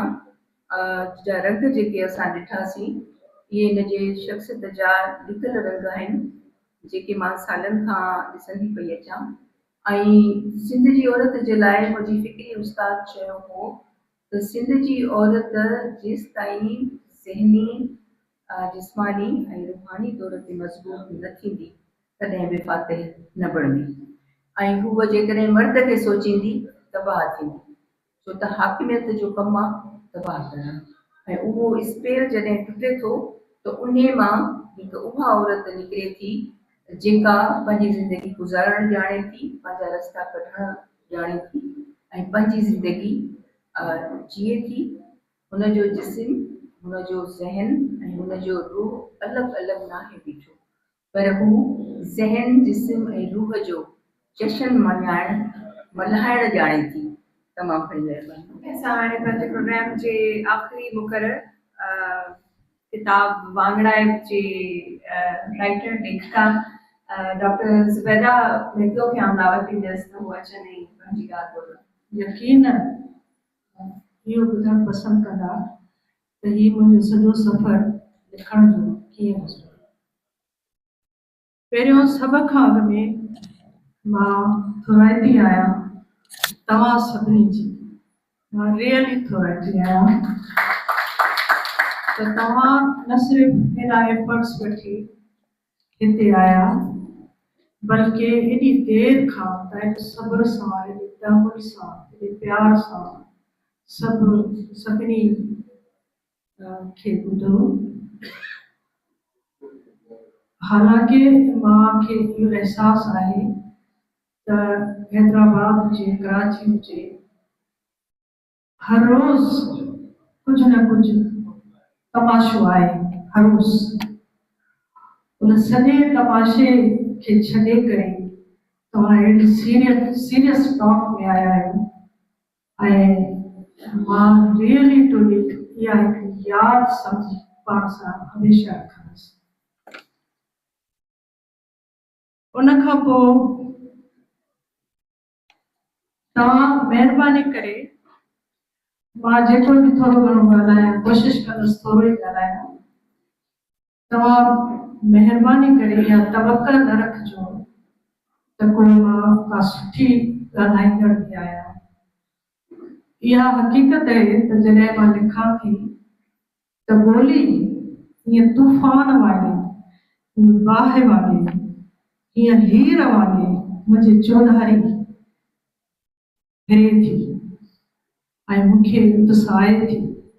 जा रंग जेके असां ॾिठासीं, इहे हिन जे शख़्सियत जा लिकल रंग आहिनि जेके मां सालनि खां ॾिसंदी पई अचां। ऐं सिंध जी औरत जे लाइ मुंहिंजी फ़िक्री उस्ताद चयो हो त सिंध जी औरत जेसि ताईं ज़हनी, जिस्मानी ऐं रूहानी तौर ते मज़बूत न थींदी तॾहिं बि फातिह न बणंदी, ऐं हूअ जेकॾहिं मर्द खे सोचींदी तबाह थींदी, छो त हाकिमियत जो कमु आहे तबाह करणु। ऐं उहो स्पेर जॾहिं टुटे थो त उन मां हिकु उहा औरत निकिरे थी जेका पंहिंजी ज़िंदगी गुज़ारणु ॼाणे थी, पंहिंजा रस्ता कढणु ॼाणे थी ऐं पंहिंजी ज़िंदगी जिए थी। हुनजो जिस्म, हुनजो ज़हन ऐं हुनजो रूह अलॻि अलॻि न आहे बीठो, पर हू ज़हन, जिस्म ऐं रूह जो जशन मल्हाइण ॼाणे थी। तमामु घणी महिरबानी। असां हाणे पंहिंजे प्रोग्राम जे आख़िरी मुक़रर किताब वांगड़ाइब जे राइटर लेखिका डॉक्टर ज़ुबैदा मित्तलो खे आउं दावत ॾींदसि त हू अचनि ऐं पंहिंजी ॻाल्हि ॿोलनि। यकीनन इहो ॿुधणु पसंदि कंदा त हीउ मुंहिंजो सॼो सफ़र लिखण जो कीअं गुज़रियो। पहिरियों सभ खां अॻु में मां थोराईंदी आहियां तव्हां सभिनी जी, मां रियली थोराईंदी आहियां त तव्हां न सिर्फ़ु हेॾा एफर्ट्स वठी हिते आया, बल्कि हेॾी देरि खां त सब्र सां, हेॾी तहमुल सां, हेॾे प्यार सां सभिनी खे ॿुधो। हालांकि मूंखे इहो अहसासु आहे त हैदराबाद हुजे, कराची हुजे, हर रोज़ कुझु न कुझु तमाशो आहे। हर रोज़ उन सॼे तमाशे खे छॾे करे तव्हां अहिड़ी सीरियस टॉक में आया आहियो ऐं मां रियली टुली इहा हिकु यादि सम्झी पाण सां हमेशह रखंदसि। उन खां पोइ तव्हां महिरबानी करे, मां जेको बि थोरो घणो ॻाल्हायां कोशिशि कंदसि थोरो ई ॻाल्हायां, तव्हां महिरबानी करे इहा तवक़ा न रखिजो त को मां का सुठी ॻाल्हाईंदड़ बि आहियां। इहा हक़ीक़त आहे त जॾहिं मां लिखां थी त ॿोली हीअं तूफ़ान वांगे, बाहि वांगे, हीअं हीर वांगे मुंहिंजे चौधारी फिरे थी ऐं मूंखे उत्साहे थी।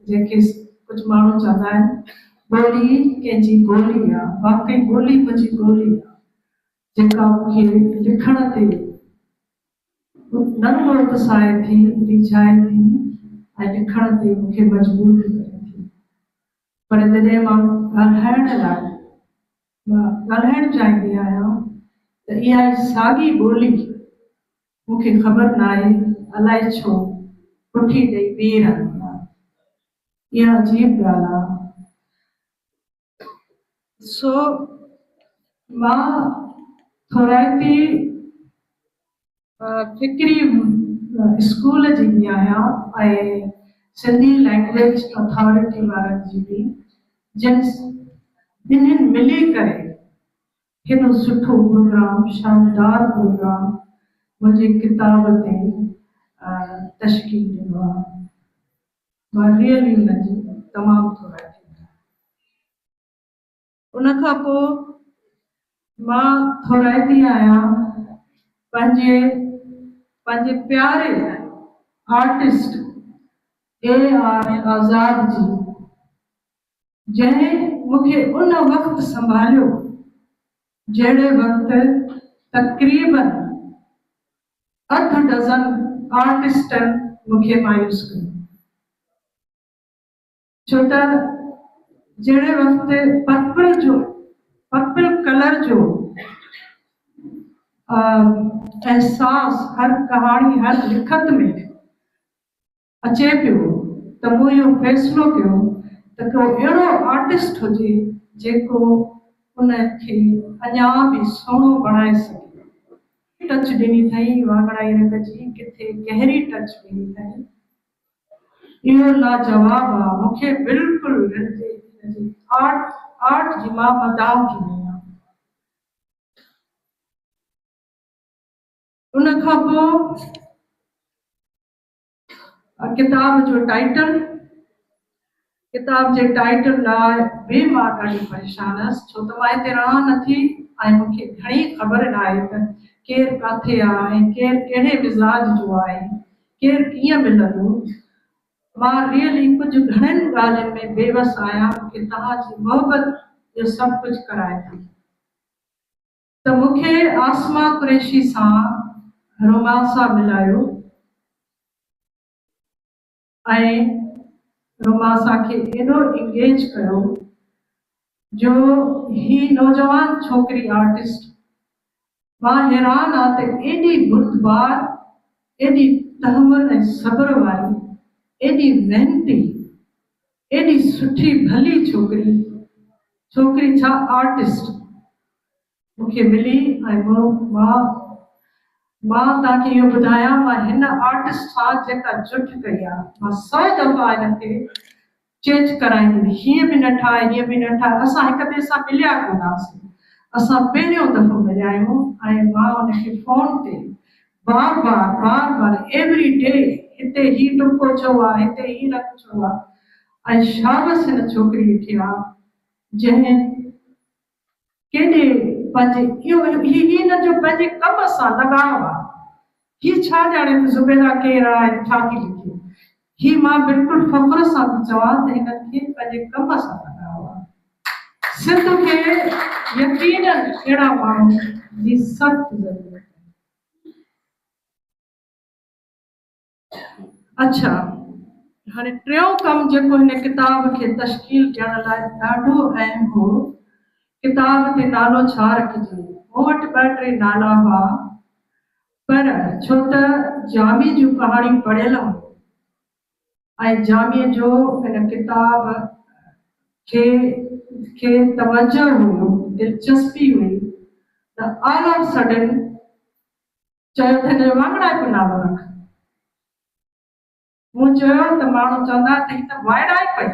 जेके कुझु माण्हू चवंदा आहिनि ॿोली कंहिंजी गोली आहे, वाकई ॿोली मुंहिंजी गोली आहे जेका मूंखे लिखण ते नंढो उत्साहे थी, रिझाए थी ऐं लिखण ते मूंखे मजबूर करे थी। पर जॾहिं मां ॻाल्हाइणु चाहींदी आहियां त इहा साॻी ॿोली मूंखे ख़बर न आहे अलाए छो पुठी ॾेई ॿीहर रहंदी आहे। इहा अजीब ॻाल्हि आहे। सो मां थोराइती फिक्री स्कूल जी बि आहियां ऐं सिंधी लैंग्वेज अथॉरिटी वारनि जी बि, जिन ॿिन्हिनि मिली करे हेॾो सुठो प्रोग्राम, शानदार प्रोग्राम मुंहिंजी किताब ते तश्कील ॾिनो आहे। मां रियली हुनजी तमामु थोराइती आहियां। उन खां पोइ मां थोराइती आहियां पंहिंजे प्यारे आर्टिस्ट AR आज़ाद जी, जंहिं मूंखे उन वक़्तु संभालियो जहिड़े वक़्तु तक़रीबन 8 डज़न आर्टिस्टनि मूंखे मायूस कयो। छो त जहिड़े वक़्तु पर्पल कलर जो एहसास हर कहाणी, हर लिखत में अचे पियो, त मूं इहो फ़ैसिलो कयो त को अहिड़ो आर्टिस्ट हुजे जेको उनखे अञा बि सुहिणो बणाए सघे। टच ॾिनी अथई वाङणाई रंग जी, किथे गहरी टच ॾिनी अथई। इहो लाजवाब आहे। मूंखे बिल्कुलु हिनजी आर्ट जी मां मदाह थी वई आहियां। उन खां पोइ किताब जे टाइटल लाइ बि मां ॾाढी परेशान हुअसि, छो त मां हिते रहां नथी ऐं मूंखे घणी ख़बर न आहे त केरु किथे आहे ऐं केरु कहिड़े मिज़ाज जो आहे, केरु कीअं मिलंदो। मां रियली कुझु घणनि ॻाल्हियुनि में बेवस आहियां। मूंखे तव्हांजी मोहबत जो सभु कुझु कराए थी। त मूंखे आसमा कुरैशी सां रोमांसा मिलायो ऐं रोमांसा खे एॾो इंगेज कयो जो ही नौजवान छोकिरी आर्टिस्ट, मां हैरान आहे त एॾी बुर्दबार, एॾी तहमुल ऐं सब्र वारी, एॾी मेहनती, एॾी सुठी भली छोकिरी छा आर्टिस्ट मूंखे मिली। ऐं मां तव्हांखे इहो ॿुधायां, मां हिन आर्टिस्ट सां जेका जुट कई आहे, मां 100 दफ़ा हिनखे चेंज कराईंदी, हीअं बि न ठाहे, हीअं बि न ठाहे। असां हिक ॿिए सां मिलिया कोन हुआसीं, असां पहिरियों दफ़ो मिलिया आहियूं। ऐं मां हुनखे फ़ोन ते बार बार एवरी डे हिते ही टुको छो आहे, हिते ही रंग छो आहे। ऐं शाबस हिन छोकिरीअ खे आहे जंहिं केॾे पंहिंजे हिन जो पंहिंजे कम सां लगाव आहे। हीअ छा ॼाणे त ज़ुबैदा केरु आहे, छा थी लिखे। ही मां बिल्कुलु फ़ख्र सां थी चवां त हिननि खे पंहिंजे कम सां लगाव आहे। सिंध खे यकीनन अहिड़ा माण्हू जी सख़्त ज़रूरत आहे। अच्छा, हाणे टियों कमु जेको हिन किताब खे तश्कील ॾियण लाइ ॾाढो अहम हो, किताब ते नालो छा रखिजे। मूं वटि 2-3 नाला हुआ, पर छो त जामी जूं कहाणी पढ़ियल हुई ऐं जामीअ जो हिन किताब खे तवजो हुयो, दिलचस्पी हुई, त ऑल ऑफ सडन चयो त हिन जो वाङणाइप नालो रख। मूं चयो त माण्हू चवंदा त हीअ त वाइड़ा ई पई,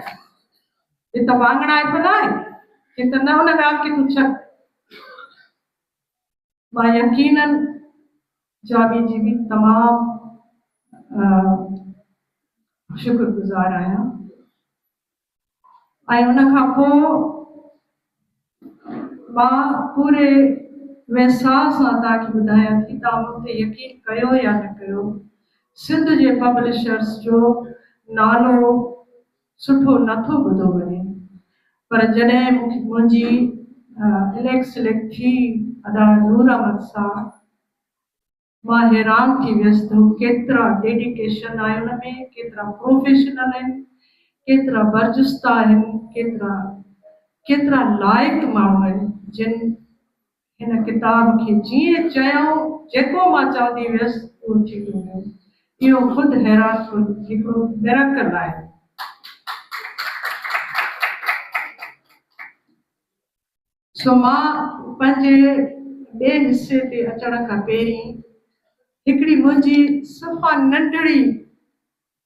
हीअ त वाङणाइप न आहे, हीअ त न, हुन ॻाल्हि खे तूं छॾ। मां यकीनन जामी जी बि तमामु शुक्रगुज़ार आहियां। ऐं उन खां पोइ मां पूरे वहसास सां तव्हांखे ॿुधायां थी, तव्हां मूं ते यकीन कयो या न कयो, सिंध जे पब्लिशर्स जो नालो सुठो नथो ॿुधो वञे, पर जॾहिं मुंहिंजी सिलेक्ट थी अदा नूर अहमद सां, मां हैरान थी वियसि त केतिरा डेडिकेशन आहे हुन में, केतिरा प्रोफेशनल आहिनि, केतिरा बर्जुस्ता आहिनि, केतिरा लाइक़ माण्हू आहिनि जिन हिन किताब खे जीअं चयो, जेको मां चवंदी हुयसि उहो थी वियो। इहो ख़ुदि हैरान हिकिड़ो मिरेकल आहे। सो मां पंहिंजे ॿिए हिसे ते अचण खां पहिरीं हिकिड़ी मुंहिंजी सफ़ा नंढड़ी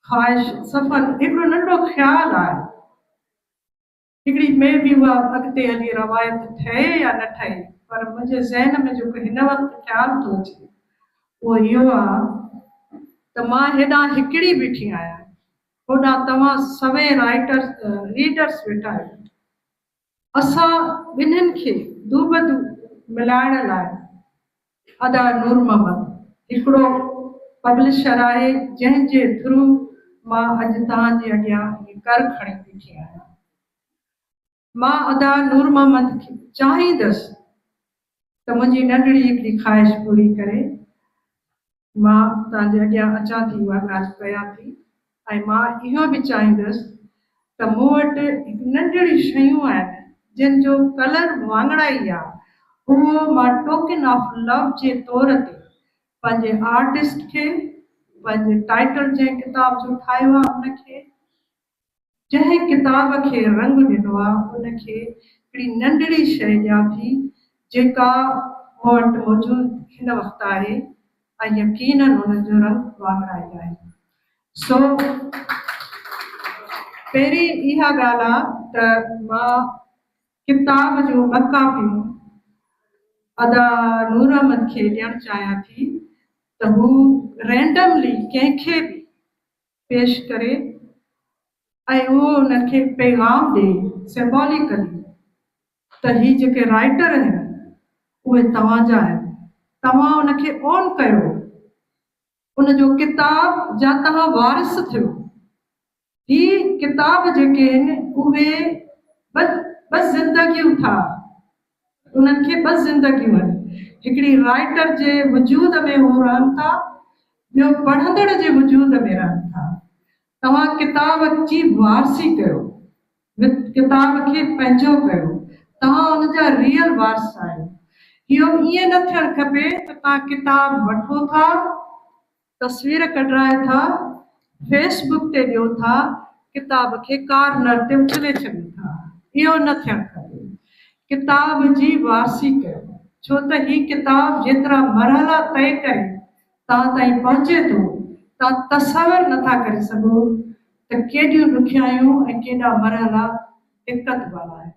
ख़्वाहिश, सफ़ा हिकिड़ो नंढो ख़्यालु आहे, हिकिड़ी में बि उहा अॻिते हली रवायत ठहे या न ठहे, पर मुंहिंजे ज़हन में जेको हिन वक़्तु ख़्यालु थो अचे उहो इहो आहे त मां हेॾां हिकिड़ी बीठी आहियां, होॾां तव्हां सभई रीडर्स वेठा आहियो। असां ॿिन्हिनि खे दूबदू मिलाइण लाइ अदा नूर मोहम्मद हिकिड़ो पब्लिशर आहे जंहिंजे थ्रू मां अॼु तव्हांजे अॻियां कर खणी बीठी आहियां। मां अदा नूर मोहम्मद खे चाहींदसि त मुंहिंजी नंढड़ी हिकिड़ी ख़्वाहिश पूरी करे मां तव्हांजे अॻियां अचां थी, उहा ॻाल्हि कयां थी। ऐं मां इहो बि चाहींदसि त मूं वटि हिकु नंढड़ी शयूं आहिनि जिन जो कलर वाङणाई आहे, उहो मां टोकन ऑफ लव जे तौर ते पंहिंजे आर्टिस्ट खे, पंहिंजे टाइटल जंहिं किताब जो ठाहियो आहे उनखे, जंहिं किताब खे रंग ॾिनो आहे उनखे हिकिड़ी नंढड़ी शइ ॾियां थी जेका मूं वटि मौजूदु हिन वक़्तु आहे ऐं यकीनन उन जो रंग वाङणाई आहे। सो पहिरीं इहा ॻाल्हि आहे त मां किताब जो 2 कापियूं अदा नूर अहमद खे ॾियणु चाहियां थी त हू रैंडमली कंहिंखे बि पेश करे ऐं उहो उनखे पैगाम ॾे सिंबॉलिकली त ही जेके राइटर आहिनि उहे तव्हांजा आहिनि, तव्हां उनखे ऑन कयो, उनजो किताब जा तव्हां वारिस थियो। ही किताब जेके आहिनि उहे ॿ ज़िंदगियूं था, उन्हनि खे 2 ज़िंदगियूं आहिनि, हिकिड़ी राइटर जे वजूद में हू रहनि था, ॿियो पढ़ंदड़ जे वजूद में रहनि था। तव्हां किताब जी वारसी कयो, किताब खे पंहिंजो कयो, तव्हां उनजा रियल वारिस आहियो। इहो ईअं न थियणु खपे त तव्हां किताब वठो था, तस्वीर कढाए था, फेसबुक ते ॾियो था, किताब खे कार्नर ते उछले छॾियो था, इहो न थियणु खपे। किताब जी वारसी कयो, छो त ही किताब जेतिरा मरहला तय करे तव्हां ताईं पहुचे थो, तव्हां तसवर नथा करे सघो त केॾियूं ॾुखियायूं ऐं केॾा मरहला दिक़त वारा आहिनि।